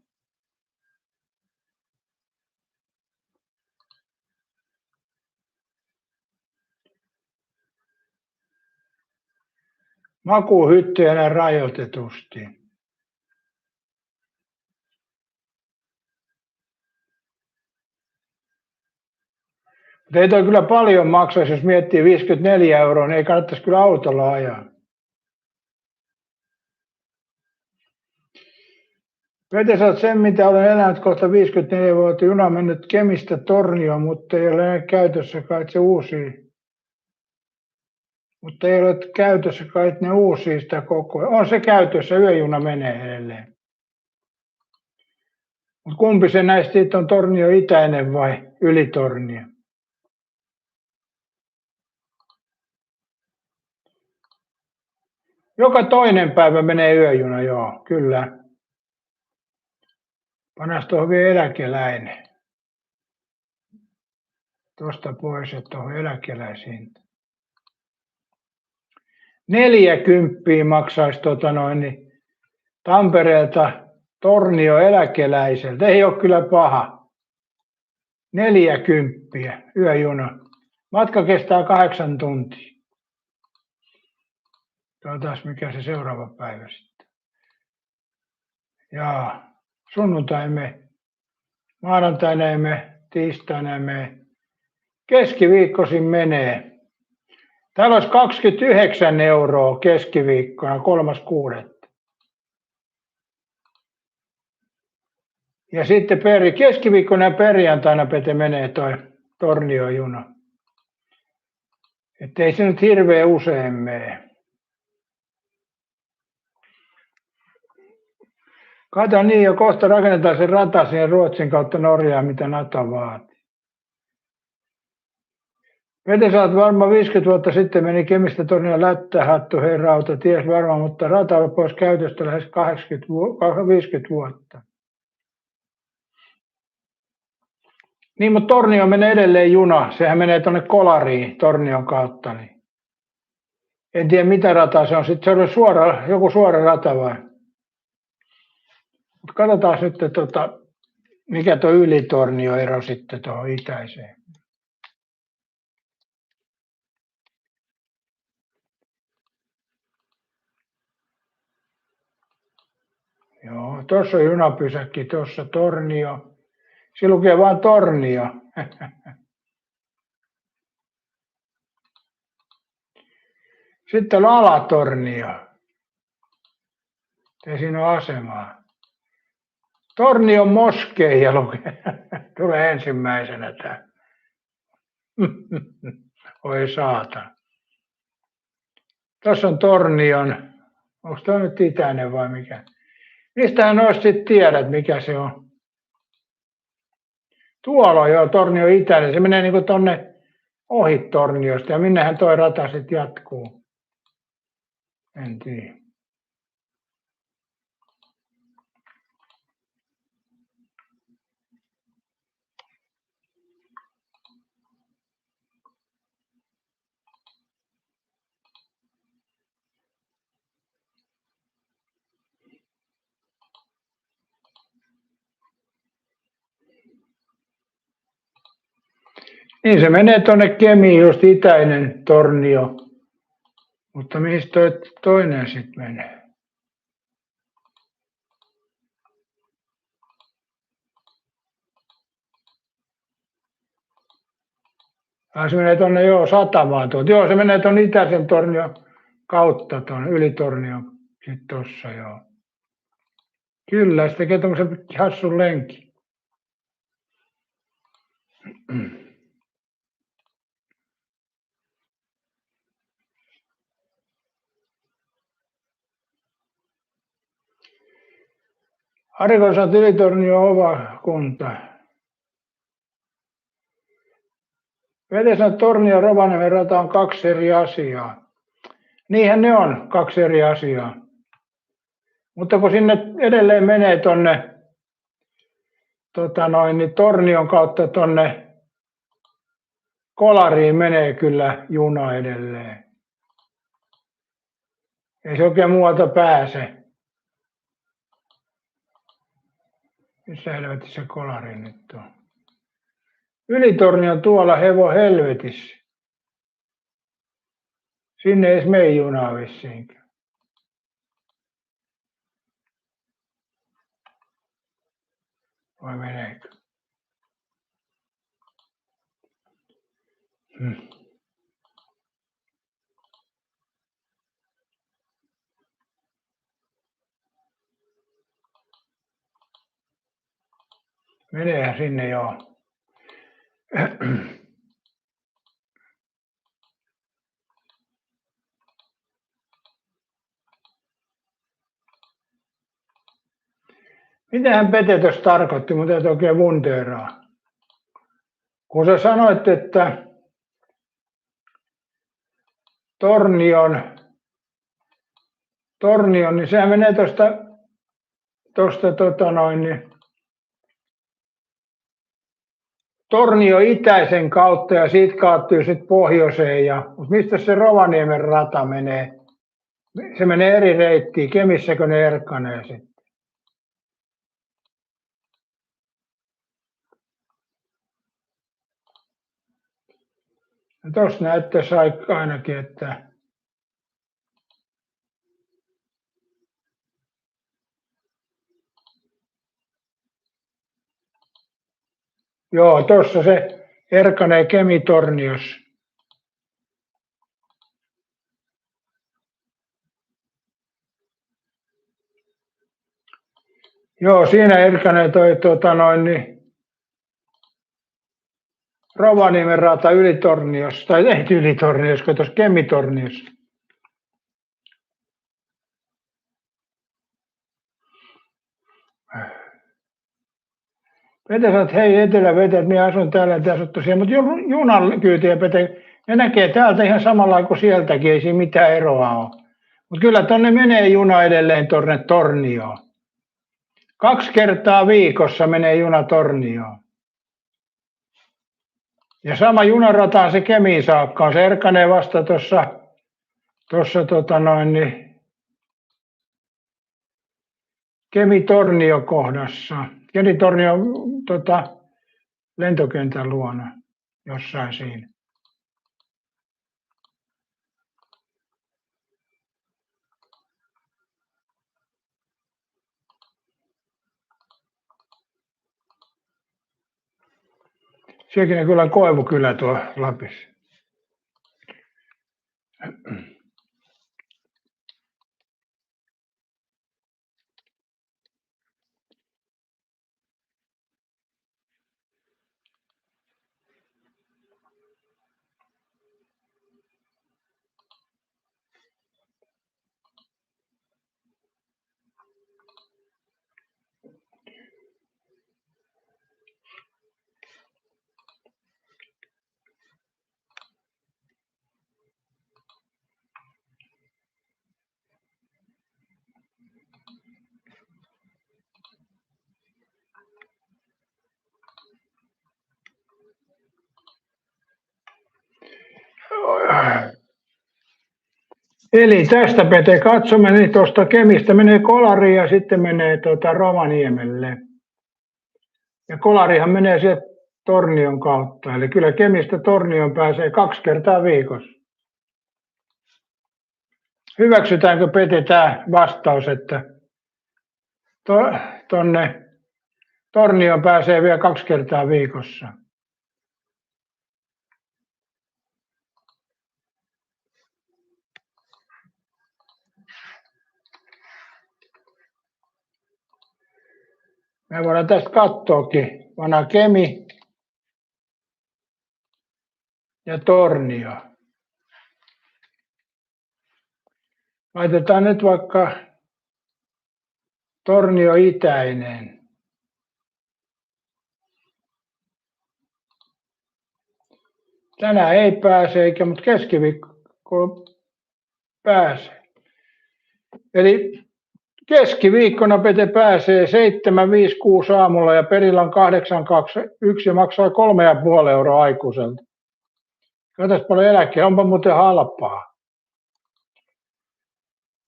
Makuuhyttyjä rajoitetusti. Ei toi kyllä paljon maksaisi, jos miettii 54 €, niin ei kannattaisi kyllä autolla ajaa. Pete, sä oot sen, mitä olen elänyt kohta 54 vuotta. Juna on mennyt Kemistä Tornioon, mutta ei ole enää käytössä kai se uusi. Mutta ei ole käytössä kai ne uusia sitä koko ajan. On se käytössä, yöjuna menee edelleen. Mutta kumpi se näistä on, Tornio Itäinen vai Ylitornio? Joka toinen päivä menee yöjuna, joo, kyllä. Panas tuohon vielä eläkeläinen. Tuosta pois, että tuohon eläkeläisiin. 40 maksaisi Tampereelta Tornio eläkeläiseltä. Ei ole kyllä paha. 40 yöjuna. Matka kestää 8 tuntia. Katsotaan mikä se seuraava päivä sitten. Jaa, sunnuntai me, maanantaina emme, tiistaina emme, keskiviikkoisin menee. Täällä olisi 29 € keskiviikkona 3.6. Ja sitten keskiviikkona ja perjantaina Pete menee toi Tornio-juna. Että ei se nyt hirveän usein mene. Kato niin, jo kohta rakennetaan se rata siihen Ruotsin kautta Norjaan, mitä NATO vaatii. Pete, sä oot varmaan 50 vuotta sitten meni Kemistä Tornioon lättähattu, hei rauta, ties varmaan, mutta rata on pois käytöstä lähes 50 vuotta. Niin, mutta Tornio menee edelleen juna. Sehän menee tuonne Kolariin Tornion kautta. Niin. En tiedä mitä rata se on. Sitten se on joku suora rata vai? Mutta katsotaan nyt, mikä tuo Ylitornio ero sitten tuohon itäiseen. Joo, tuossa on junapysäkki, tuossa Tornio. Se lukee vain Tornio. Sitten on Alatornio. Ja siinä on asemaa. Tornion moskeija lukee. Tulee ensimmäisenä tämä. Oi saata. Tuossa on Tornion. Onko tuo nyt itäinen vai mikä? Mistähän noista sitten tiedät, mikä se on? Tuolla on jo Tornio itäinen. Se menee niin kuin tonne ohi Torniosta. Ja minnehän toi rata sitten jatkuu? En tiedä. Niin se menee tuonne Kemiin, just itäinen Tornio. Mutta mihin toi toinen sitten menee? Se menee tuonne satamaan tuolta. Joo, se menee tuonne itäisen Tornion kautta tuonne Ylitornion. Sitten tuossa joo. Kyllä, se tekee tuommoisen hassun lenkin. Harikosan Ylitornio on oma kunta. Vetesan Tornio ja Rovaniemen rata on 2 eri asiaa. Niinhän ne on 2 eri asiaa. Mutta kun sinne edelleen menee tuonne niin Tornion kautta tuonne Kolariin menee kyllä juna edelleen. Ei se oikein muualta pääse. Missä helvetissä Kolari nyt on? Ylitornio on tuolla helvetissä. Sinne ei edes mene junaa vissiinkään. Vai meneekö? Meneehän sinne joo. Mitähän Pete tuossa tarkoitti, mutta et oikein wunderaa. Kun sä sanoit, että Tornion, niin sehän menee tuosta Tornio itäisen kautta ja siitä kaattuu sitten pohjoiseen. Mutta mistä se Rovaniemen rata menee? Se menee eri reittiin. Kemissäkö ne erkkanee sitten? Tuossa näyttäisi ainakin, että joo, tuossa se erkanee Kemi-Torniossa. Joo, siinä Erkkanen toi Rovaniemen rata Ylitorniossa, tai ei Ylitorniossa, kun tuossa Kemitorniossa. Pete sanoi, että hei Etelä-Vetet, minä asun täällä ja tässä tosiaan, mutta junan kyytiä Pete, ne näkee täältä ihan samalla kuin sieltäkin, ei siinä mitään eroa ole. Mutta kyllä tuonne menee juna edelleen tuonne Tornioon. 2 kertaa viikossa menee juna Tornioon. Ja sama junarata on se Kemiin saakka, on se Erkkanen vasta tuossa Kemi-Tornio kohdassa. Kemi-Tornio lentokentän luona, jossain siinä. Sielläkin on kyllä Koivukylä tuo Lapissa. Eli tästä Pete katsomme, niin tuosta Kemistä menee Kolariin ja sitten menee Rovaniemelle. Ja Kolarihan menee sieltä Tornion kautta. Eli kyllä Kemistä Tornioon pääsee 2 kertaa viikossa. Hyväksytäänkö Pete tämä vastaus, että tuonne Tornioon pääsee vielä 2 kertaa viikossa? Me voidaan tästä katsoakin. Vanha Kemi ja Tornio. Laitetaan nyt vaikka Tornio itäinen. Tänään ei pääse, eikä, mutta keskiviikko pääsee. Eli keskiviikkona Pete pääsee 7.56 aamulla ja perillä on 8.21 ja maksaa 3,5 euroa aikuiselta. Katsotaan paljon eläkkeä, onpa muuten halpaa.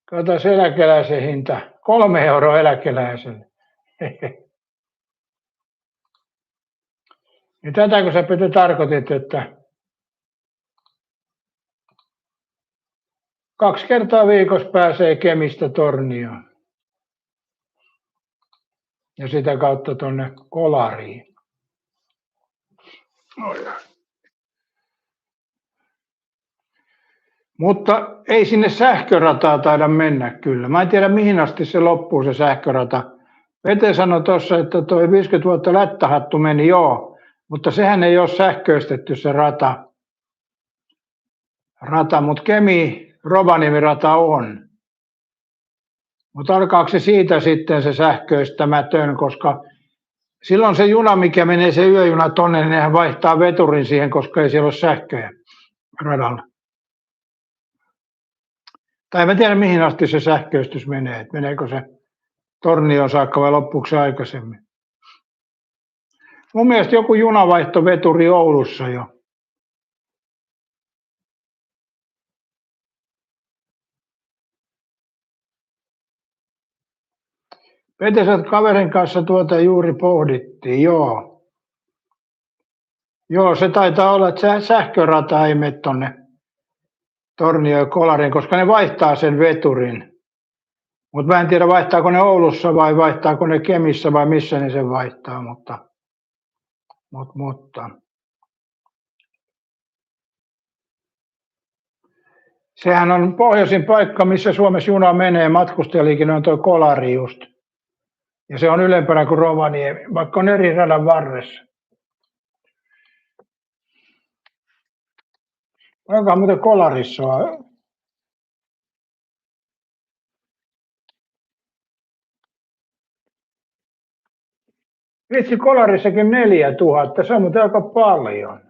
Katsotaan eläkeläisen hinta, 3 euroa eläkeläiselle. Niin tätä kun sä Pete tarkoitit, että 2 kertaa viikossa pääsee Kemistä Tornioon. Ja sitä kautta tuonne Kolariin. Mutta ei sinne sähkörataa taida mennä kyllä. Mä en tiedä mihin asti se loppuu se sähkörata. Pete sanoi tuossa, että toi 50 vuotta lättähattu meni joo, mutta sehän ei ole sähköistetty se rata, mutta Kemi-Rovaniemi-rata on. Mutta alkaako se siitä sitten se sähköistämätön, koska silloin se juna, mikä menee se yöjuna tonne, niin nehän vaihtaa veturin siihen, koska ei siellä ole sähköjä radalla. Tai en tiedä mihin asti se sähköistys menee, että meneekö se Tornioon saakka vai loppuuko se aikaisemmin. Mun mielestä joku juna vaihtoi veturi Oulussa jo. Petesät kaverin kanssa tuota juuri pohdittiin, joo. Joo, se taitaa olla, että sähkörata ei mene tonne Tornioon ja Kolariin, koska ne vaihtaa sen veturin. Mutta mä en tiedä, vaihtaako ne Oulussa vai vaihtaako ne Kemissä vai missä ne sen vaihtaa, mutta. Sehän on pohjoisin paikka, missä Suomessa juna menee, matkustajaliikenne on tuo Kolari just. Ja se on ylempänä kuin Rovaniemi, vaikka on eri radan varressa. Onkohan muuten Kolarissa on? Vitsi, Kolarissakin 4000, se on muuten aika paljon.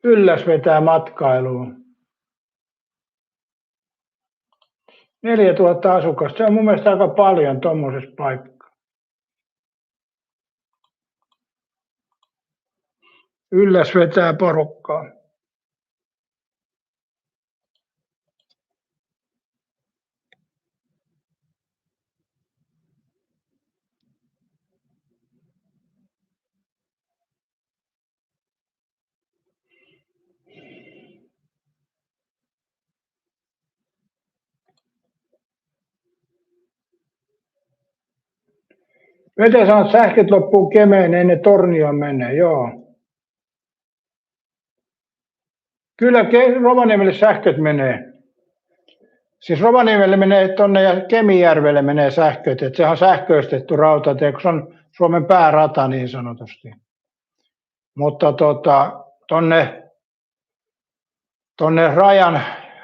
Ylläs vetää matkailuun. 4000 asukasta, se on mun mielestä aika paljon tuommoisessa paikassa. Ylläs vetää porukkaa. Miten sanot, sähköt loppuu Kemeen, ei ne Tornioon mene, joo. Kyllä Rovaniemelle sähköt menee. Siis Rovaniemelle menee tuonne ja Kemijärvelle menee sähköt, että sehän on sähköistetty rautatie, kun se on Suomen päärata niin sanotusti. Mutta tuonne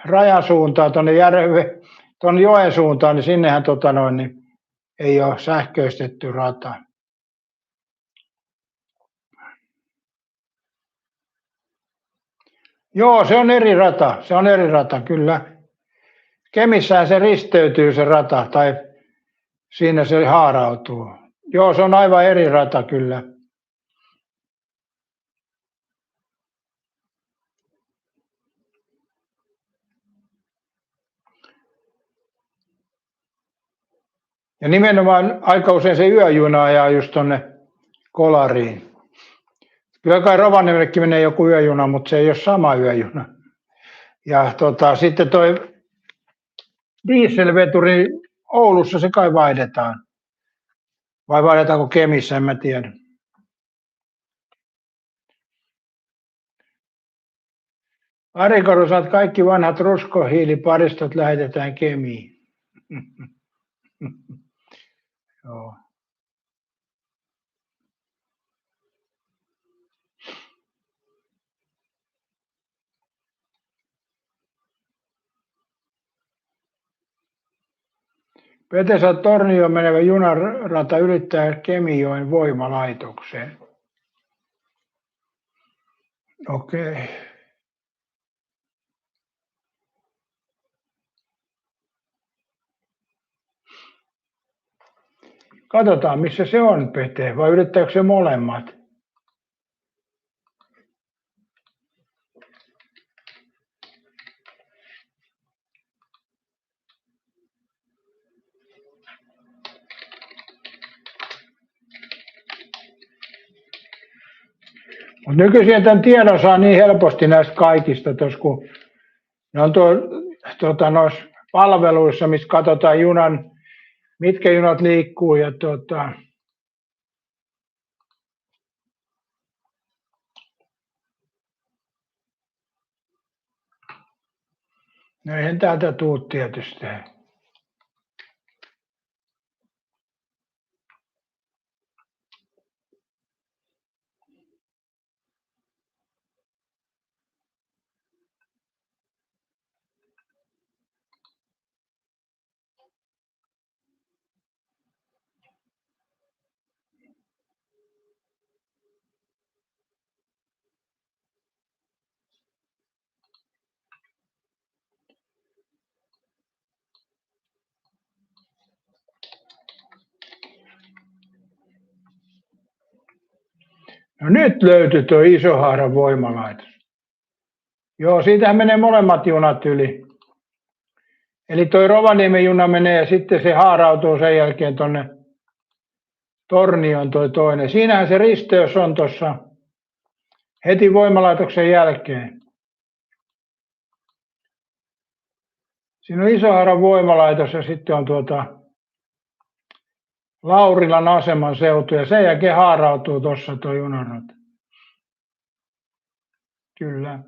rajan suuntaan, tuonne joen suuntaan, niin sinnehän niin ei ole sähköistetty rata. Joo, se on eri rata, kyllä. Kemissään se risteytyy se rata, tai siinä se haarautuu. Joo, se on aivan eri rata, kyllä. Ja nimenomaan aika usein se yöjuna ajaa just tuonne Kolariin. Kyllä kai Rovaniemellekin menee joku yöjuna, mutta se ei ole sama yöjuna. Ja sitten toi dieselveturi Oulussa se kai vaihdetaan. Vai vaihdetaanko Kemissä, en mä tiedä. Ari Karu sanoo, että kaikki vanhat ruskohiiliparistot lähetetään Kemiin. Joo. Petesa Tornioon menevä junarata ylittää Kemijoen voimalaitokseen. Okei. Katsotaan, missä se on, Pete, vai yrittääkö se molemmat? Mutta nykyisin tämän tiedon saa niin helposti näistä kaikista, kun ne on noissa palveluissa, missä katsotaan mitkä junat liikkuu ja no eihän täältä tuu tietysti. No nyt löytyi tuo Isohaaran voimalaitos. Joo, siitähän menee molemmat junat yli. Eli tuo Rovaniemen juna menee ja sitten se haarautuu sen jälkeen tuonne Tornioon tuo toinen. Siinähän se risteys on tuossa heti voimalaitoksen jälkeen. Siinä on Isohaaran voimalaitos ja sitten on Laurilan aseman seutu ja sen jälkeen haarautuu tuossa tuo junarata. Kyllä.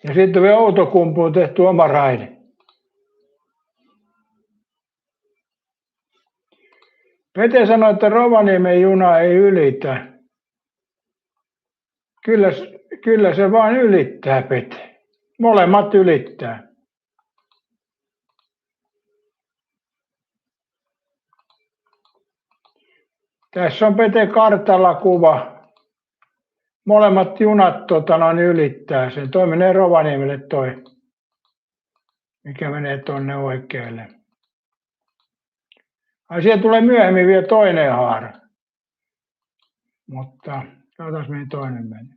Ja sitten vielä Outokumpuun tehty oma raide. Pete sanoi, että Rovaniemen juna ei ylitä. Kyllä se vaan ylittää, Pete. Molemmat ylittää. Tässä on Pete kartalla kuva. Molemmat junat ylittää sen. Toi menee Rovaniemelle toi, mikä menee tuonne oikealle. Ai siellä tulee myöhemmin vielä toinen haara. Mutta katsotaan mihin toinen menee.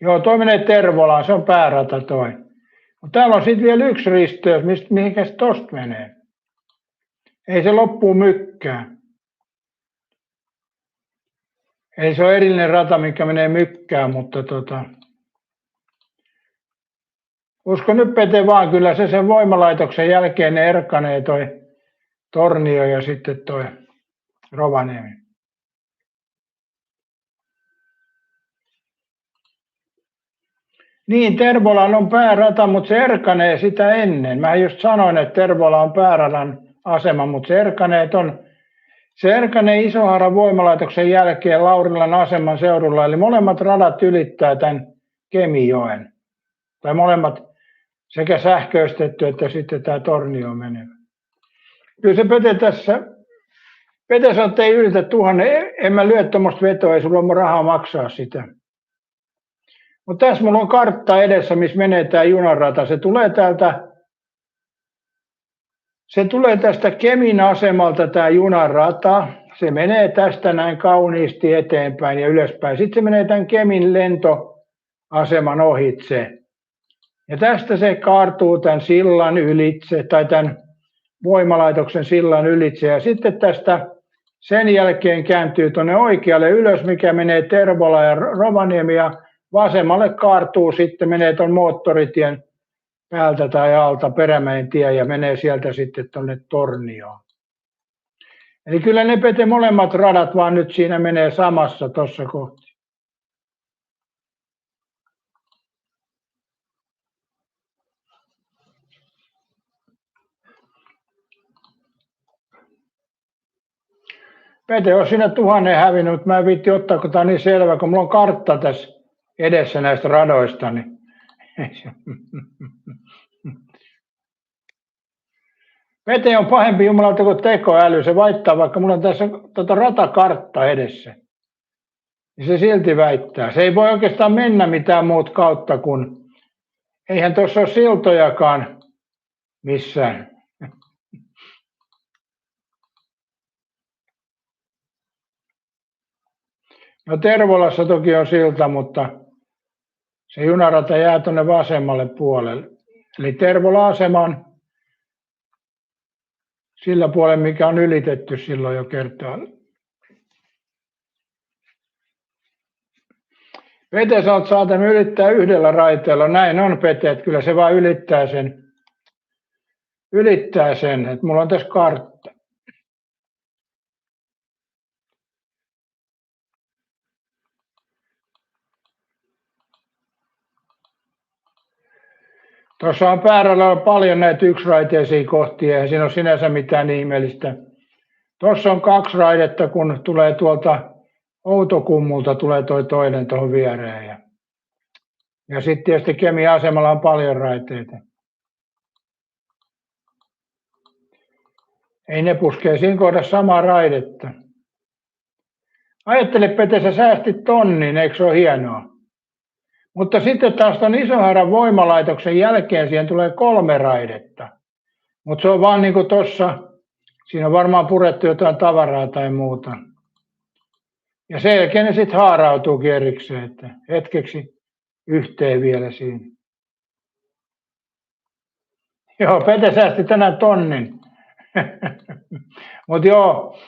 Joo, toi menee Tervolaan, se on päärata toi. Mutta täällä on sitten vielä yksi risteys, mihinkä se tosta menee. Ei se loppuu mykkään. Ei se ole erillinen rata, mikä menee mykkään, mutta usko nyt Pete vaan, kyllä se sen voimalaitoksen jälkeen ne erkanee toi Tornio ja sitten toi Rovaniemi. Niin, Tervolan on päärata, mutta se erkanee sitä ennen. Mä just sanoin, että Tervola on pääradan asema, mutta se erkanee Isohaaran voimalaitoksen jälkeen Laurilan aseman seudulla. Eli molemmat radat ylittää tämän Kemijoen. Tai molemmat sekä sähköistetty että sitten tämä Tornio menevä. Kyllä se Pete tässä, Pete sanoi, että ei ylitä 1000, en mä lyö tuommoista vetoa, ei sulla ole rahaa maksaa sitä. Mutta tässä mulla on kartta edessä, missä menee tämä junarata. Se tulee tästä Kemin asemalta tämä junarata. Se menee tästä näin kauniisti eteenpäin ja ylöspäin. Sitten se menee tämän Kemin lentoaseman ohitse. Ja tästä se kaartuu tämän sillan ylitse tai tämän voimalaitoksen sillan ylitse. Ja sitten tästä sen jälkeen kääntyy tuonne oikealle ylös, mikä menee Tervola ja Rovaniemi. Ja vasemmalle kaartuu sitten, menee tuon moottoritien päältä tai alta Perämäen tie ja menee sieltä sitten tuonne Tornioon. Eli kyllä ne Pete molemmat radat vaan nyt siinä menee samassa tuossa kohti. Pete on siinä 1000 hävinnyt, mutta mä en viitti ottaa, kun tämä on niin selvä, kun mulla on kartta tässä edessä näistä radoista. Niin Pete on pahempi jumalalta kuin tekoäly. Se väittää, vaikka mulla on tässä ratakartta edessä. Niin se silti väittää. Se ei voi oikeastaan mennä mitään muut kautta, kun eihän tuossa ole siltojakaan missään. No Tervolassa toki on silta, mutta se junarata jää tuonne vasemmalle puolelle. Eli Tervola-asema on sillä puolella, mikä on ylitetty silloin jo kertaalleen. Pete sanoo, että saatan ylittää yhdellä raiteella. Näin on Pete, että kyllä se vaan ylittää sen, että mulla on tässä kartta. Tuossa on pääradalla paljon näitä yksiraiteisia kohtia, ja siinä on sinänsä mitään ihmeellistä. Tuossa on 2 raidetta, kun tulee tuolta Outokummulta tulee toi toinen tuohon viereen. Ja sitten tietysti Kemin asemalla on paljon raiteita. Ei ne puskee siinä kohdassa samaa raidetta. Ajattele Pete, sä säästit 1 000, eikö se ole hienoa? Mutta sitten taas tuon Isohaaran voimalaitoksen jälkeen siihen tulee 3 raidetta. Mutta se on vaan niin kuin tuossa, siinä on varmaan purettu jotain tavaraa tai muuta. Ja sen jälkeen ne sitten haarautuu erikseen, että hetkeksi yhteen vielä siinä. Joo, Pete säästi tänään 1 000. Mutta joo,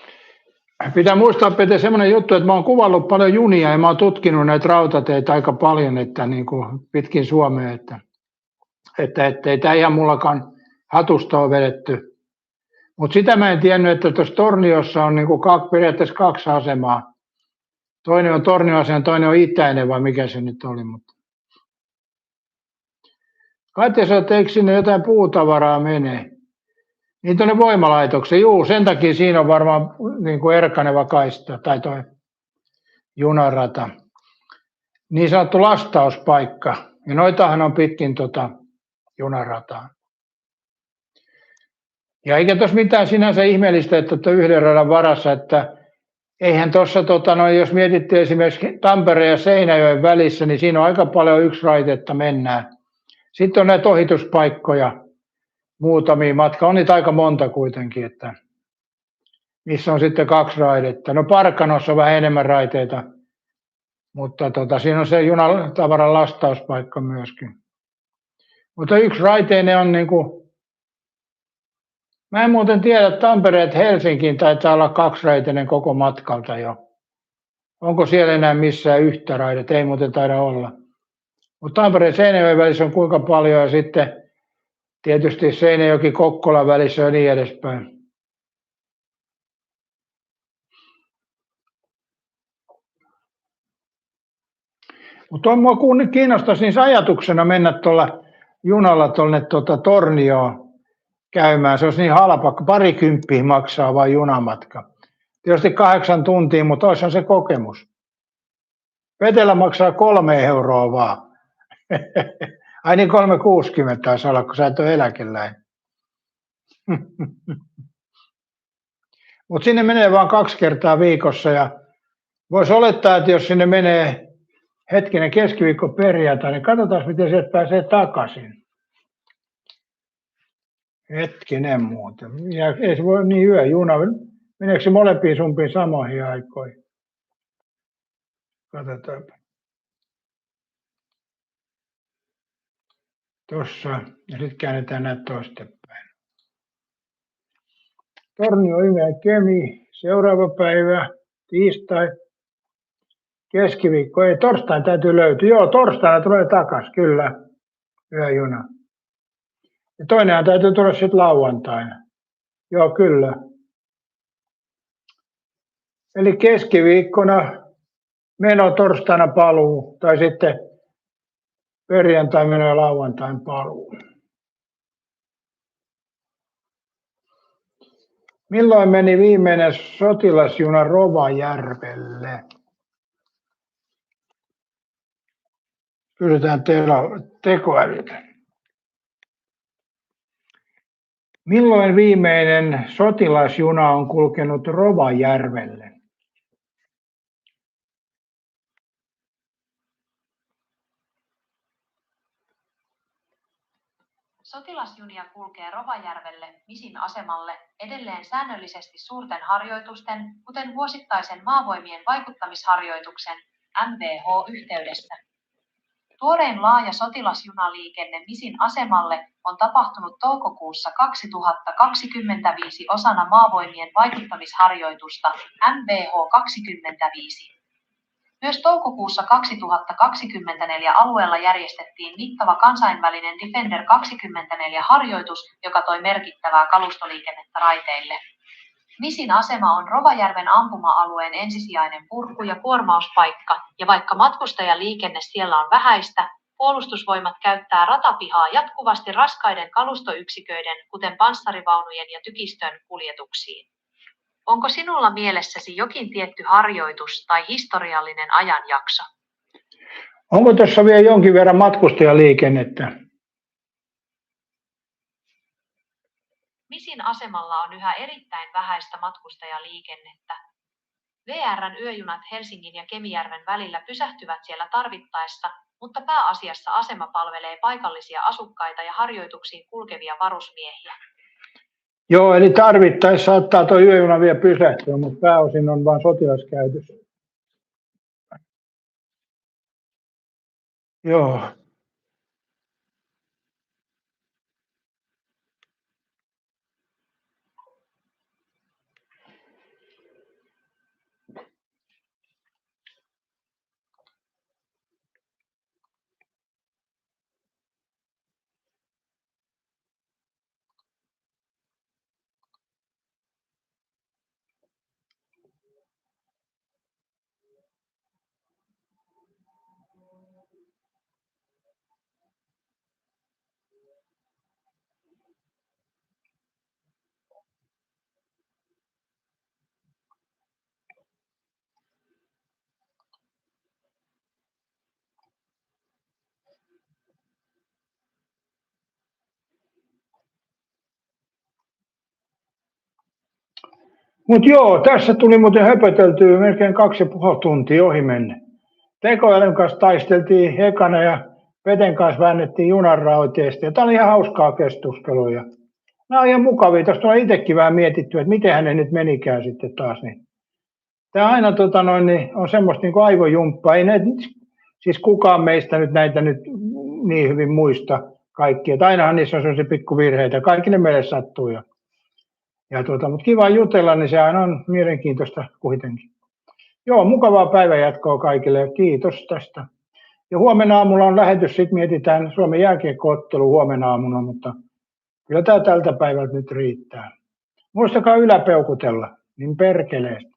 pitää muistaa Pete semmoinen juttu, että mä oon kuvannut paljon junia ja mä oon tutkinut näitä rautateitä aika paljon, että niin kuin pitkin Suomea, että ei tämä ihan mullakaan hatusta ole vedetty. Mutta sitä mä en tiennyt, että tuossa Torniossa on niin kuin periaatteessa 2 asemaa. Toinen on Tornioasema, toinen on itäinen vai mikä se nyt oli. Mutta Katja sanoi, että eikö sinne jotain puutavaraa mene? Niin tuonne voimalaitokseen, juu, sen takia siinä on varmaan niin kuin erkaneva kaista tai toi junarata. Niin sanottu lastauspaikka. Ja noitahan on pitkin junarataa. Ja eikä tuossa mitään sinänsä ihmeellistä, että olette yhden radan varassa, että eihän tuossa, jos mietitte esimerkiksi Tampereen ja Seinäjoen välissä, niin siinä on aika paljon yksiraitetta mennään. Sitten on näitä ohituspaikkoja, muutamia matka, on niitä aika monta kuitenkin, että missä on sitten 2 raidetta. No Parkanossa on vähän enemmän raiteita, mutta siinä on se junatavaran lastauspaikka myöskin. Mutta yksi raiteinen on niin kuin, mä en muuten tiedä, että Tampereet Helsinkiin taitaa olla 2-raiteinen koko matkalta jo. Onko siellä enää missään yhtä raidetta? Ei muuten taida olla. Mutta Tampereen Seinäjoen välissä on kuinka paljon ja sitten tietysti Seinäjoki-Kokkola välissä ja niin edespäin. Mutta minua kiinnostaisi niin ajatuksena mennä tuolla junalla tuonne Tornioon käymään. Se olisi niin halpa, 20 maksaa vain junamatka. Tietysti 8 tuntia, mutta olisihan se kokemus. Vetelä maksaa 3 euroa vaan. Ai niin 3,60 taisi olla, kun sä et ole eläkeläinen. Mutta sinne menee vain 2 kertaa viikossa ja voisi olettaa, että jos sinne menee hetkinen keskiviikko perjantai, niin katsotaan miten se pääsee takaisin. Hetkinen muuten. Ja ei se voi niin yöjuna. Meneekö se molempiin sumpiin samoihin aikoihin? Katsotaanpa. Tuossa. Ja sitten käännetään näitä toistepäin. Tornio, Yme, Kemi. Seuraava päivä. Tiistai. Keskiviikko. Ei, torstain täytyy löytyä. Joo, torstaina tulee takas, kyllä. Yöjuna. Ja toinenhan täytyy tulla sitten lauantaina. Joo, kyllä. Eli keskiviikkona meno, torstaina paluu, tai sitten perjantai meno ja lauantain paluu. Milloin meni viimeinen sotilasjuna Rovajärvelle? Kysytään tekoälyltä. Milloin viimeinen sotilasjuna on kulkenut Rovajärvelle? Sotilasjunia kulkee Rovajärvelle Misin asemalle edelleen säännöllisesti suurten harjoitusten, kuten vuosittaisen maavoimien vaikuttamisharjoituksen MVH-yhteydessä. Tuorein laaja sotilasjunaliikenne Misin asemalle on tapahtunut toukokuussa 2025 osana maavoimien vaikuttamisharjoitusta MVH-25. Myös toukokuussa 2024 alueella järjestettiin mittava kansainvälinen Defender 24-harjoitus, joka toi merkittävää kalustoliikennettä raiteille. Misin asema on Rovajärven ampuma-alueen ensisijainen purku- ja kuormauspaikka, ja vaikka matkustajaliikenne siellä on vähäistä, puolustusvoimat käyttää ratapihaa jatkuvasti raskaiden kalustoyksiköiden, kuten panssarivaunujen ja tykistön kuljetuksiin. Onko sinulla mielessäsi jokin tietty harjoitus tai historiallinen ajanjakso? Onko tuossa vielä jonkin verran matkustajaliikennettä? Misin asemalla on yhä erittäin vähäistä matkustajaliikennettä. VR:n yöjunat Helsingin ja Kemijärven välillä pysähtyvät siellä tarvittaessa, mutta pääasiassa asema palvelee paikallisia asukkaita ja harjoituksiin kulkevia varusmiehiä. Joo, eli tarvittaessa saattaa tuo yöjuna vielä pysähtyä, mutta pääosin on vain sotilaskäytössä. Joo. Mutta joo, tässä tuli muuten höpöteltyä melkein 2,5 tuntia ohi menne. Tekoälyn kanssa taisteltiin ekana ja Peten kanssa väännettiin junanrauteesta. Ja tämä oli ihan hauskaa keskustelua. Ja nämä on ihan mukavia. Tuosta on itsekin vähän mietitty, että miten hänen nyt menikään sitten taas. Niin. Tämä aina niin on semmoista niin kuin aivojumppaa. Ei näitä, siis kukaan meistä nyt näitä nyt niin hyvin muista kaikkia. Että ainahan niissä on sellaisia pikkuvirheitä. Kaikki ne meille sattuu. Mutta kiva jutella, niin se aina on mielenkiintoista kuitenkin. Joo, mukavaa päivänjatkoa kaikille ja kiitos tästä. Ja huomenna aamulla on lähetys, sitten mietitään Suomen jääkiekkoottelu huomenna aamuna, mutta kyllä tämä tältä päivältä nyt riittää. Muistakaa yläpeukutella, niin perkeleesti.